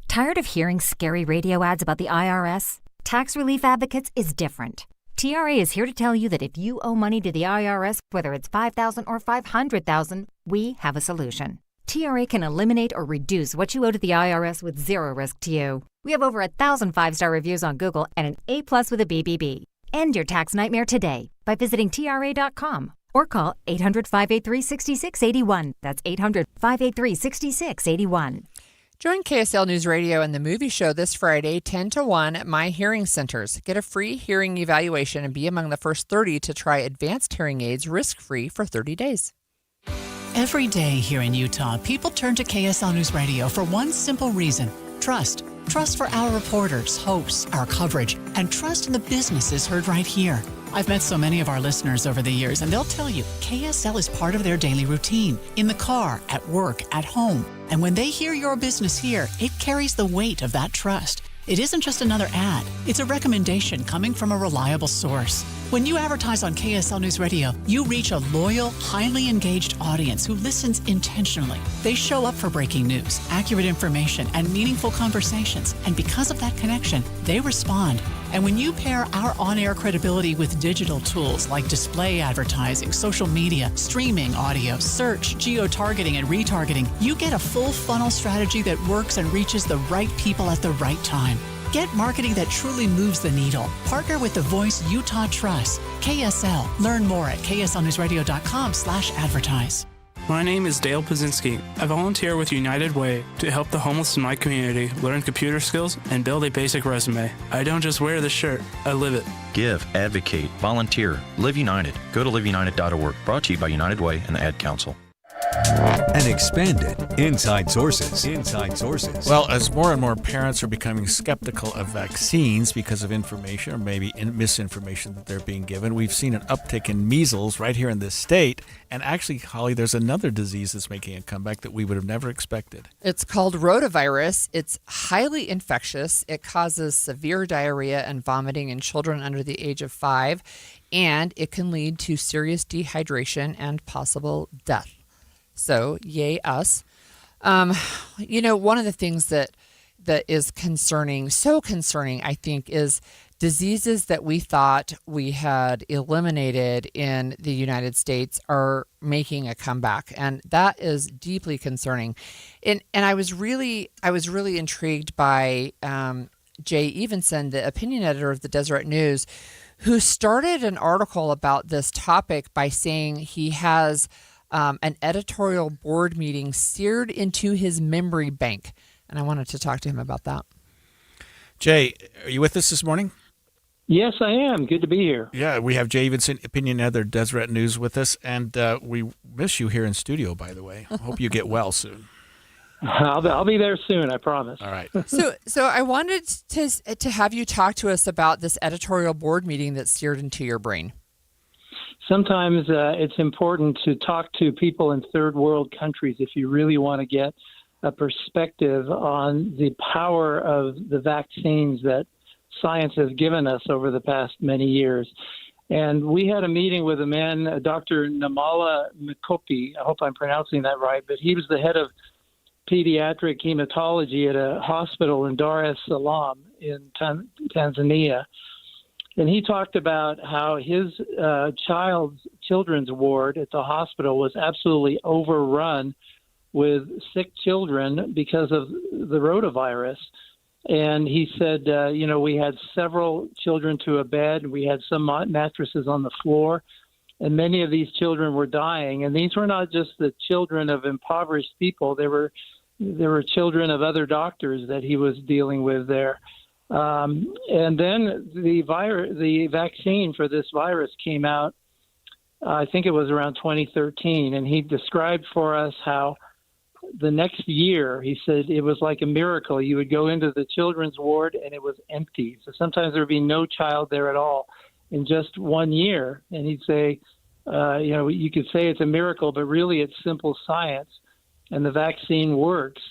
Tired of hearing scary radio ads about the IRS? Tax Relief Advocates is different. TRA is here to tell you that if you owe money to the IRS, whether it's $5,000 or $500,000, we have a solution. TRA can eliminate or reduce what you owe to the IRS with zero risk to you. We have over 1,000 5-star reviews on Google and an A+ with a BBB. End your tax nightmare today by visiting TRA.com. Or call 800-583-6681. That's 800-583-6681. Join KSL News Radio and the movie show this Friday, 10 to 1 at My Hearing Centers. Get a free hearing evaluation and be among the first 30 to try advanced hearing aids risk-free for 30 days. Every day here in Utah, people turn to KSL News Radio for one simple reason: trust. Trust for our reporters, hosts, our coverage, and trust in the businesses heard right here. I've met so many of our listeners over the years, and they'll tell you KSL is part of their daily routine, in the car, at work, at home. And when they hear your business here, it carries the weight of that trust. It isn't just another ad. It's a recommendation coming from a reliable source. When you advertise on KSL News Radio, you reach a loyal, highly engaged audience who listens intentionally. They show up for breaking news, accurate information, and meaningful conversations. And because of that connection, they respond. And when you pair our on-air credibility with digital tools like display advertising, social media, streaming audio, search, geo-targeting, and retargeting, you get a full funnel strategy that works and reaches the right people at the right time. Get marketing that truly moves the needle. Partner with the voice Utah trusts. KSL. Learn more at kslnewsradio.com/advertise. My name is Dale Pazinski. I volunteer with United Way to help the homeless in my community learn computer skills and build a basic resume. I don't just wear the shirt, I live it. Give, advocate, volunteer, Live United. Go to liveunited.org. Brought to you by United Way and the Ad Council. An expanded Inside Sources. Inside Sources. Well, as more and more parents are becoming skeptical of vaccines because of information or maybe misinformation that they're being given, we've seen an uptick in measles right here in this state. And actually, Holly, there's another disease that's making a comeback that we would have never expected. It's called rotavirus. It's highly infectious. It causes severe diarrhea and vomiting in children under the age of 5, and it can lead to serious dehydration and possible death. So, yay us. One of the things that is concerning, so concerning, I think, is diseases that we thought we had eliminated in the United States are making a comeback, and that is deeply concerning. And I was really intrigued by Jay Evenson, the opinion editor of the Deseret News, who started an article about this topic by saying he has an editorial board meeting seared into his memory bank. And I wanted to talk to him about that. Jay, are you with us this morning? Yes, I am. Good to be here. Yeah, we have Jay Evenson, opinion editor, Deseret News, with us. And we miss you here in studio, by the way. Hope you get well soon. I'll be there soon, I promise. All right. So I wanted to have you talk to us about this editorial board meeting that's seared into your brain. Sometimes it's important to talk to people in third world countries if you really want to get a perspective on the power of the vaccines that science has given us over the past many years. And we had a meeting with a man, Dr. Namala Mikopi. I hope I'm pronouncing that right, but he was the head of pediatric hematology at a hospital in Dar es Salaam in Tanzania. And he talked about how his children's ward at the hospital was absolutely overrun with sick children because of the rotavirus. And he said, we had several children to a bed. We had some mattresses on the floor, and many of these children were dying. And these were not just the children of impoverished people. There were children of other doctors that he was dealing with there. And then the vaccine for this virus came out, I think it was around 2013. And he described for us how the next year, he said, it was like a miracle. You would go into the children's ward and it was empty. So sometimes there would be no child there at all in just 1 year. And he'd say, you could say it's a miracle, but really it's simple science, and the vaccine works.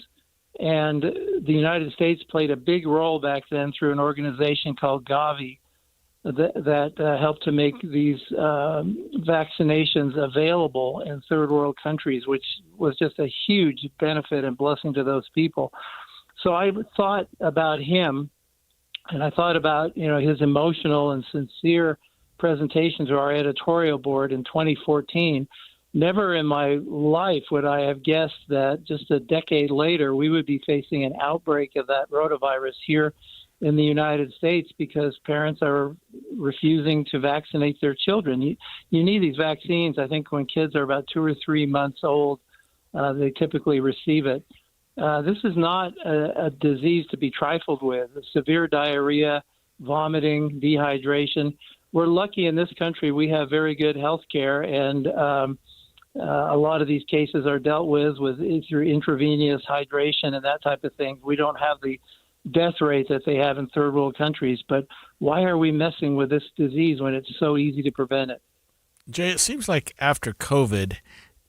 And the United States played a big role back then through an organization called Gavi that helped to make these vaccinations available in third world countries, which was just a huge benefit and blessing to those people. So I thought about him, and I thought about his emotional and sincere presentation to our editorial board in 2014. Never in my life would I have guessed that just a decade later we would be facing an outbreak of that rotavirus here in the United States because parents are refusing to vaccinate their children. You need these vaccines. I think when kids are about 2 or 3 months old, they typically receive it. This is not a disease to be trifled with. Severe diarrhea, vomiting, dehydration. We're lucky in this country we have very good health care, and a lot of these cases are dealt with through intravenous hydration and that type of thing. We don't have the death rate that they have in third world countries. But why are we messing with this disease when it's so easy to prevent it? Jay, it seems like after COVID,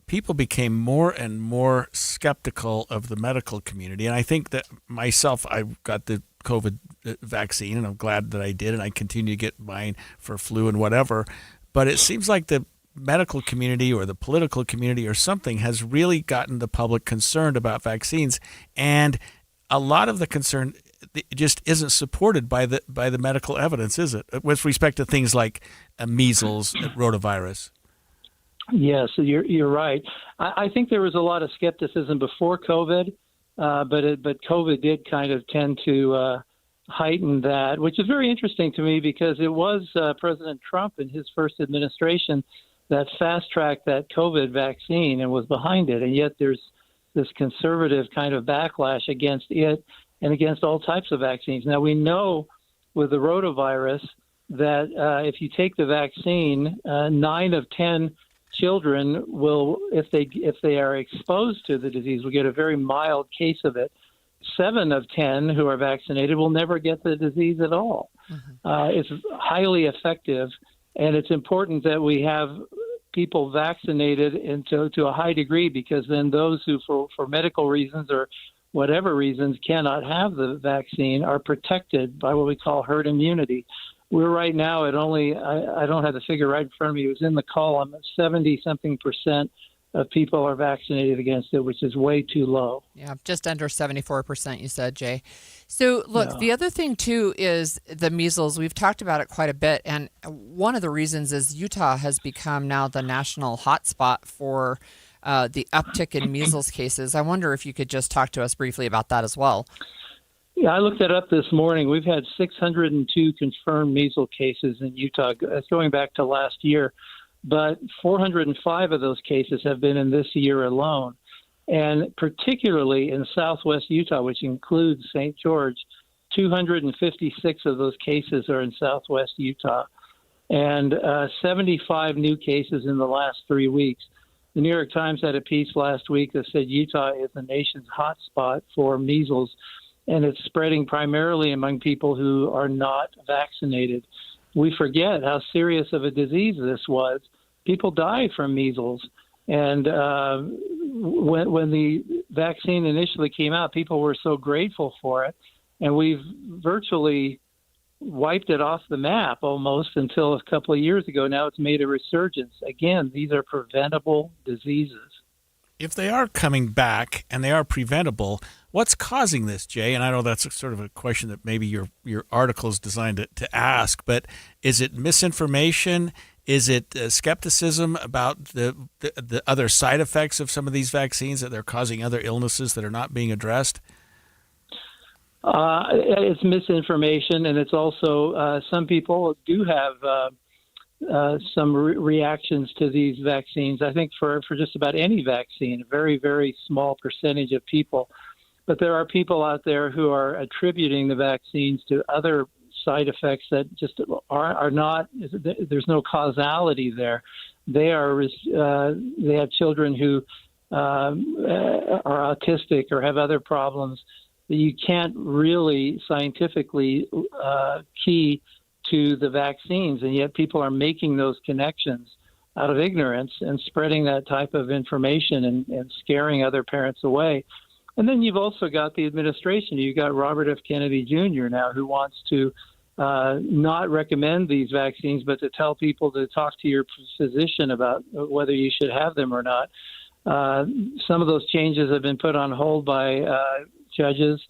people became more and more skeptical of the medical community. And I think that myself, I got the COVID vaccine, and I'm glad that I did, and I continue to get mine for flu and whatever. But it seems like the medical community or the political community or something has really gotten the public concerned about vaccines, and a lot of the concern just isn't supported by the medical evidence, is it, with respect to things like measles, rotavirus? Yes, you're right. I think there was a lot of skepticism before COVID, but COVID did kind of tend to heighten that, which is very interesting to me because it was President Trump in his first administration that fast-tracked that COVID vaccine and was behind it, and yet there's this conservative kind of backlash against it and against all types of vaccines. Now, we know with the rotavirus that if you take the vaccine, 9 of 10 children will, if they are exposed to the disease, will get a very mild case of it. 7 of 10 who are vaccinated will never get the disease at all. Mm-hmm. It's highly effective, and it's important that we have people vaccinated to a high degree, because then those who, for medical reasons or whatever reasons, cannot have the vaccine are protected by what we call herd immunity. We're right now at only, I don't have the figure right in front of me, it was in the column, 70-something% of people are vaccinated against it, which is way too low. Yeah, just under 74%, you said, Jay. So, look, The other thing, too, is the measles. We've talked about it quite a bit, and one of the reasons is Utah has become now the national hotspot for the uptick in measles cases. I wonder if you could just talk to us briefly about that as well. Yeah, I looked that up this morning. We've had 602 confirmed measles cases in Utah. That's going back to last year. But 405 of those cases have been in this year alone. And particularly in southwest Utah, which includes St. George, 256 of those cases are in southwest Utah, and 75 new cases in the last 3 weeks. The New York Times had a piece last week that said Utah is the nation's hotspot for measles, and it's spreading primarily among people who are not vaccinated. We forget how serious of a disease this was. People die from measles. And when the vaccine initially came out, people were so grateful for it, and we've virtually wiped it off the map almost until a couple of years ago. Now it's made a resurgence. Again, these are preventable diseases. If they are coming back and they are preventable, what's causing this, Jay? And I know that's sort of a question that maybe your article is designed to ask, but is it misinformation? Is it skepticism about the other side effects of some of these vaccines, that they're causing other illnesses that are not being addressed? It's misinformation, and it's also some people do have some reactions to these vaccines. I think for just about any vaccine, a very, very small percentage of people. But there are people out there who are attributing the vaccines to other side effects that just are not, there's no causality there. They have children who are autistic or have other problems that you can't really scientifically key to the vaccines, and yet people are making those connections out of ignorance and spreading that type of information and scaring other parents away. And then you've also got the administration. You've got Robert F. Kennedy Jr. now, who wants to not recommend these vaccines, but to tell people to talk to your physician about whether you should have them or not. Some of those changes have been put on hold by judges.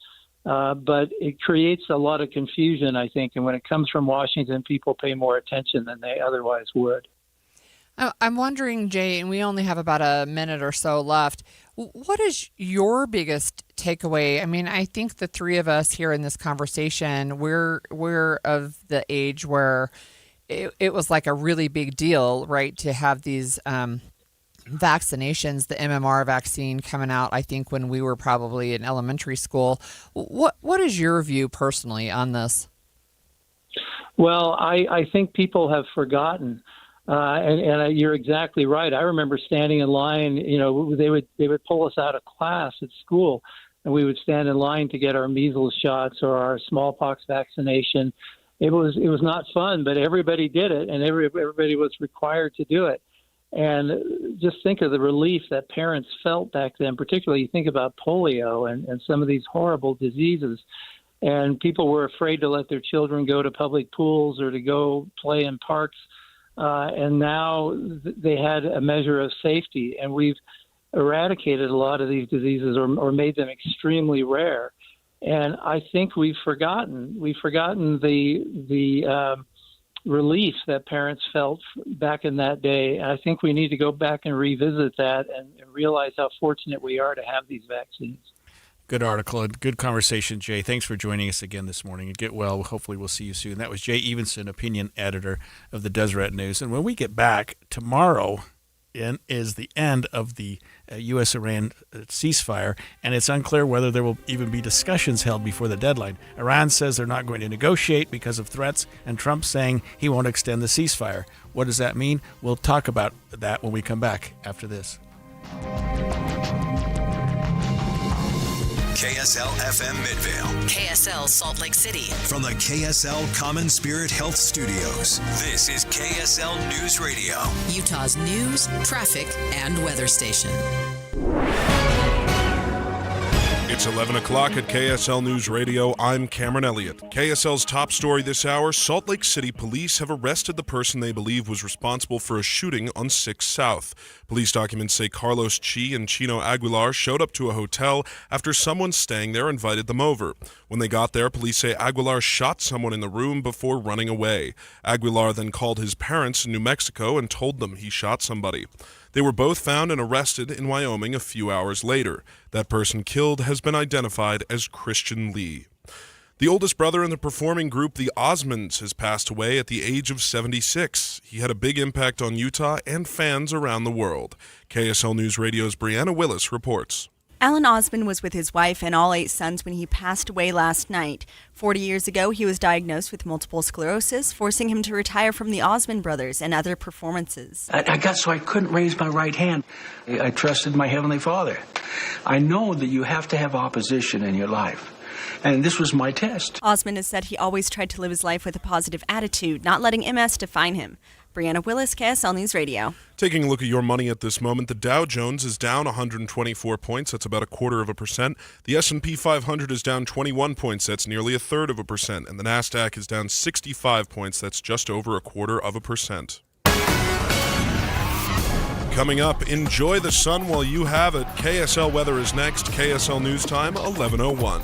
But it creates a lot of confusion, I think. And when it comes from Washington, people pay more attention than they otherwise would. I'm wondering, Jay, and we only have about a minute or so left, what is your biggest takeaway? I mean, I think the three of us here in this conversation, we're of the age where it was like a really big deal, right, to have these vaccinations, the MMR vaccine coming out, I think, when we were probably in elementary school. What is your view personally on this? Well, I think people have forgotten, and you're exactly right. I remember standing in line. You know, they would pull us out of class at school, and we would stand in line to get our measles shots or our smallpox vaccination. It was not fun, but everybody did it, and everybody was required to do it. And just think of the relief that parents felt back then, particularly you think about polio and some of these horrible diseases. And people were afraid to let their children go to public pools or to go play in parks. And now they had a measure of safety. And we've eradicated a lot of these diseases or made them extremely rare. And I think we've forgotten the relief that parents felt back in that day. I think we need to go back and revisit that and realize how fortunate we are to have these vaccines. Good article and good conversation, Jay. Thanks for joining us again this morning. And get well. Hopefully we'll see you soon. That was Jay Evenson, opinion editor of the Deseret News. And when we get back tomorrow is the end of the U.S.-Iran ceasefire, and it's unclear whether there will even be discussions held before the deadline. Iran says they're not going to negotiate because of threats, and Trump saying he won't extend the ceasefire. What does that mean? We'll talk about that when we come back after this. KSL FM Midvale. KSL Salt Lake City. From the KSL Common Spirit Health Studios, this is KSL News Radio, Utah's news, traffic, and weather station. It's 11 o'clock at KSL News Radio. I'm Cameron Elliott. KSL's top story this hour, Salt Lake City police have arrested the person they believe was responsible for a shooting on 6 South. Police documents say Carlos Chi and Chino Aguilar showed up to a hotel after someone staying there invited them over. When they got there, police say Aguilar shot someone in the room before running away. Aguilar then called his parents in New Mexico and told them he shot somebody. They were both found and arrested in Wyoming a few hours later. That person killed has been identified as Christian Lee. The oldest brother in the performing group, the Osmonds, has passed away at the age of 76. He had a big impact on Utah and fans around the world. KSL News Radio's Brianna Willis reports. Alan Osmond was with his wife and all 8 sons when he passed away last night. 40 years ago, he was diagnosed with multiple sclerosis, forcing him to retire from the Osmond brothers and other performances. I got so I couldn't raise my right hand. I trusted my Heavenly Father. I know that you have to have opposition in your life. And this was my test. Osmond has said he always tried to live his life with a positive attitude, not letting MS define him. Brianna Willis, KSL News Radio. Taking a look at your money at this moment, the Dow Jones is down 124 points. That's about 0.25%. The S&P 500 is down 21 points. That's nearly 0.33%. And the NASDAQ is down 65 points. That's just over 0.25%. Coming up, enjoy the sun while you have it. KSL weather is next. KSL News Time, 11:01.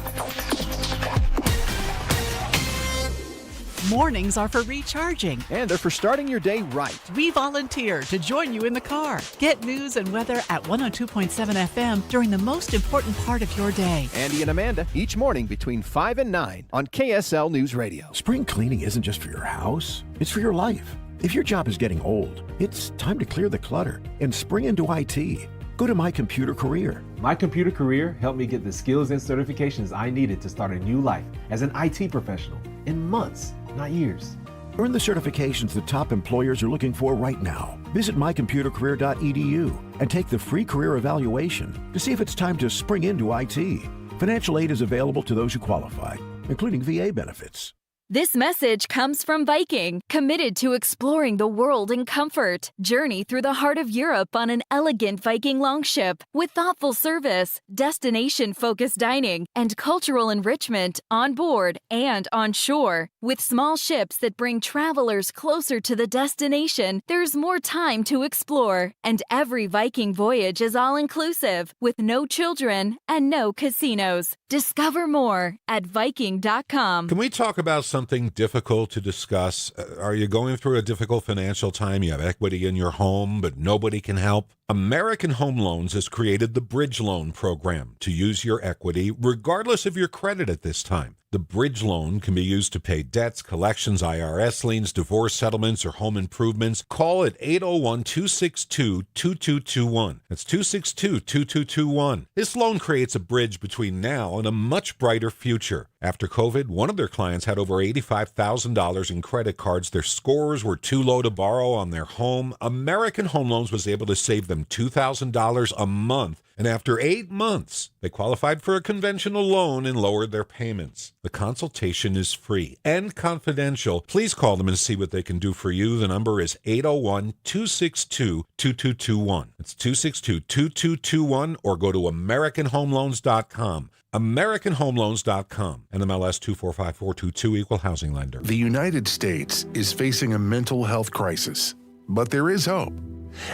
Mornings are for recharging. And they're for starting your day right. We volunteer to join you in the car. Get news and weather at 102.7 FM during the most important part of your day. Andy and Amanda, each morning between 5 and 9 on KSL News Radio. Spring cleaning isn't just for your house, it's for your life. If your job is getting old, it's time to clear the clutter and spring into IT. Go to My Computer Career. My Computer Career helped me get the skills and certifications I needed to start a new life as an IT professional in months, not years. Earn the certifications the top employers are looking for right now. Visit mycomputercareer.edu and take the free career evaluation to see if it's time to spring into IT. Financial aid is available to those who qualify, including VA benefits. This message comes from Viking, committed to exploring the world in comfort. Journey through the heart of Europe on an elegant Viking longship with thoughtful service, destination-focused dining, and cultural enrichment on board and on shore. With small ships that bring travelers closer to the destination, there's more time to explore. And every Viking voyage is all-inclusive, with no children and no casinos. Discover more at Viking.com. Can we talk about something difficult to discuss? Are you going through a difficult financial time? You have equity in your home, but nobody can help? American Home Loans has created the Bridge Loan Program to use your equity regardless of your credit at this time. The Bridge Loan can be used to pay debts, collections, IRS liens, divorce settlements, or home improvements. Call at 801-262-2221. That's 262-2221. This loan creates a bridge between now and a much brighter future. After COVID, one of their clients had over $85,000 in credit cards. Their scores were too low to borrow on their home. American Home Loans was able to save them $2,000 a month. And after 8 months, they qualified for a conventional loan and lowered their payments. The consultation is free and confidential. Please call them and see what they can do for you. The number is 801-262-2221. It's 262-2221, or go to AmericanHomeLoans.com. AmericanHomeLoans.com. NMLS 245422, Equal Housing Lender. The United States is facing a mental health crisis, but there is hope.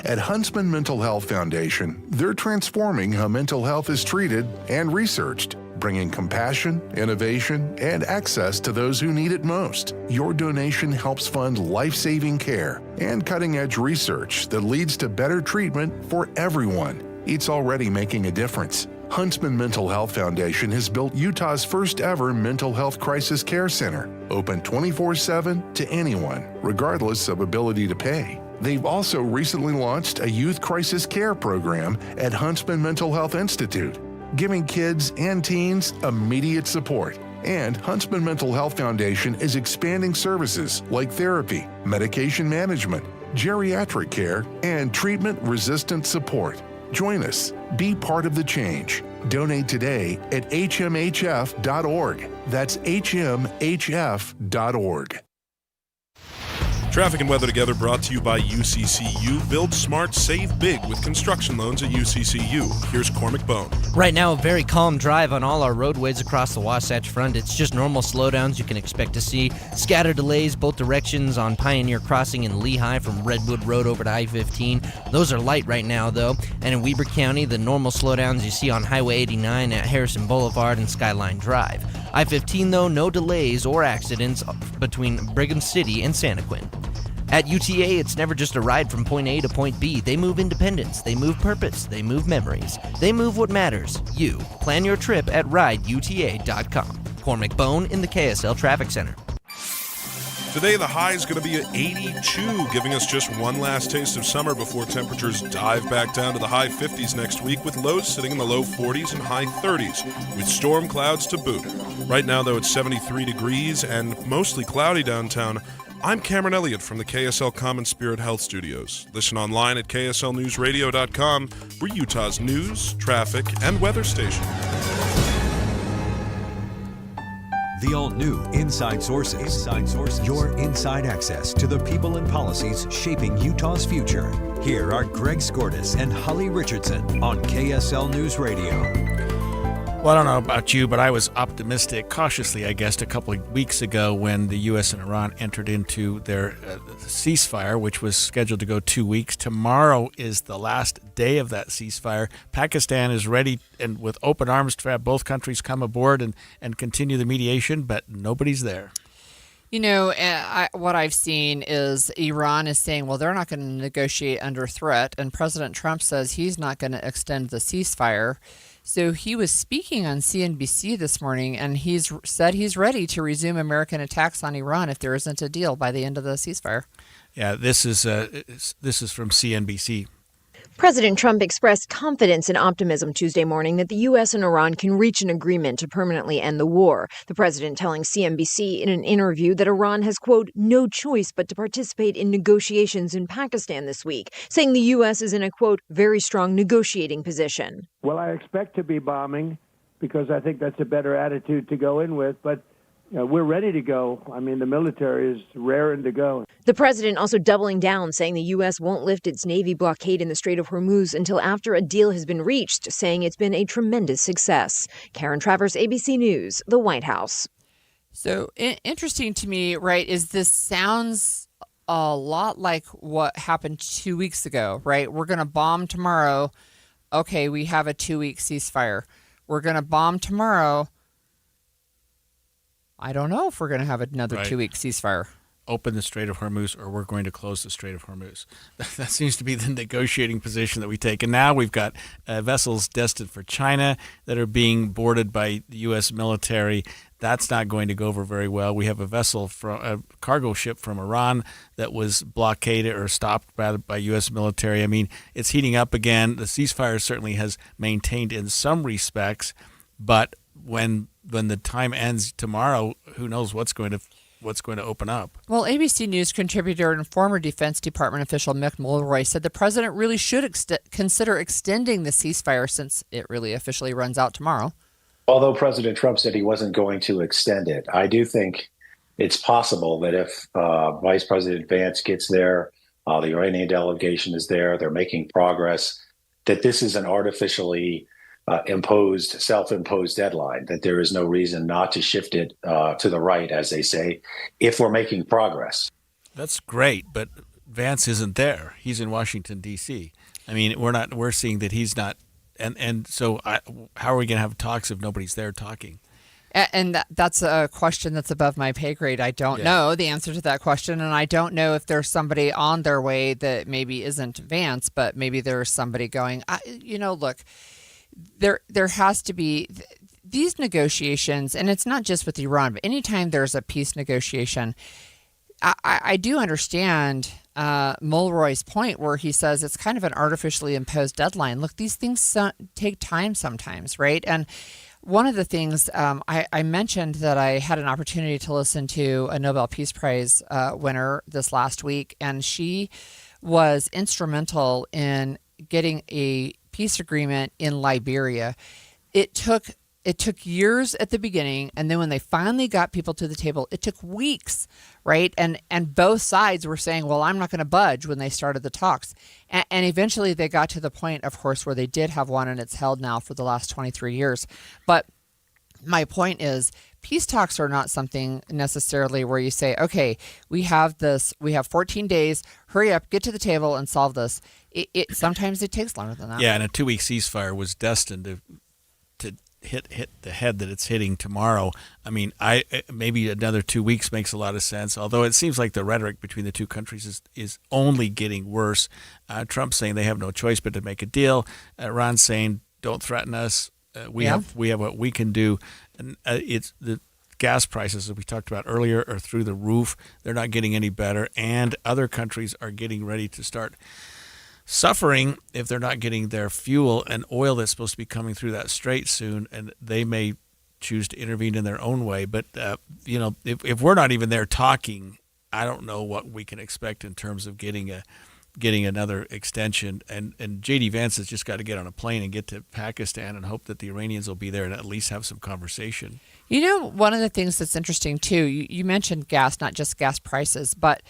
At Huntsman Mental Health Foundation, they're transforming how mental health is treated and researched, bringing compassion, innovation, and access to those who need it most. Your donation helps fund life-saving care and cutting-edge research that leads to better treatment for everyone. It's already making a difference. Huntsman Mental Health Foundation has built Utah's first ever mental health crisis care center, open 24/7 to anyone, regardless of ability to pay. They've also recently launched a youth crisis care program at Huntsman Mental Health Institute, giving kids and teens immediate support. And Huntsman Mental Health Foundation is expanding services like therapy, medication management, geriatric care, and treatment-resistant support. Join us. Be part of the change. Donate today at hmhf.org. That's hmhf.org. Traffic and weather together brought to you by UCCU. Build smart, save big with construction loans at UCCU. Here's Cormac Bone. Right now, a very calm drive on all our roadways across the Wasatch Front. It's just normal slowdowns you can expect to see. Scattered delays both directions on Pioneer Crossing and Lehigh from Redwood Road over to I-15. Those are light right now, though. And in Weber County, the normal slowdowns you see on Highway 89 at Harrison Boulevard and Skyline Drive. I-15, though, no delays or accidents between Brigham City and Santaquin. At UTA, it's never just a ride from point A to point B. They move independence, they move purpose, they move memories. They move what matters, you. Plan your trip at rideuta.com. Cormac Bone in the KSL Traffic Center. Today, the high is going to be at 82, giving us just one last taste of summer before temperatures dive back down to the high 50s next week, with lows sitting in the low 40s and high 30s, with storm clouds to boot. Right now, though, it's 73 degrees and mostly cloudy downtown. I'm Cameron Elliott from the KSL Common Spirit Health Studios. Listen online at kslnewsradio.com for Utah's news, traffic, and weather station. The all-new Inside Sources. Inside Sources. Your inside access to the people and policies shaping Utah's future. Here are Greg Skordas and Holly Richardson on KSL News Radio. Well, I don't know about you, but I was optimistic, cautiously, I guess, a couple of weeks ago when the U.S. and Iran entered into their ceasefire, which was scheduled to go 2 weeks. Tomorrow is the last day of that ceasefire. Pakistan is ready and with open arms to have both countries come aboard and continue the mediation, but nobody's there. You know, what I've seen is Iran is saying, well, they're not going to negotiate under threat, and President Trump says he's not going to extend the ceasefire. So he was speaking on CNBC this morning, and he's said he's ready to resume American attacks on Iran if there isn't a deal by the end of the ceasefire. Yeah, this is from CNBC. President Trump expressed confidence and optimism Tuesday morning that the U.S. and Iran can reach an agreement to permanently end the war. The president telling CNBC in an interview that Iran has, quote, no choice but to participate in negotiations in Pakistan this week, saying the U.S. is in a, quote, very strong negotiating position. Well, I expect to be bombing because I think that's a better attitude to go in with, but we're ready to go. I mean, the military is raring to go. The president also doubling down, saying the U.S. won't lift its Navy blockade in the Strait of Hormuz until after a deal has been reached, saying it's been a tremendous success. Karen Travers, ABC News, the White House. So interesting to me, right, is this sounds a lot like what happened 2 weeks ago, right? We're going to bomb tomorrow. Okay, we have a 2-week ceasefire. We're going to bomb tomorrow. I don't know if we're going to have another 2-week ceasefire. Open the Strait of Hormuz, or we're going to close the Strait of Hormuz. That seems to be the negotiating position that we take. And now we've got vessels destined for China that are being boarded by the U.S. military. That's not going to go over very well. We have a vessel, a cargo ship from Iran that was blockaded or stopped by U.S. military. I mean, it's heating up again. The ceasefire certainly has maintained in some respects, but when the time ends tomorrow, who knows what's going to open up. Well, ABC News contributor and former Defense Department official Mick Mulroy said the president really should consider extending the ceasefire since it really officially runs out tomorrow. Although President Trump said he wasn't going to extend it, I do think it's possible that if Vice President Vance gets there, the Iranian delegation is there, they're making progress, that this is an artificially self-imposed deadline, that there is no reason not to shift it to the right, as they say, if we're making progress. That's great, but Vance isn't there. He's in Washington, D.C. I mean, we're seeing that he's not, and so how are we going to have talks if nobody's there talking? And that's a question that's above my pay grade. I don't know the answer to that question, and I don't know if there's somebody on their way that maybe isn't Vance, but maybe there's somebody going, look, there has to be these negotiations, and it's not just with Iran, but anytime there's a peace negotiation, I do understand Mulroy's point where he says it's kind of an artificially imposed deadline. Look, these things take time sometimes, right? And one of the things I mentioned that I had an opportunity to listen to a Nobel Peace Prize winner this last week, and she was instrumental in getting a peace agreement in Liberia. It took years at the beginning, and then when they finally got people to the table, it took weeks, right? And both sides were saying, well, I'm not going to budge when they started the talks. And eventually they got to the point, of course, where they did have one, and it's held now for the last 23 years. But my point is, peace talks are not something necessarily where you say, okay, we have 14 days, hurry up, get to the table and solve this. Sometimes it takes longer than that. Yeah, and a 2-week ceasefire was destined to hit the head that it's hitting tomorrow. I mean, maybe another 2 weeks makes a lot of sense, although it seems like the rhetoric between the two countries is only getting worse. Trump saying they have no choice but to make a deal. Iran saying, don't threaten us. We have what we can do. And it's the gas prices that we talked about earlier are through the roof. They're not getting any better, and other countries are getting ready to start suffering if they're not getting their fuel and oil that's supposed to be coming through that strait soon, and they may choose to intervene in their own way. But if we're not even there talking, I don't know what we can expect in terms of getting getting another extension. And J.D. Vance has just got to get on a plane and get to Pakistan and hope that the Iranians will be there and at least have some conversation. You know, one of the things that's interesting, too, you mentioned gas, not just gas prices, but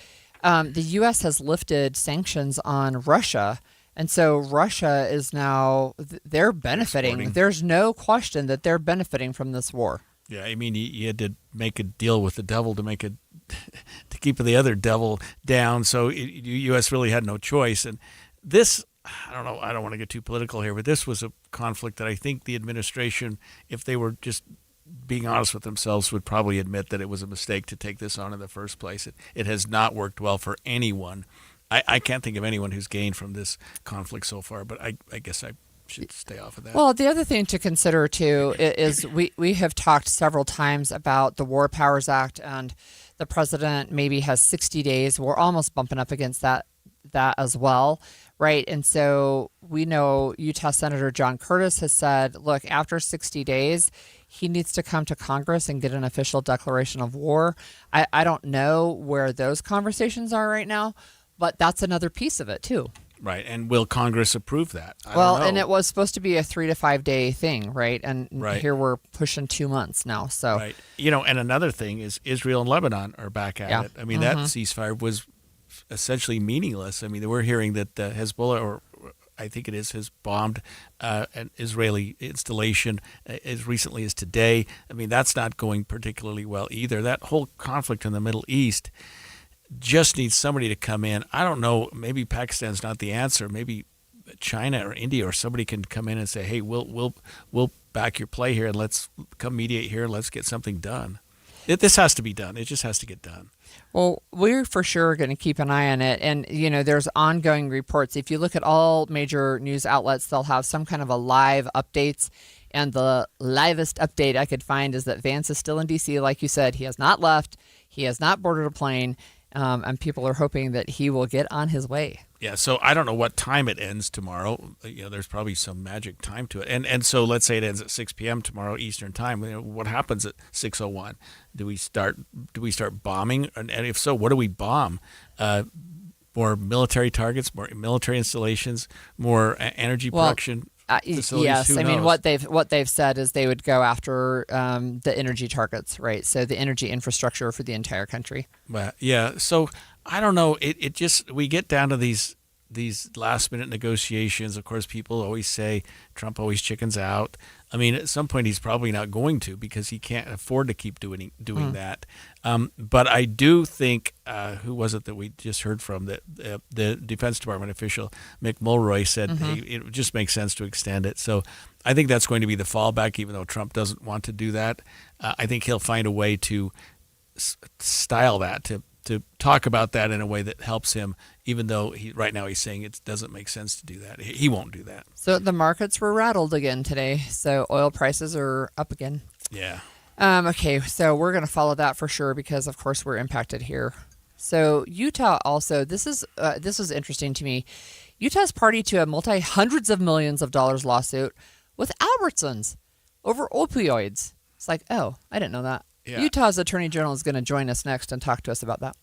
the U.S. has lifted sanctions on Russia. And so Russia is now, they're benefiting. Exporting. There's no question that they're benefiting from this war. Yeah, I mean, you had to make a deal with the devil to keep the other devil down. So the U.S. really had no choice. And this, I don't know, I don't want to get too political here, but this was a conflict that I think the administration, if they were just being honest with themselves, would probably admit that it was a mistake to take this on in the first place. It has not worked well for anyone. I can't think of anyone who's gained from this conflict so far, but I guess I should stay off of that. Well, the other thing to consider, too, is we have talked several times about the War Powers Act, and the president maybe has 60 days. We're almost bumping up against that as well, right? And so we know Utah Senator John Curtis has said, look, after 60 days, he needs to come to Congress and get an official declaration of war. I don't know where those conversations are right now, but that's another piece of it, too. Right. And will Congress approve that? I Well, don't know. and it was supposed to be a 3 to 5 day thing, right? And Right. here we're pushing 2 months now. So, Right. You know, and another thing is Israel and Lebanon are back at Yeah. it. I mean, that Mhm. ceasefire was essentially meaningless. I mean, we're hearing that Hezbollah, or I think it is, has bombed an Israeli installation as recently as today. I mean, that's not going particularly well either. That whole conflict in the Middle East just needs somebody to come in. I don't know, maybe Pakistan's not the answer. Maybe China or India or somebody can come in and say, hey, we'll back your play here and let's come mediate here and let's get something done. This has to be done. It just has to get done. well, we're for sure going to keep an eye on it. And, you know, there's ongoing reports. If you look at all major news outlets, they'll have some kind of a live updates. And the livest update I could find is that Vance is still in D.C. Like you said, he has not left. He has not boarded a plane. And people are hoping that he will get on his way. Yeah, so I don't know what time it ends tomorrow. You know, there's probably some magic time to it. And so let's say it ends at 6 p.m. tomorrow Eastern time. You know, what happens at 6:01? Do we start bombing? And if so, what do we bomb? More military targets, more military installations, more energy production facilities? Yes, Who I mean knows? what they've said is they would go after the energy targets, right? So the energy infrastructure for the entire country. Well, yeah. So I don't know. It just, we get down to these last minute negotiations. Of course, people always say Trump always chickens out. I mean, at some point he's probably not going to, because he can't afford to keep doing that. But I do think, who was it that we just heard from? That the Defense Department official, Mick Mulroy, said hey, it just makes sense to extend it. So I think that's going to be the fallback, even though Trump doesn't want to do that. I think he'll find a way to style that, to talk about that in a way that helps him, even though right now he's saying it doesn't make sense to do that. He won't do that. So the markets were rattled again today. So oil prices are up again. Yeah. Okay, so we're going to follow that for sure because, of course, we're impacted here. So Utah also, this was interesting to me. Utah's party to a multi-hundreds of millions of dollars lawsuit with Albertsons over opioids. It's like, oh, I didn't know that. Yeah. Utah's Attorney General is going to join us next and talk to us about that.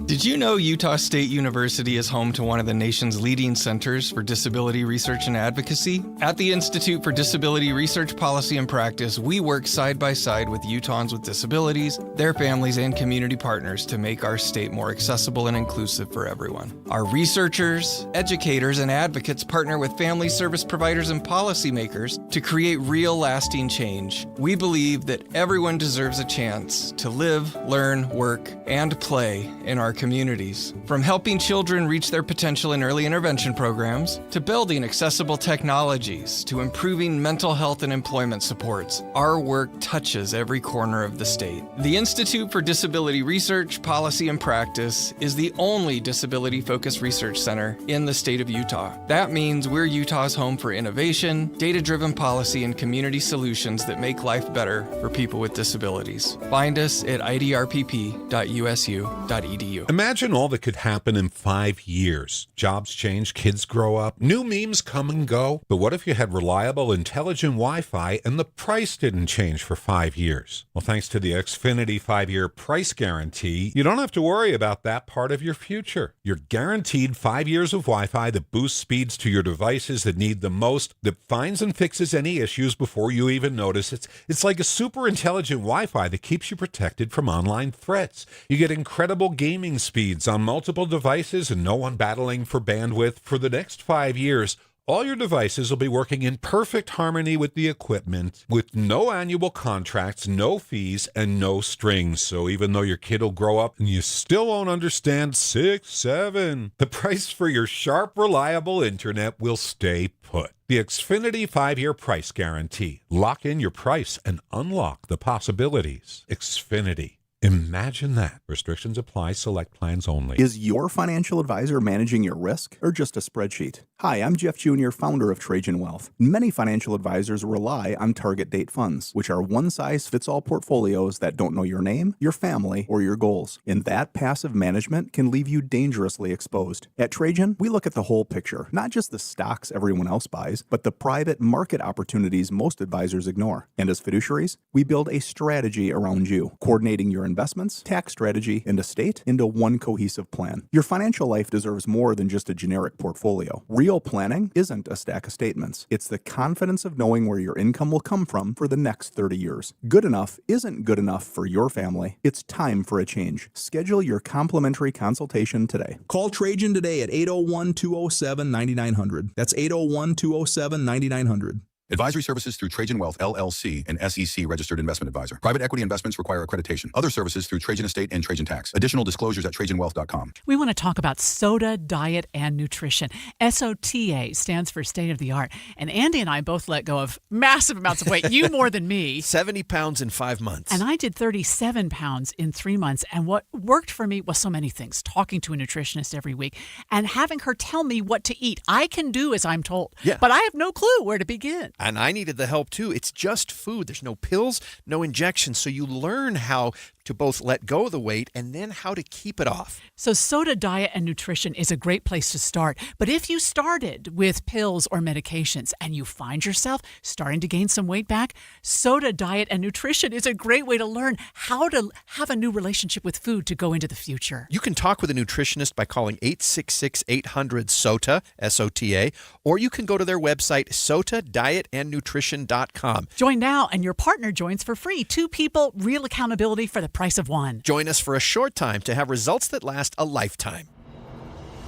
Did you know Utah State University is home to one of the nation's leading centers for disability research and advocacy? At the Institute for Disability Research, Policy, and Practice, we work side by side with Utahns with disabilities, their families, and community partners to make our state more accessible and inclusive for everyone. Our researchers, educators, and advocates partner with family service providers and policymakers to create real, lasting change. We believe that everyone deserves a chance to live, learn, work, and play in our communities. From helping children reach their potential in early intervention programs, to building accessible technologies, to improving mental health and employment supports, our work touches every corner of the state. The Institute for Disability Research, Policy, and Practice is the only disability-focused research center in the state of Utah. That means we're Utah's home for innovation, data-driven policy, and community solutions that make life better for people with disabilities. Find us at idrpp.usu.edu. Imagine all that could happen in 5 years. Jobs change, kids grow up, new memes come and go. But what if you had reliable, intelligent Wi-Fi and the price didn't change for 5 years? Well, thanks to the Xfinity 5-year price guarantee, you don't have to worry about that part of your future. You're guaranteed 5 years of Wi-Fi that boosts speeds to your devices that need the most, that finds and fixes any issues before you even notice. It's like a super intelligent Wi-Fi that keeps you protected from online threats. You get incredible gaming speeds on multiple devices and no one battling for bandwidth for the next 5 years. All your devices will be working in perfect harmony with the equipment, with no annual contracts, no fees, and no strings. So even though your kid will grow up and you still won't understand 6, 7, the price for your sharp, reliable internet will stay put. The Xfinity 5-year price guarantee. Lock in your price and unlock the possibilities. Xfinity. Imagine that. Restrictions apply. Select plans only. Is your financial advisor managing your risk or just a spreadsheet? Hi, I'm Jeff Jr., founder of Trajan Wealth. Many financial advisors rely on target date funds, which are one-size-fits-all portfolios that don't know your name, your family, or your goals. And that passive management can leave you dangerously exposed. At Trajan, we look at the whole picture, not just the stocks everyone else buys, but the private market opportunities most advisors ignore. And as fiduciaries, we build a strategy around you, coordinating your investments, tax strategy, and estate into one cohesive plan. Your financial life deserves more than just a generic portfolio. Real planning isn't a stack of statements. It's the confidence of knowing where your income will come from for the next 30 years. Good enough isn't good enough for your family. It's time for a change. Schedule your complimentary consultation today. Call Trajan today at 801-207-9900. That's 801-207-9900. Advisory services through Trajan Wealth, LLC, an SEC registered investment advisor. Private equity investments require accreditation. Other services through Trajan Estate and Trajan Tax. Additional disclosures at TrajanWealth.com. We want to talk about SOTA Diet and Nutrition. SOTA stands for state of the art. And Andy and I both let go of massive amounts of weight. You more than me. 70 pounds in 5 months. And I did 37 pounds in 3 months. And what worked for me was so many things. Talking to a nutritionist every week and having her tell me what to eat. I can do as I'm told. Yeah. But I have no clue where to begin. And I needed the help too. It's just food. There's no pills, no injections. So you learn how to both let go of the weight and then how to keep it off. So SOTA Diet and Nutrition is a great place to start. But if you started with pills or medications and you find yourself starting to gain some weight back, SOTA Diet and Nutrition is a great way to learn how to have a new relationship with food to go into the future. You can talk with a nutritionist by calling 866-800-SOTA, S-O-T-A, or you can go to their website, SOTADietandNutrition.com. Join now and your partner joins for free. 2 people, real accountability for the price of 1. Join us for a short time to have results that last a lifetime.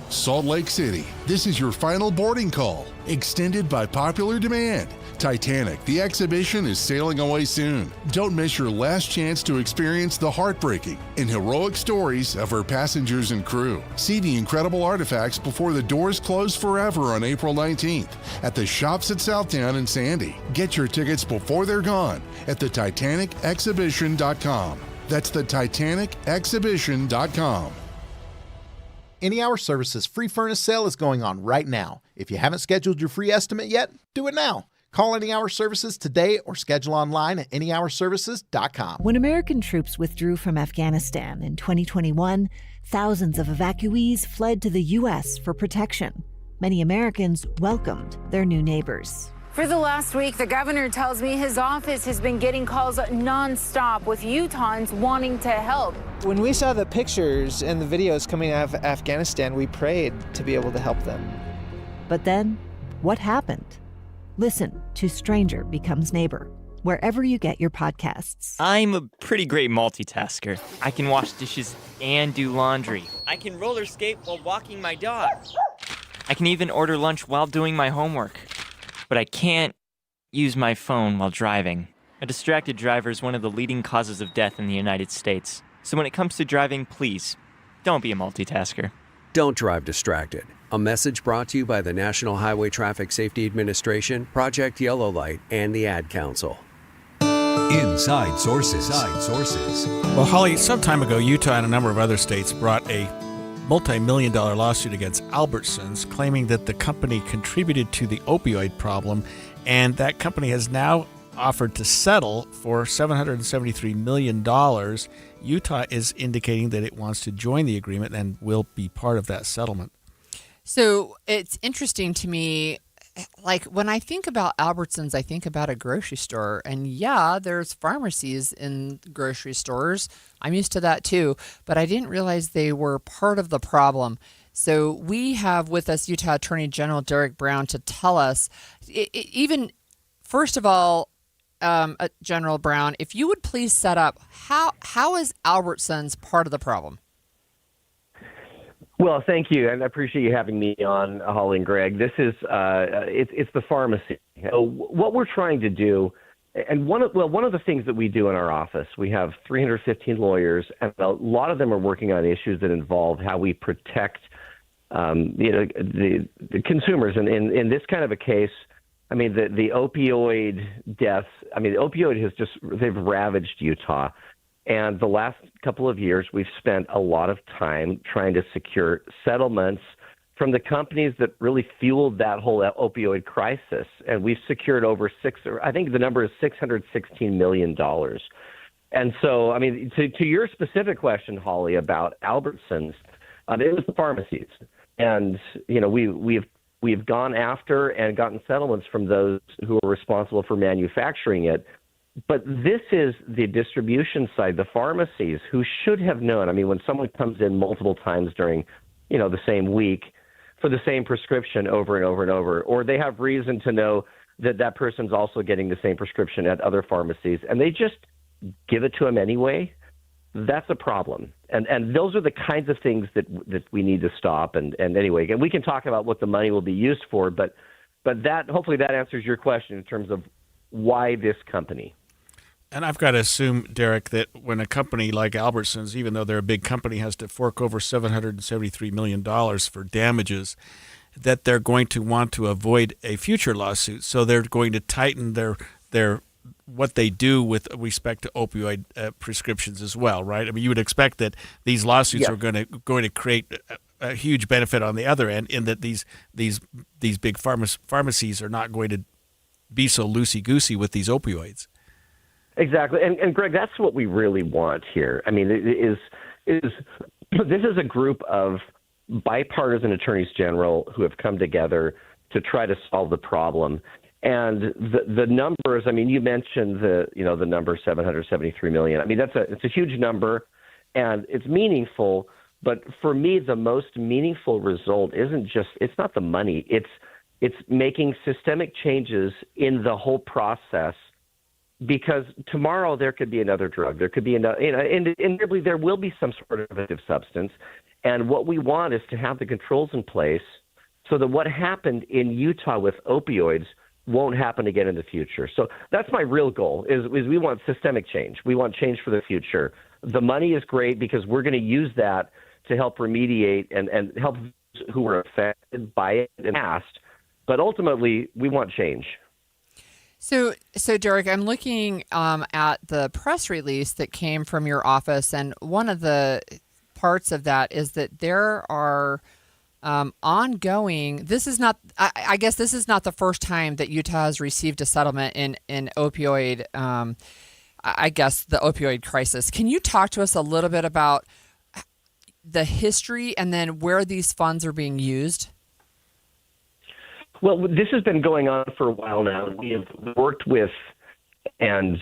Salt Lake City, this is your final boarding call, extended by popular demand. Titanic, the exhibition, is sailing away soon. Don't miss your last chance to experience the heartbreaking and heroic stories of her passengers and crew. See the incredible artifacts before the doors close forever on April 19th at the Shops at Southtown and Sandy. Get your tickets before they're gone at thetitanicexhibition.com. That's thetitanicexhibition.com. Any Hour Services free furnace sale is going on right now. If you haven't scheduled your free estimate yet, do it now. Call Any Hour Services today or schedule online at anyhourservices.com. When American troops withdrew from Afghanistan in 2021, thousands of evacuees fled to the U.S. for protection. Many Americans welcomed their new neighbors. For the last week, the governor tells me his office has been getting calls nonstop with Utahns wanting to help. When we saw the pictures and the videos coming out of Afghanistan, we prayed to be able to help them. But then, what happened? Listen to Stranger Becomes Neighbor, wherever you get your podcasts. I'm a pretty great multitasker. I can wash dishes and do laundry. I can roller skate while walking my dog. I can even order lunch while doing my homework. But I can't use my phone while driving. A distracted driver is one of the leading causes of death in the United States. So when it comes to driving, please, don't be a multitasker. Don't drive distracted. A message brought to you by the National Highway Traffic Safety Administration, Project Yellow Light, and the Ad Council. Inside Sources. Well, Holly, some time ago, Utah and a number of other states brought a multi-million-dollar lawsuit against Albertsons, claiming that the company contributed to the opioid problem, and that company has now offered to settle for $773 million Utah is indicating that it wants to join the agreement and will be part of that settlement. So it's interesting to me, like when I think about Albertsons, I think about a grocery store. And yeah, there's pharmacies in grocery stores. I'm used to that too. But I didn't realize they were part of the problem. So we have with us Utah Attorney General Derek Brown to tell us, even first of all, General Brown, if you would please set up, how is Albertsons part of the problem? Well, thank you, and I appreciate you having me on, Holly and Greg. This is it's the pharmacy. What we're trying to do, and one of the things that we do in our office, we have 315 lawyers, and a lot of them are working on issues that involve how we protect, the consumers. And in this kind of a case, I mean, the opioid deaths. I mean, the opioid they've ravaged Utah. And the last couple of years, we've spent a lot of time trying to secure settlements from the companies that really fueled that whole opioid crisis. And we've secured over I think the number is $616 million. And so, I mean, to your specific question, Holly, about Albertsons, it was the pharmacies. And, we've gone after and gotten settlements from those who are responsible for manufacturing it. But this is the distribution side, the pharmacies, who should have known. I mean, when someone comes in multiple times during, the same week for the same prescription over and over and over, or they have reason to know that that person's also getting the same prescription at other pharmacies, and they just give it to them anyway, that's a problem. And those are the kinds of things that we need to stop. And anyway, and we can talk about what the money will be used for, but that hopefully that answers your question in terms of why this company. And I've got to assume, Derek, that when a company like Albertsons, even though they're a big company, has to fork over $773 million for damages, that they're going to want to avoid a future lawsuit. So they're going to tighten their what they do with respect to opioid prescriptions as well, right? I mean, you would expect that these lawsuits are going to create a huge benefit on the other end, in that these big pharmacies are not going to be so loosey-goosey with these opioids. Exactly. And Greg, that's what we really want here. I mean, this is a group of bipartisan attorneys general who have come together to try to solve the problem. And the numbers, I mean, you mentioned the number $773 million. I mean, it's a huge number, and it's meaningful. But for me, the most meaningful result it's not the money. It's making systemic changes in the whole process. Because tomorrow there could be another drug, there could be another, inevitably there will be some sort of addictive substance. And what we want is to have the controls in place so that what happened in Utah with opioids won't happen again in the future. So that's my real goal, is we want systemic change. We want change for the future. The money is great because we're going to use that to help remediate and help those who were affected by it in the past. But ultimately, we want change. So Derek, I'm looking at the press release that came from your office, and one of the parts of that is that there are ongoing. This is not. I guess this is not the first time that Utah has received a settlement in opioid. I guess the opioid crisis. Can you talk to us a little bit about the history and then where these funds are being used? Well, this has been going on for a while now. We have worked with and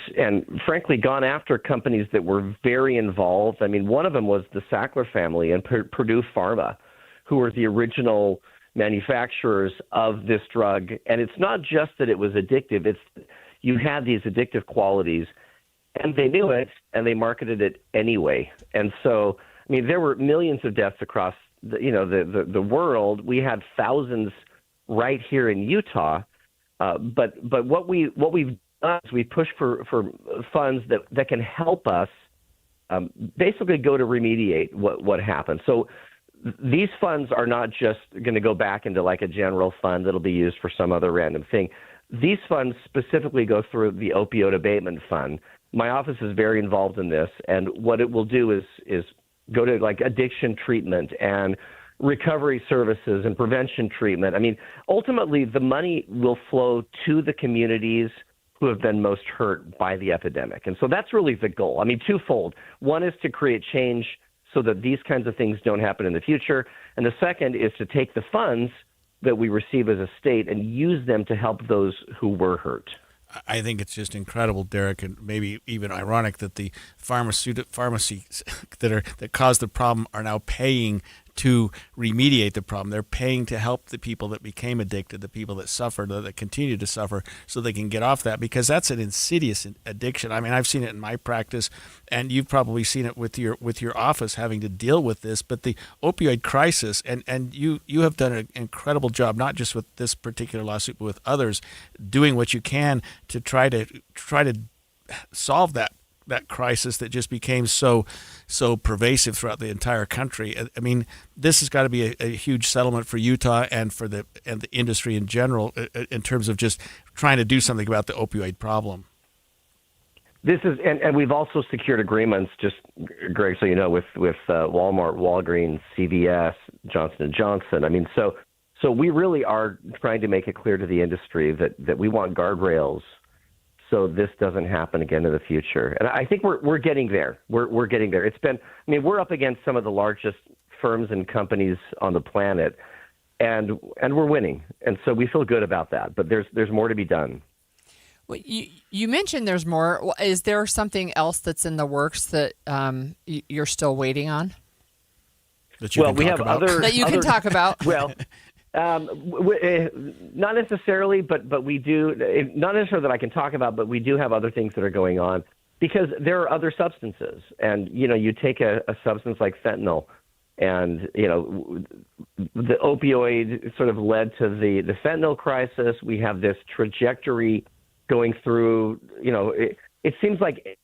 frankly gone after companies that were very involved. I mean, one of them was the Sackler family and Purdue Pharma, who were the original manufacturers of this drug. And it's not just that it was addictive. It's you had these addictive qualities, and they knew it, and they marketed it anyway. And so, I mean, there were millions of deaths across the world. We had thousands right here in Utah, but what we've done is we push for funds that can help us basically go to remediate what happened. So these funds are not just going to go back into like a general fund that'll be used for some other random thing. These funds specifically go through the opioid abatement fund. My office is very involved in this, and what it will do is go to like addiction treatment and recovery services and prevention treatment. I mean, ultimately, the money will flow to the communities who have been most hurt by the epidemic. And so that's really the goal. I mean, twofold. One is to create change so that these kinds of things don't happen in the future. And the second is to take the funds that we receive as a state and use them to help those who were hurt. I think it's just incredible, Derek, and maybe even ironic that the pharmacies that caused the problem are now paying to remediate the problem. They're paying to help the people that became addicted, the people that suffered, that continue to suffer, so they can get off that, because that's an insidious addiction. I mean, I've seen it in my practice, and you've probably seen it with your office having to deal with this. But the opioid crisis, and you have done an incredible job, not just with this particular lawsuit, but with others, doing what you can to try to solve that crisis that just became so pervasive throughout the entire country. I mean, this has got to be a huge settlement for Utah and for the industry in general, in terms of just trying to do something about the opioid problem. This is, and we've also secured agreements, just Greg, so you know, with Walmart, Walgreens, CVS, Johnson & Johnson. I mean, so we really are trying to make it clear to the industry that we want guardrails so this doesn't happen again in the future. And I think we're getting there. We're getting there. It's been, I mean, we're up against some of the largest firms and companies on the planet, and we're winning. And so we feel good about that. But there's more to be done. Well, you mentioned there's more. Is there something else that's in the works that you're still waiting on? That you we have other that you can talk about. Well. Not necessarily, but we do. Not necessarily that I can talk about, but we do have other things that are going on, because there are other substances. And, you know, you take a substance like fentanyl, and, you know, the opioid sort of led to the fentanyl crisis. We have this trajectory going through, you know, it seems like a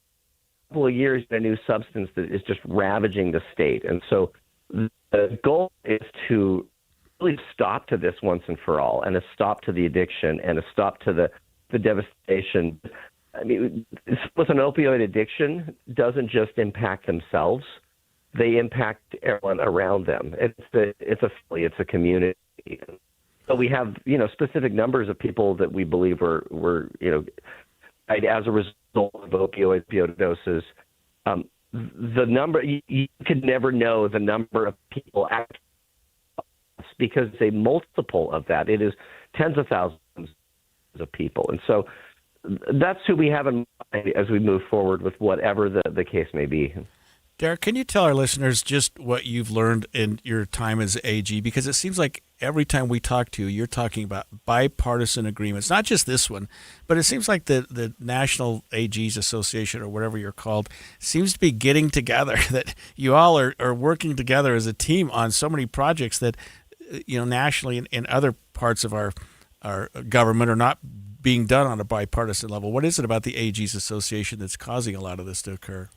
couple of years a new substance that is just ravaging the state. And so the goal is to really stop to this once and for all, and a stop to the addiction, and a stop to the devastation. I mean, with an opioid addiction, doesn't just impact themselves; they impact everyone around them. It's a family, it's a community. So we have, you know, specific numbers of people that we believe were you know, died as a result of opioid doses. The number, you could never know the number of people actually, because it's a multiple of that. It is tens of thousands of people. And so that's who we have in mind as we move forward with whatever the case may be. Derek, can you tell our listeners just what you've learned in your time as AG? Because it seems like every time we talk to you, you're talking about bipartisan agreements, not just this one, but it seems like the National AGs Association, or whatever you're called, seems to be getting together, that you all are working together as a team on so many projects that, you know, nationally and in other parts of our government are not being done on a bipartisan level. What is it about the AGs Association that's causing a lot of this to occur?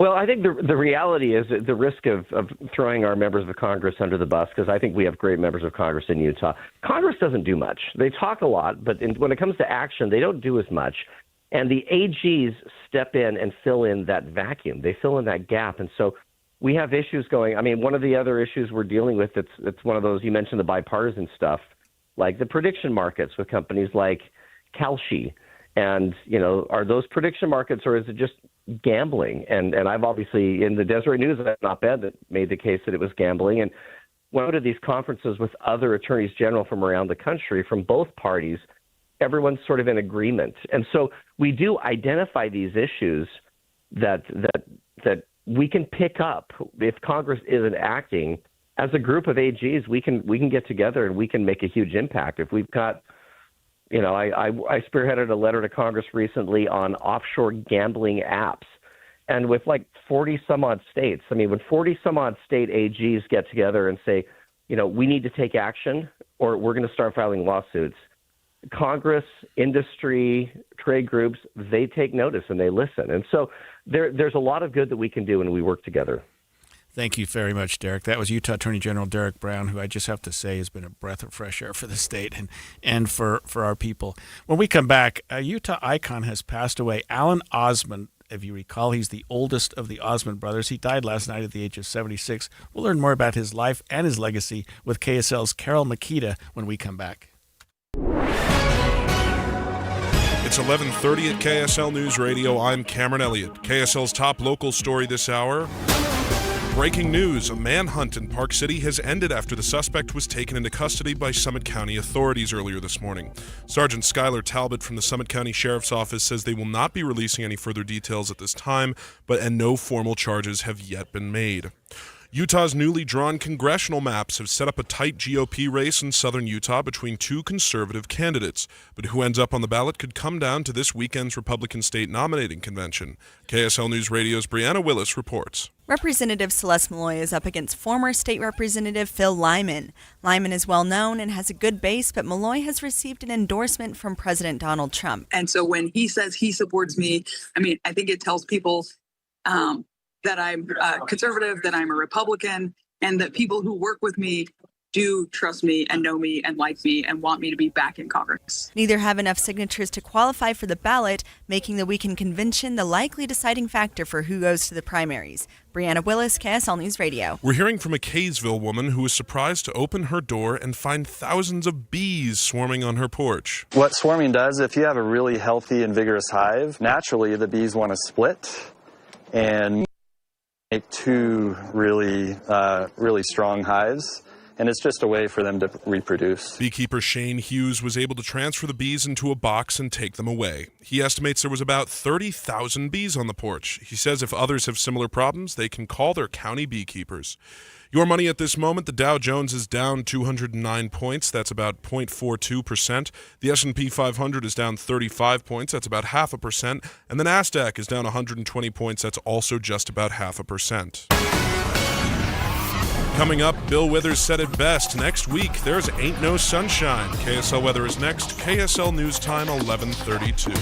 Well, I think the reality is the risk of throwing our members of Congress under the bus, because I think we have great members of Congress in Utah. Congress doesn't do much. They talk a lot, but when it comes to action, they don't do as much. And the AGs step in and fill in that vacuum. They fill in that gap. And so we have issues going. I mean, one of the other issues we're dealing with, it's one of those, you mentioned the bipartisan stuff, like the prediction markets with companies like Kalshi. And, you know, are those prediction markets, or is it just gambling? And I've obviously, in the Deseret News, an op-ed that made the case that it was gambling. And went to these conferences with other attorneys general from around the country, from both parties. Everyone's sort of in agreement. And so we do identify these issues that we can pick up. If Congress isn't acting, as a group of AGs, we can get together and we can make a huge impact. If we've got, you know, I spearheaded a letter to Congress recently on offshore gambling apps, and with like 40 some odd states. I mean, when 40 some odd state AGs get together and say, you know, we need to take action or we're going to start filing lawsuits, Congress, industry, trade groups, they take notice and they listen. And so there's a lot of good that we can do when we work together. Thank you very much, Derek. That was Utah Attorney General Derek Brown, who I just have to say has been a breath of fresh air for the state and for our people. When we come back, a Utah icon has passed away. Alan Osmond, if you recall, he's the oldest of the Osmond brothers. He died last night at the age of 76. We'll learn more about his life and his legacy with KSL's Carol Makita when we come back. It's It's 11:30 at KSL News Radio. I'm Cameron Elliott. KSL's top local story this hour. Breaking news, a manhunt in Park City has ended after the suspect was taken into custody by Summit County authorities earlier this morning. Sergeant Skylar Talbot from the Summit County Sheriff's Office says they will not be releasing any further details at this time, and no formal charges have yet been made. Utah's newly drawn congressional maps have set up a tight GOP race in southern Utah between two conservative candidates, but who ends up on the ballot could come down to this weekend's Republican state nominating convention. KSL News Radio's Brianna Willis reports. Representative Celeste Malloy is up against former state representative Phil Lyman. Lyman is well known and has a good base, but Malloy has received an endorsement from President Donald Trump. And so when he says he supports me, I think it tells people that I'm conservative, that I'm a Republican, and that people who work with me do trust me and know me and like me and want me to be back in Congress. Neither have enough signatures to qualify for the ballot, making the weekend convention the likely deciding factor for who goes to the primaries. Brianna Willis, KSL News Radio. We're hearing from a Kaysville woman who was surprised to open her door and find thousands of bees swarming on her porch. What swarming does, if you have a really healthy and vigorous hive, naturally the bees want to split and make two really strong hives, and it's just a way for them to reproduce. Beekeeper Shane Hughes was able to transfer the bees into a box and take them away. He estimates there was about 30,000 bees on the porch. He says if others have similar problems, they can call their county beekeepers. Your money at this moment, the Dow Jones is down 209 points. That's about 0.42%. The S&P 500 is down 35 points. That's about 0.5%. And the NASDAQ is down 120 points. That's also just about 0.5%. Coming up, Bill Withers said it best. Next week, there's ain't no sunshine. KSL weather is next. KSL News Time, 11:32.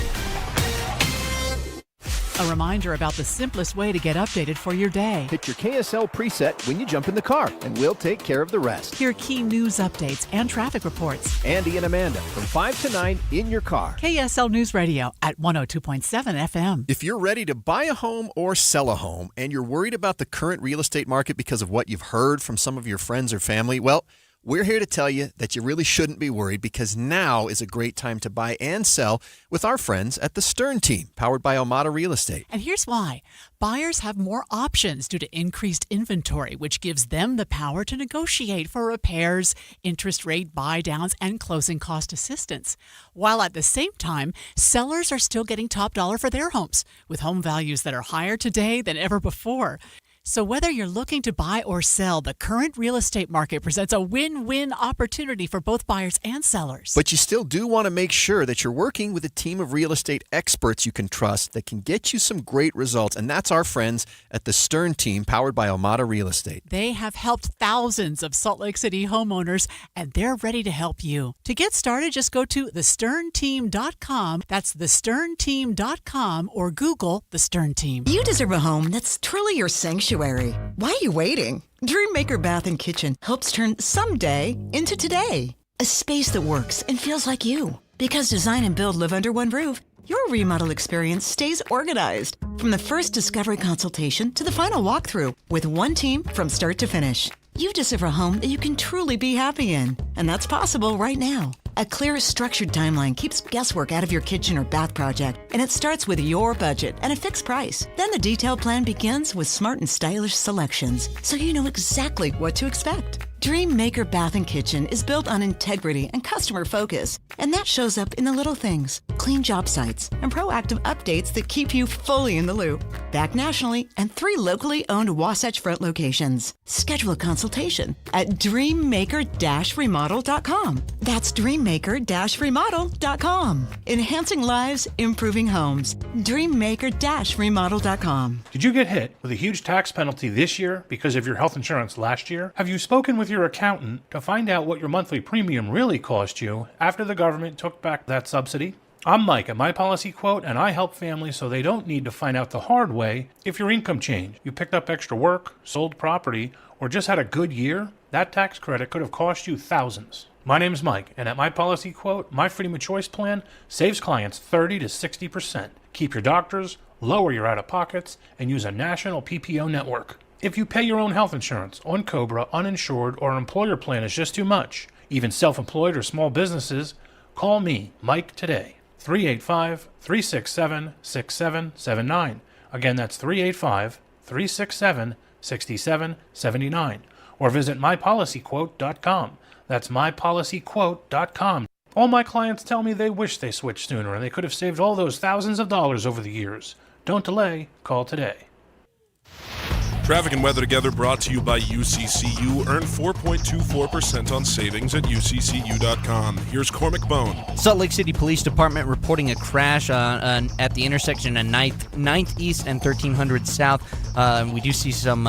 A reminder about the simplest way to get updated for your day. Hit your KSL preset when you jump in the car, and we'll take care of the rest. Hear key news updates and traffic reports. Andy and Amanda from 5 to 9 in your car. KSL News Radio at 102.7 FM. If you're ready to buy a home or sell a home and you're worried about the current real estate market because of what you've heard from some of your friends or family, well, we're here to tell you that you really shouldn't be worried because now is a great time to buy and sell with our friends at the Stern Team, powered by Omada Real Estate. And here's why. Buyers have more options due to increased inventory, which gives them the power to negotiate for repairs, interest rate buy-downs, and closing cost assistance. While at the same time, sellers are still getting top dollar for their homes, with home values that are higher today than ever before. So whether you're looking to buy or sell, the current real estate market presents a win-win opportunity for both buyers and sellers. But you still do want to make sure that you're working with a team of real estate experts you can trust that can get you some great results. And that's our friends at the Stern Team, powered by Omada Real Estate. They have helped thousands of Salt Lake City homeowners, and they're ready to help you. To get started, just go to thesternteam.com. That's thesternteam.com, or Google The Stern Team. You deserve a home that's truly your sanctuary. Why are you waiting? Dreammaker Bath & Kitchen helps turn someday into today. A space that works and feels like you. Because design and build live under one roof, your remodel experience stays organized. From the first discovery consultation to the final walkthrough, with one team from start to finish. You deserve a home that you can truly be happy in. And that's possible right now. A clear, structured timeline keeps guesswork out of your kitchen or bath project, and it starts with your budget and a fixed price. Then the detailed plan begins with smart and stylish selections, so you know exactly what to expect. Dreammaker Bath & Kitchen is built on integrity and customer focus, and that shows up in the little things. Clean job sites and proactive updates that keep you fully in the loop. Back nationally and 3 locally owned Wasatch Front locations. Schedule a consultation at dreammaker-remodel.com. That's dreammaker-remodel.com. Enhancing lives, improving homes. dreammaker-remodel.com. Did you get hit with a huge tax penalty this year because of your health insurance last year? Have you spoken with your accountant to find out what your monthly premium really cost you after the government took back that subsidy? I'm Mike at My Policy Quote, and I help families so they don't need to find out the hard way if your income changed, you picked up extra work, sold property, or just had a good year. That tax credit could have cost you thousands. My name's Mike, and at My Policy Quote, my freedom of choice plan saves clients 30 to 60%. Keep your doctors, lower your out-of-pockets, and use a national PPO network. If you pay your own health insurance on COBRA, uninsured, or an employer plan is just too much, even self-employed or small businesses, call me, Mike, today. 385-367-6779. Again, that's 385-367-6779. Or visit mypolicyquote.com. That's mypolicyquote.com. All my clients tell me they wish they switched sooner and they could have saved all those thousands of dollars over the years. Don't delay. Call today. Traffic and weather together brought to you by UCCU. Earn 4.24% on savings at UCCU.com. Here's Cormac Bone. Salt Lake City Police Department reporting a crash at the intersection of 9th East and 1300 South. We do see some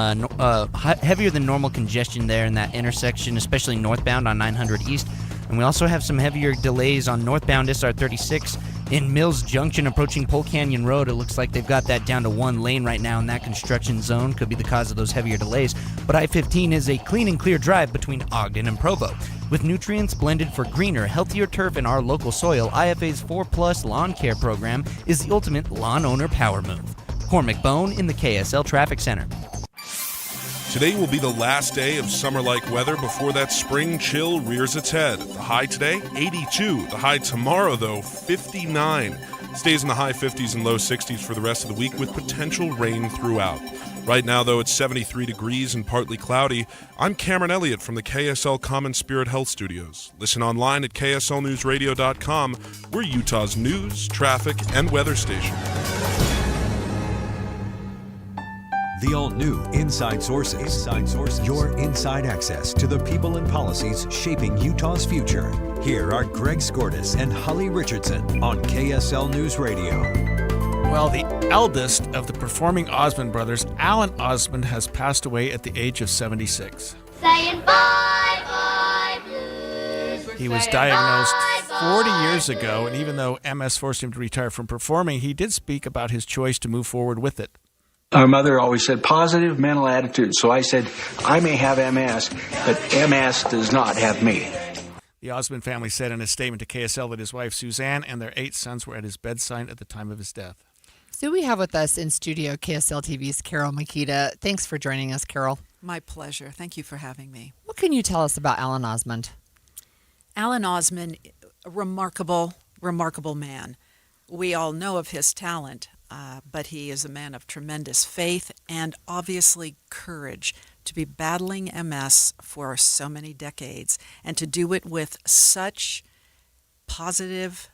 heavier than normal congestion there in that intersection, especially northbound on 900 East. And we also have some heavier delays on northbound SR 36 in Mills Junction approaching Pole Canyon Road. It looks like they've got that down to one lane right now in that construction zone. Could be the cause of those heavier delays. But I-15 is a clean and clear drive between Ogden and Provo. With nutrients blended for greener, healthier turf in our local soil, IFA's 4+ lawn care program is the ultimate lawn owner power move. Cormac Bone in the KSL Traffic Center. Today will be the last day of summer-like weather before that spring chill rears its head. The high today, 82. The high tomorrow, though, 59. Stays in the high 50s and low 60s for the rest of the week with potential rain throughout. Right now, though, it's 73 degrees and partly cloudy. I'm Cameron Elliott from the KSL Common Spirit Health Studios. Listen online at kslnewsradio.com. We're Utah's news, traffic, and weather station. The all-new Inside Sources. Your inside access to the people and policies shaping Utah's future. Here are Greg Skordas and Holly Richardson on KSL News Radio. Well, the eldest of the performing Osmond brothers, Alan Osmond, has passed away at the age of 76. Saying bye-bye blues. He was diagnosed 40 years ago, and even though MS forced him to retire from performing, he did speak about his choice to move forward with it. Our mother always said positive mental attitude. So I said, I may have MS, but MS does not have me. The Osmond family said in a statement to KSL that his wife Suzanne and their 8 sons were at his bedside at the time of his death. So we have with us in studio KSL TV's Carol Makita. Thanks for joining us, Carol. My pleasure. Thank you for having me. What can you tell us about Alan Osmond? Alan Osmond, a remarkable man. We all know of his talent. But he is a man of tremendous faith and obviously courage to be battling MS for so many decades and to do it with such positive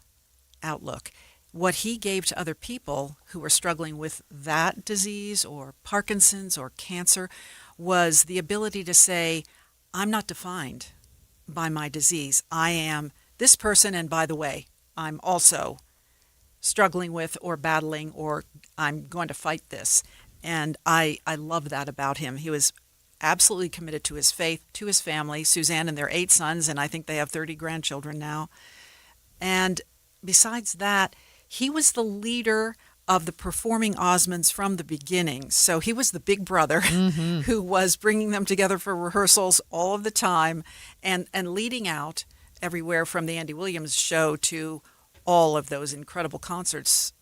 outlook. What he gave to other people who were struggling with that disease or Parkinson's or cancer was the ability to say, I'm not defined by my disease. I am this person, and by the way, I'm also struggling with or battling, or I'm going to fight this. And I love that about him. He was absolutely committed to his faith, to his family, Suzanne and their 8 sons, and I think they have 30 grandchildren now. And besides that, he was the leader of the performing Osmonds from the beginning. So he was the big brother who was bringing them together for rehearsals all of the time and leading out everywhere from the Andy Williams show to all of those incredible concerts,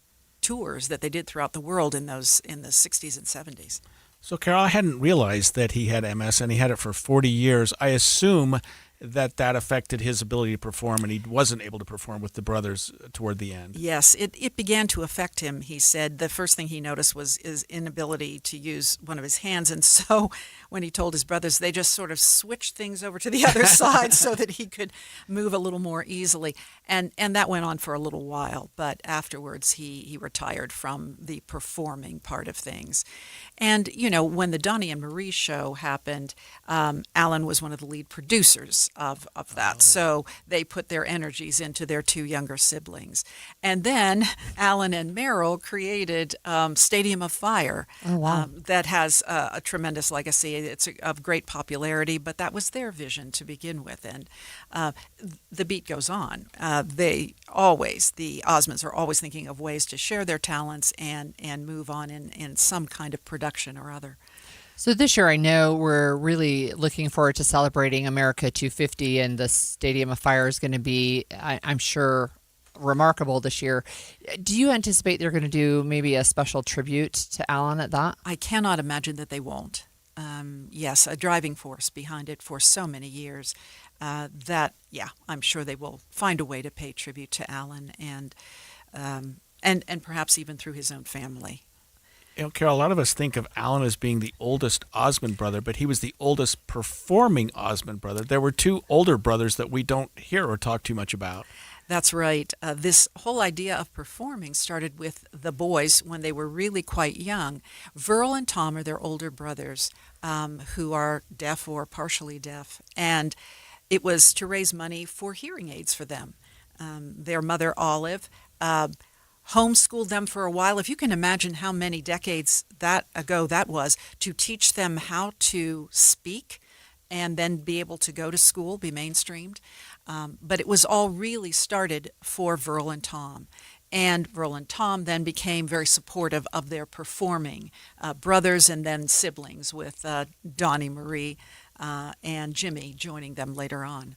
tours that they did throughout the world in the 60s and 70s. So, Carol, I hadn't realized that he had MS, and he had it for 40 years. I assume that affected his ability to perform, and he wasn't able to perform with the brothers toward the end. Yes, it began to affect him, he said. The first thing he noticed was his inability to use one of his hands, and so when he told his brothers, they just sort of switched things over to the other side so that he could move a little more easily. And that went on for a little while, but afterwards he retired from the performing part of things. And, when the Donnie and Marie show happened, Alan was one of the lead producers of that. So they put their energies into their 2 younger siblings. And then Alan and Meryl created Stadium of Fire. Oh, wow. That has a tremendous legacy. It's of great popularity, but that was their vision to begin with. And the beat goes on. The Osmonds are always thinking of ways to share their talents and move on in some kind of production or other. So this year, I know we're really looking forward to celebrating America 250, and the Stadium of Fire is going to be, I'm sure, remarkable this year. Do you anticipate they're going to do maybe a special tribute to Alan at that? I cannot imagine that they won't. Yes, a driving force behind it for so many years. I'm sure they will find a way to pay tribute to Alan and perhaps even through his own family. You know, Carol, a lot of us think of Alan as being the oldest Osmond brother, but he was the oldest performing Osmond brother. There were two older brothers that we don't hear or talk too much about. That's right. This whole idea of performing started with the boys when they were really quite young. Verl and Tom are their older brothers who are deaf or partially deaf, and it was to raise money for hearing aids for them. Their mother, Olive, homeschooled them for a while. If you can imagine how many decades ago that was, to teach them how to speak and then be able to go to school, be mainstreamed. But it was all really started for Verl and Tom. And Verl and Tom then became very supportive of their performing brothers and then siblings, with Donnie Marie and Jimmy joining them later on.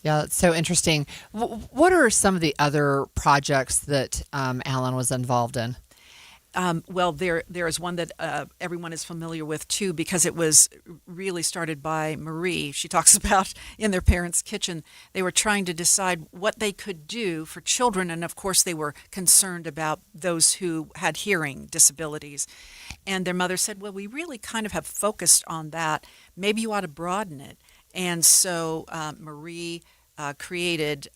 Yeah, it's so interesting. What are some of the other projects that Alan was involved in? Well, there is one that everyone is familiar with, too, because it was really started by Marie. She talks about in their parents' kitchen, they were trying to decide what they could do for children. And, of course, they were concerned about those who had hearing disabilities. And their mother said, well, we really kind of have focused on that. Maybe you ought to broaden it. And so Marie created,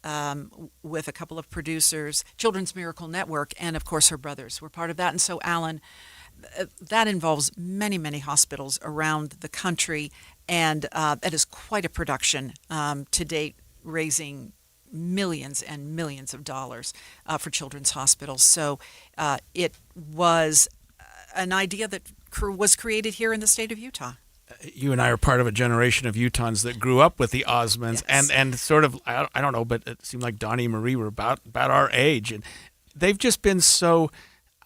with a couple of producers, Children's Miracle Network, and of course her brothers were part of that. And so Alan, that involves many, many hospitals around the country, and that is quite a production to date, raising millions and millions of dollars for children's hospitals. So it was an idea that was created here in the state of Utah. You and I are part of a generation of Utahns that grew up with the Osmonds, yes. and sort of, I don't know, but it seemed like Donnie and Marie were about our age, and they've just been so,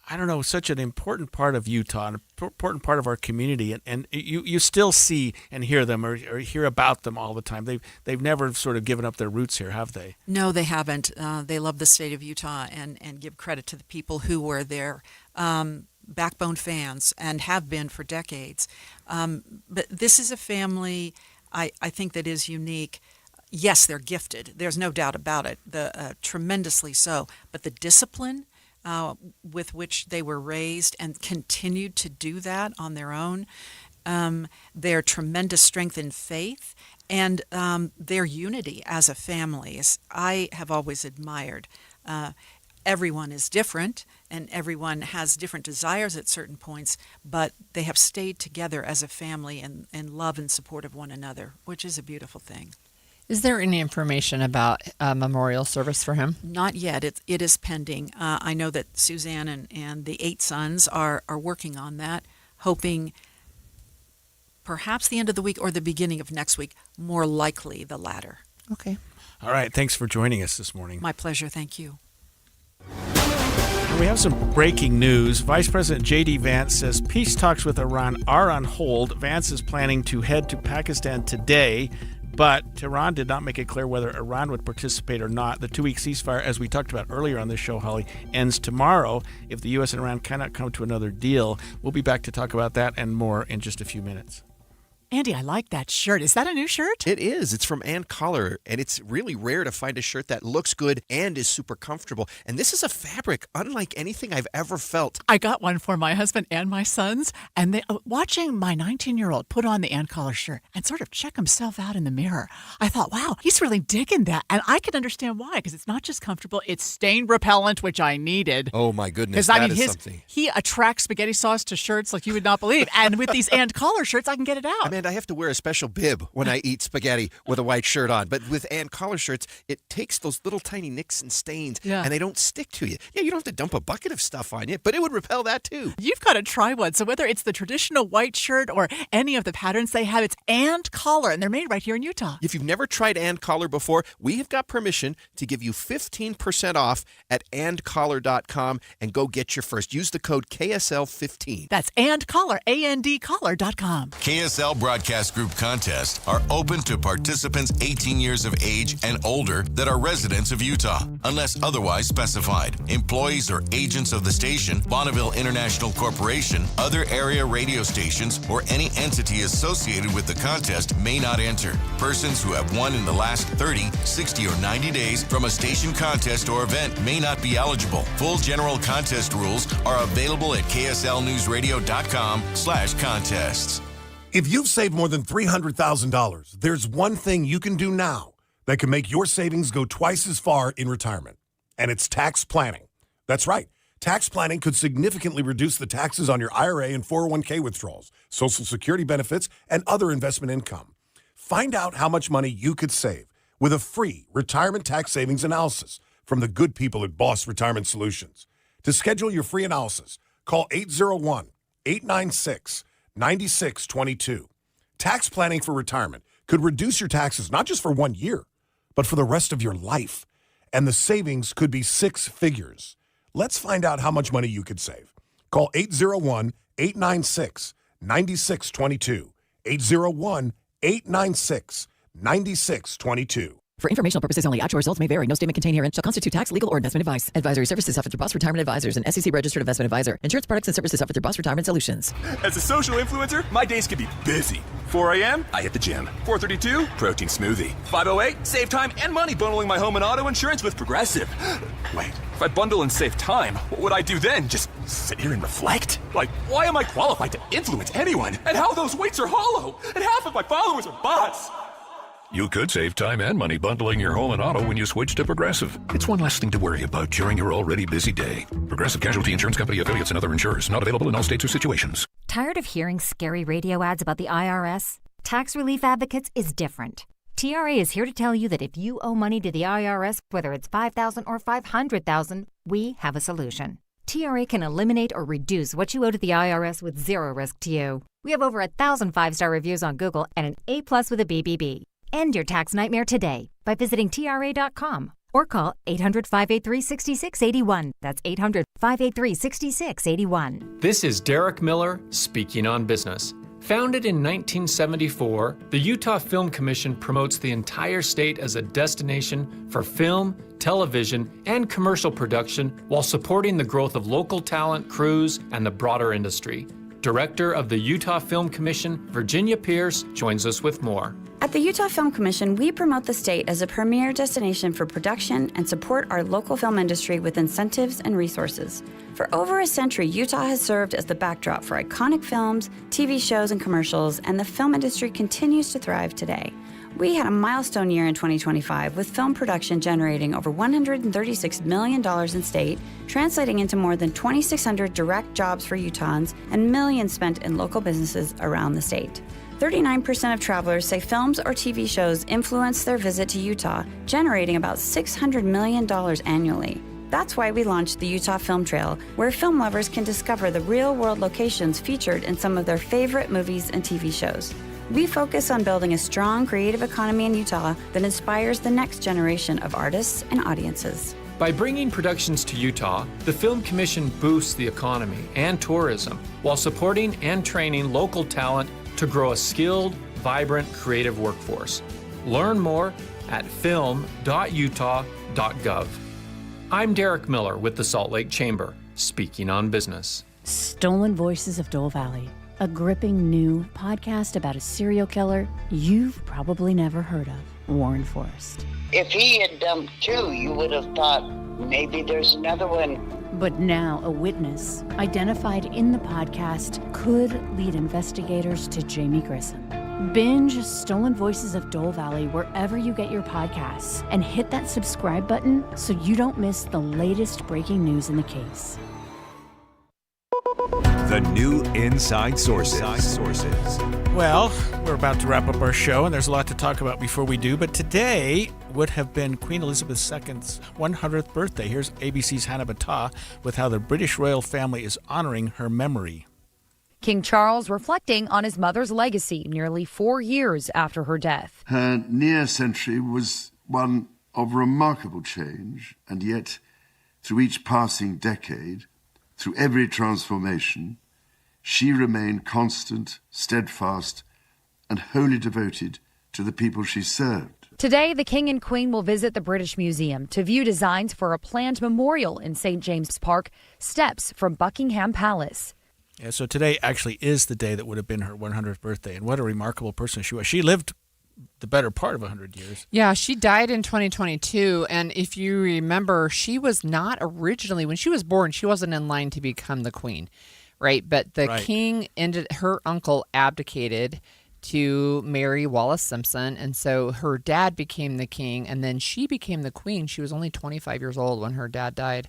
I don't know, such an important part of Utah, an important part of our community, and you still see and hear them or hear about them all the time. They've never sort of given up their roots here, have they? No, they haven't. They love the state of Utah and give credit to the people who were there. Backbone fans and have been for decades. But this is a family, I think, that is unique. Yes, they're gifted. There's no doubt about it, tremendously so. But the discipline with which they were raised and continued to do that on their own, their tremendous strength in faith, and their unity as a family, I have always admired. Everyone is different, and everyone has different desires at certain points, but they have stayed together as a family in love and support of one another, which is a beautiful thing. Is there any information about a memorial service for him? Not yet. It is pending. I know that Suzanne and the 8 sons are working on that, hoping perhaps the end of the week or the beginning of next week, more likely the latter. Okay. All right. Thanks for joining us this morning. My pleasure. Thank you. We have some breaking news. Vice President J.D. Vance says peace talks with Iran are on hold. Vance is planning to head to Pakistan today, but Tehran did not make it clear whether Iran would participate or not. The 2-week ceasefire, as we talked about earlier on this show, Holly, ends tomorrow if the U.S. and Iran cannot come to another deal. We'll be back to talk about that and more in just a few minutes. Andy, I like that shirt. Is that a new shirt? It is. It's from Ann Collar, and it's really rare to find a shirt that looks good and is super comfortable. And this is a fabric unlike anything I've ever felt. I got one for my husband and my sons, and they watching my 19-year-old put on the Ann Collar shirt and sort of check himself out in the mirror. I thought, wow, he's really digging that. And I can understand why, because it's not just comfortable, it's stain repellent, which I needed. Oh, my goodness, something. He attracts spaghetti sauce to shirts like you would not believe. And with these Ann Collar shirts, I can get it out. I have to wear a special bib when I eat spaghetti with a white shirt on. But with Ann Collar shirts, it takes those little tiny nicks and stains, and they don't stick to you. Yeah, you don't have to dump a bucket of stuff on you, but it would repel that too. You've got to try one. So whether it's the traditional white shirt or any of the patterns they have, it's Ann Collar, and they're made right here in Utah. If you've never tried Ann Collar before, we have got permission to give you 15% off at andcollar.com and go get your first. Use the code KSL15. That's Ann Collar, AND Collar.com. KSL Broadcast Group contests are open to participants 18 years of age and older that are residents of Utah, unless otherwise specified. Employees or agents of the station, Bonneville International Corporation, other area radio stations, or any entity associated with the contest may not enter. Persons who have won in the last 30, 60, or 90 days from a station contest or event may not be eligible. Full general contest rules are available at kslnewsradio.com/contests. If you've saved more than $300,000, there's one thing you can do now that can make your savings go twice as far in retirement, and it's tax planning. That's right. Tax planning could significantly reduce the taxes on your IRA and 401k withdrawals, Social Security benefits, and other investment income. Find out how much money you could save with a free retirement tax savings analysis from the good people at Boss Retirement Solutions. To schedule your free analysis, call 801-896-9622. Tax planning for retirement could reduce your taxes not just for 1 year, but for the rest of your life. And the savings could be six figures. Let's find out how much money you could save. Call 801-896-9622. 801-896-9622. For informational purposes only, actual results may vary. No statement contained herein shall constitute tax, legal, or investment advice. Advisory services offered through Boss Retirement Advisors, an SEC-registered investment advisor. Insurance products and services offered through Boss Retirement Solutions. As a social influencer, my days can be busy. 4 a.m., I hit the gym. 4:32, protein smoothie. 5:08, save time and money bundling my home and auto insurance with Progressive. Wait, if I bundle and save time, what would I do then? Just sit here and reflect? Like, why am I qualified to influence anyone? And how those weights are hollow? And half of my followers are bots. You could save time and money bundling your home and auto when you switch to Progressive. It's one less thing to worry about during your already busy day. Progressive Casualty Insurance Company affiliates and other insurers. Not available in all states or situations. Tired of hearing scary radio ads about the IRS? Tax Relief Advocates is different. TRA is here to tell you that if you owe money to the IRS, whether it's $5,000 or $500,000, we have a solution. TRA can eliminate or reduce what you owe to the IRS with zero risk to you. We have over 1,000 5-star reviews on Google and an A+ with a BBB. End your tax nightmare today by visiting TRA.com or call 800-583-6681. That's 800-583-6681. This is Derek Miller speaking on business. Founded in 1974, the Utah Film Commission promotes the entire state as a destination for film, television, and commercial production while supporting the growth of local talent, crews, and the broader industry. Director of the Utah Film Commission, Virginia Pierce, joins us with more. At the Utah Film Commission, we promote the state as a premier destination for production and support our local film industry with incentives and resources. For over a century, Utah has served as the backdrop for iconic films, TV shows, and commercials, and the film industry continues to thrive today. We had a milestone year in 2025 with film production generating over $136 million in state, translating into more than 2,600 direct jobs for Utahns and millions spent in local businesses around the state. 39% of travelers say films or TV shows influence their visit to Utah, generating about $600 million annually. That's why we launched the Utah Film Trail, where film lovers can discover the real-world locations featured in some of their favorite movies and TV shows. We focus on building a strong creative economy in Utah that inspires the next generation of artists and audiences. By bringing productions to Utah, the Film Commission boosts the economy and tourism while supporting and training local talent to grow a skilled, vibrant, creative workforce. Learn more at film.utah.gov. I'm Derek Miller with the Salt Lake Chamber, speaking on business. Stolen Voices of Dole Valley, a gripping new podcast about a serial killer you've probably never heard of, Warren Forrest. If he had dumped two, you would have thought maybe there's another one. But now a witness, identified in the podcast, could lead investigators to Jamie Grissom. Binge Stolen Voices of Dole Valley wherever you get your podcasts and hit that subscribe button so you don't miss the latest breaking news in the case. The new Inside Sources. Well, we're about to wrap up our show, and there's a lot to talk about before we do, but today would have been Queen Elizabeth II's 100th birthday. Here's ABC's Hannah Battah with how the British royal family is honoring her memory. King Charles reflecting on his mother's legacy nearly 4 years after her death. Her near century was one of remarkable change, and yet through each passing decade, through every transformation, she remained constant, steadfast, and wholly devoted to the people she served. Today, the King and Queen will visit the British Museum to view designs for a planned memorial in St. James Park, steps from Buckingham Palace. Yeah, so today actually is the day that would have been her 100th birthday, and what a remarkable person she was. She lived the better part of 100 years. Yeah, she died in 2022, and if you remember, she was not originally, when she was born, she wasn't in line to become the queen, right? But the king her uncle abdicated to marry Wallis Simpson, and so her dad became the king, and then she became the queen. She was only 25 years old when her dad died.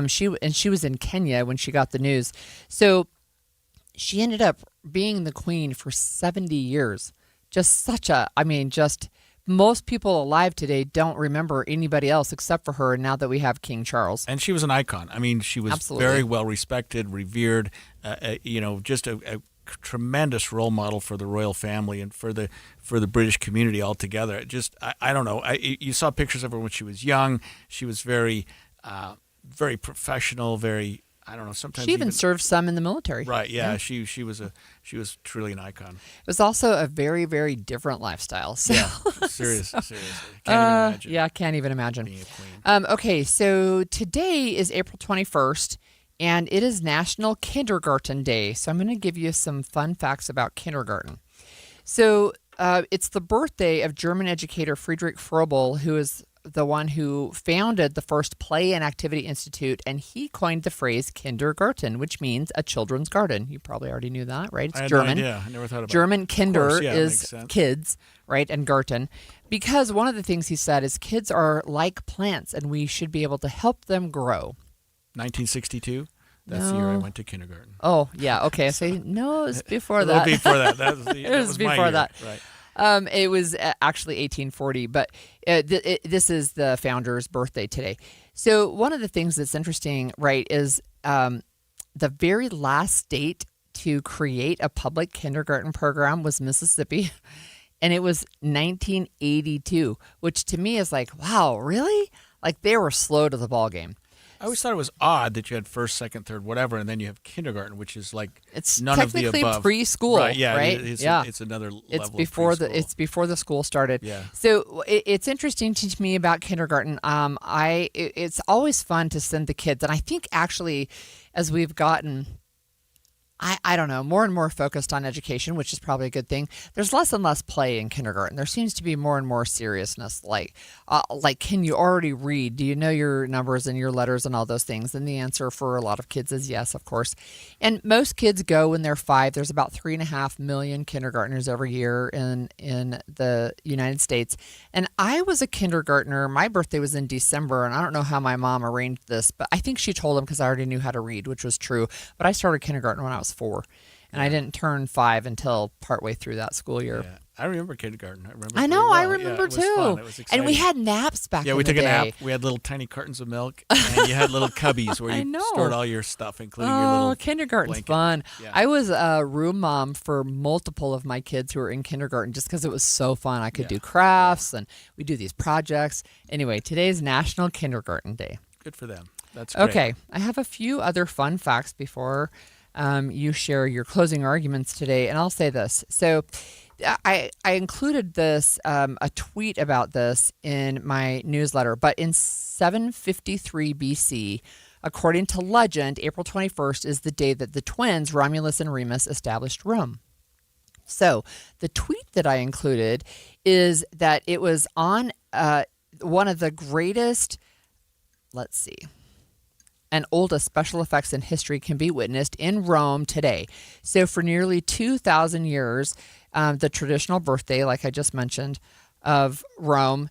She was in Kenya when she got the news. So she ended up being the queen for 70 years. Just most people alive today don't remember anybody else except for her now that we have King Charles. And she was an icon. I mean, she was very well respected, revered, just a tremendous role model for the royal family and for the British community altogether. I don't know. You saw pictures of her when she was young. She was very, very professional, very, I don't know. Sometimes she even served some in the military. Right. Yeah. She was truly an icon. It was also a very, very different lifestyle. So, yeah. Seriously. Can't even imagine. Yeah. Can't even imagine. Being a queen. Okay. So today is April 21st. And it is National Kindergarten Day. So I'm going to give you some fun facts about kindergarten. So it's the birthday of German educator Friedrich Froebel, who is the one who founded the first Play and Activity Institute. And he coined the phrase Kindergarten, which means a children's garden. You probably already knew that, right? It's German. Yeah, I never thought about it. German Kinder is kids, right? And Garten. Because one of the things he said is kids are like plants and we should be able to help them grow. 1962. That's the year I went to kindergarten. Oh, yeah. Okay. So, no, it was before that. Before that. It was before that. Right. It was actually 1840, but this is the founder's birthday today. So one of the things that's interesting, right, is the very last state to create a public kindergarten program was Mississippi. And it was 1982, which to me is like, wow, really? Like they were slow to the ball game. I always thought it was odd that you had first, second, third, whatever, and then you have kindergarten, which is like it's none of the above. Technically preschool, right? Yeah, right? It's another level. It's before the school started. Yeah. So it's interesting to me about kindergarten. It's always fun to send the kids, and I think actually, as we've gotten, I don't know, more and more focused on education, which is probably a good thing. There's less and less play in kindergarten. There seems to be more and more seriousness, like can you already read? Do you know your numbers and your letters and all those things? And the answer for a lot of kids is yes, of course. And most kids go when they're 5. There's about 3.5 million kindergartners every year in the United States. And I was a kindergartner. My birthday was in December, and I don't know how my mom arranged this, but I think she told them because I already knew how to read, which was true. But I started kindergarten when I was 4, and I didn't turn 5 until partway through that school year. Yeah. I remember kindergarten. I remember. I remember it too. was fun. It was exciting. And we had naps back. Yeah, in we the took day. a nap. We had little tiny cartons of milk, and you had little cubbies where you stored all your stuff, including your little kindergarten's blanket. fun. Yeah. I was a room mom for multiple of my kids who were in kindergarten just because it was so fun. I could do crafts and we do these projects. Anyway, today's National Kindergarten Day. Good for them. That's great. Okay, I have a few other fun facts before you share your closing arguments today, and I'll say this. So I included this, a tweet about this in my newsletter, but in 753 BC, according to legend, April 21st is the day that the twins, Romulus and Remus, established Rome. So the tweet that I included is that it was on one of the greatest, and oldest special effects in history can be witnessed in Rome today. So for nearly 2,000 years, the traditional birthday, like I just mentioned, of Rome,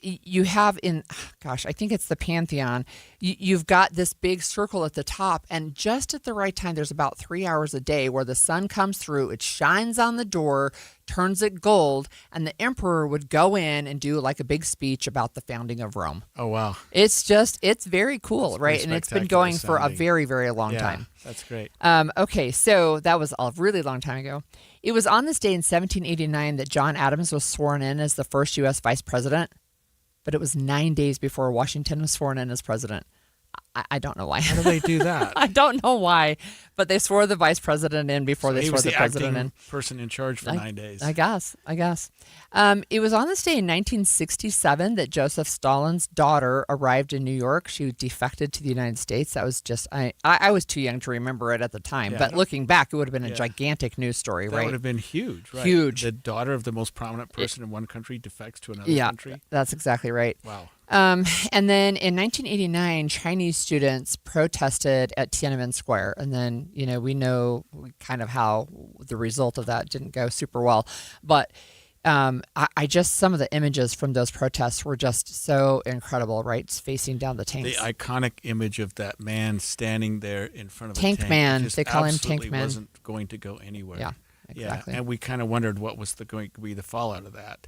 you have I think it's the Pantheon, you've got this big circle at the top, and just at the right time, there's about 3 hours a day where the sun comes through, it shines on the door, turns it gold, and the emperor would go in and do like a big speech about the founding of Rome. Oh, wow. It's very cool, right? And it's been going for a very, very long time. That's great. Okay, so that was a really long time ago. It was on this day in 1789 that John Adams was sworn in as the first U.S. vice president, but it was 9 days before Washington was sworn in as president. I don't know why. How do they do that? I don't know why, but they swore the vice president in before they he swore was the president in. Person in charge for 9 days. I guess. It was on this day in 1967 that Joseph Stalin's daughter arrived in New York. She defected to the United States. That was just, I was too young to remember it at the time, but looking back, it would have been a gigantic news story, that right? Would have been huge, right? Huge. The daughter of the most prominent person in one country defects to another country. Yeah, that's exactly right. Wow. And then in 1989, Chinese students protested at Tiananmen Square. And then, we know kind of how the result of that didn't go super well. But I just, some of the images from those protests were just so incredible, right? Facing down the tanks. The iconic image of that man standing there in front of a tank. Man. They call him Tank Man. Wasn't going to go anywhere. Yeah, exactly. Yeah, and we kind of wondered what was going to be the fallout of that.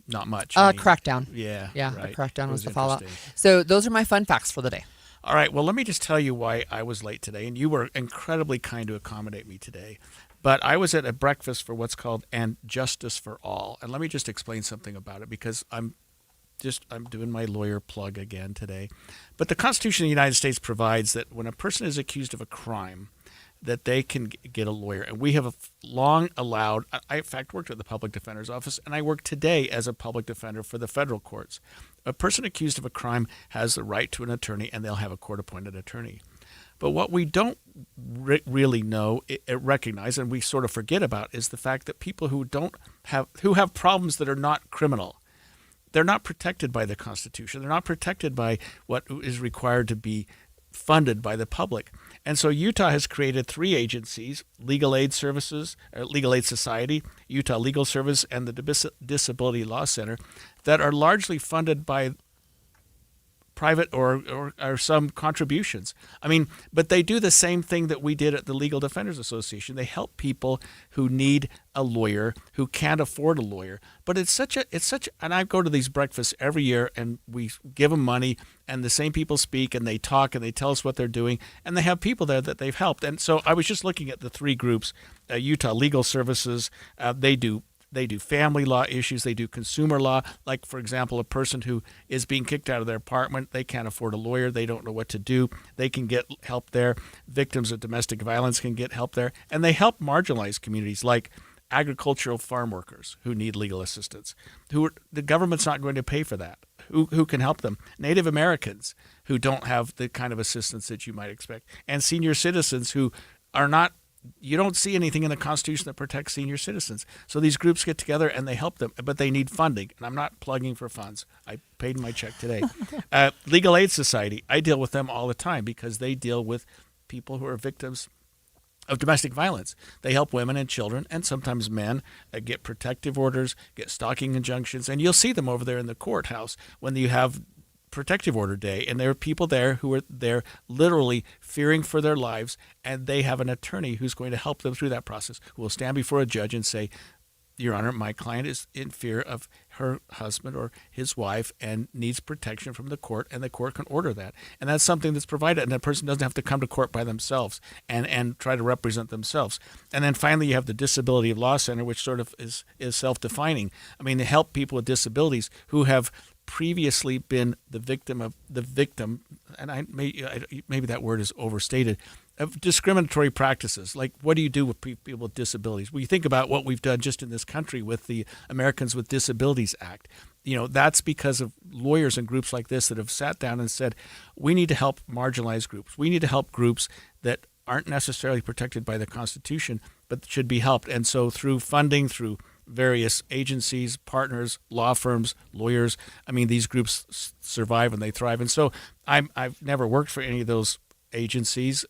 Not much. Crackdown. Yeah, right. A crackdown was the fallout. interesting. So those are my fun facts for the day. All right, well, let me just tell you why I was late today, and you were incredibly kind to accommodate me today. But I was at a breakfast for what's called And Justice for All, and let me just explain something about it, because I'm doing my lawyer plug again today. But the Constitution of the United States provides that when a person is accused of a crime, that they can get a lawyer. And we have long allowed, I in fact worked at the Public Defender's Office, and I work today as a public defender for the federal courts. A person accused of a crime has the right to an attorney, and they'll have a court-appointed attorney. But what we don't really know, recognize, and we sort of forget about, is the fact that people who have problems that are not criminal, they're not protected by the Constitution. They're not protected by what is required to be funded by the public. And so Utah has created 3 agencies: Legal Aid Services, Legal Aid Society, Utah Legal Service, and the Disability Law Center, that are largely funded by private or some contributions. I mean, but they do the same thing that we did at the Legal Defenders Association. They help people who need a lawyer, who can't afford a lawyer. But it's such, and I go to these breakfasts every year, and we give them money, and the same people speak, and they talk, and they tell us what they're doing, and they have people there that they've helped. And so I was just looking at the 3 groups. Utah Legal Services, they do family law issues. They do consumer law. Like, for example, a person who is being kicked out of their apartment, they can't afford a lawyer. They don't know what to do. They can get help there. Victims of domestic violence can get help there. And they help marginalized communities like agricultural farm workers who need legal assistance. The government's not going to pay for that. Who can help them? Native Americans who don't have the kind of assistance that you might expect. And senior citizens who are not. You don't see anything in the Constitution that protects senior citizens. So these groups get together and they help them, but they need funding. And I'm not plugging for funds. I paid my check today. Legal Aid Society, I deal with them all the time because they deal with people who are victims of domestic violence. They help women and children and sometimes men get protective orders, get stalking injunctions. And you'll see them over there in the courthouse when you have protective order day, and there are people there who are there literally fearing for their lives, and they have an attorney who's going to help them through that process, who will stand before a judge and say, Your Honor, my client is in fear of her husband or his wife and needs protection from the court, and the court can order that. And that's something that's provided, and that person doesn't have to come to court by themselves and try to represent themselves. And then finally, you have the Disability Law Center, which sort of is self-defining. I mean, they help people with disabilities who have previously been the victim, and maybe that word is overstated, of discriminatory practices. Like, what do you do with people with disabilities? Well, you think about what we've done just in this country with the Americans with Disabilities Act. That's because of lawyers and groups like this that have sat down and said, we need to help marginalized groups. We need to help groups that aren't necessarily protected by the Constitution, but should be helped. And so through funding, through various agencies, partners, law firms, lawyers, I mean, these groups survive and they thrive. And so I've never worked for any of those agencies,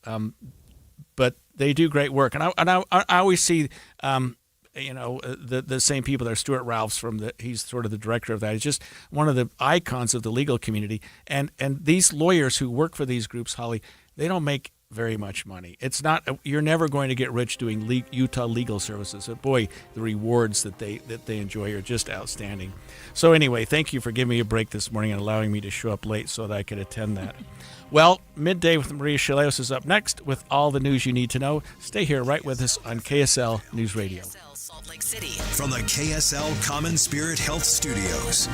but they do great work. And I always see, the same people there. Stuart Ralphs he's sort of the director of that. He's just one of the icons of the legal community. And these lawyers who work for these groups, Holly, they don't make very much money. It's not. You're never going to get rich doing Utah Legal Services. But boy, the rewards that they enjoy are just outstanding. So anyway, thank you for giving me a break this morning and allowing me to show up late so that I could attend that. Well, Midday with Maria Shilaos is up next with all the news you need to know. Stay here right with us on KSL News Radio. From the KSL Common Spirit Health Studios.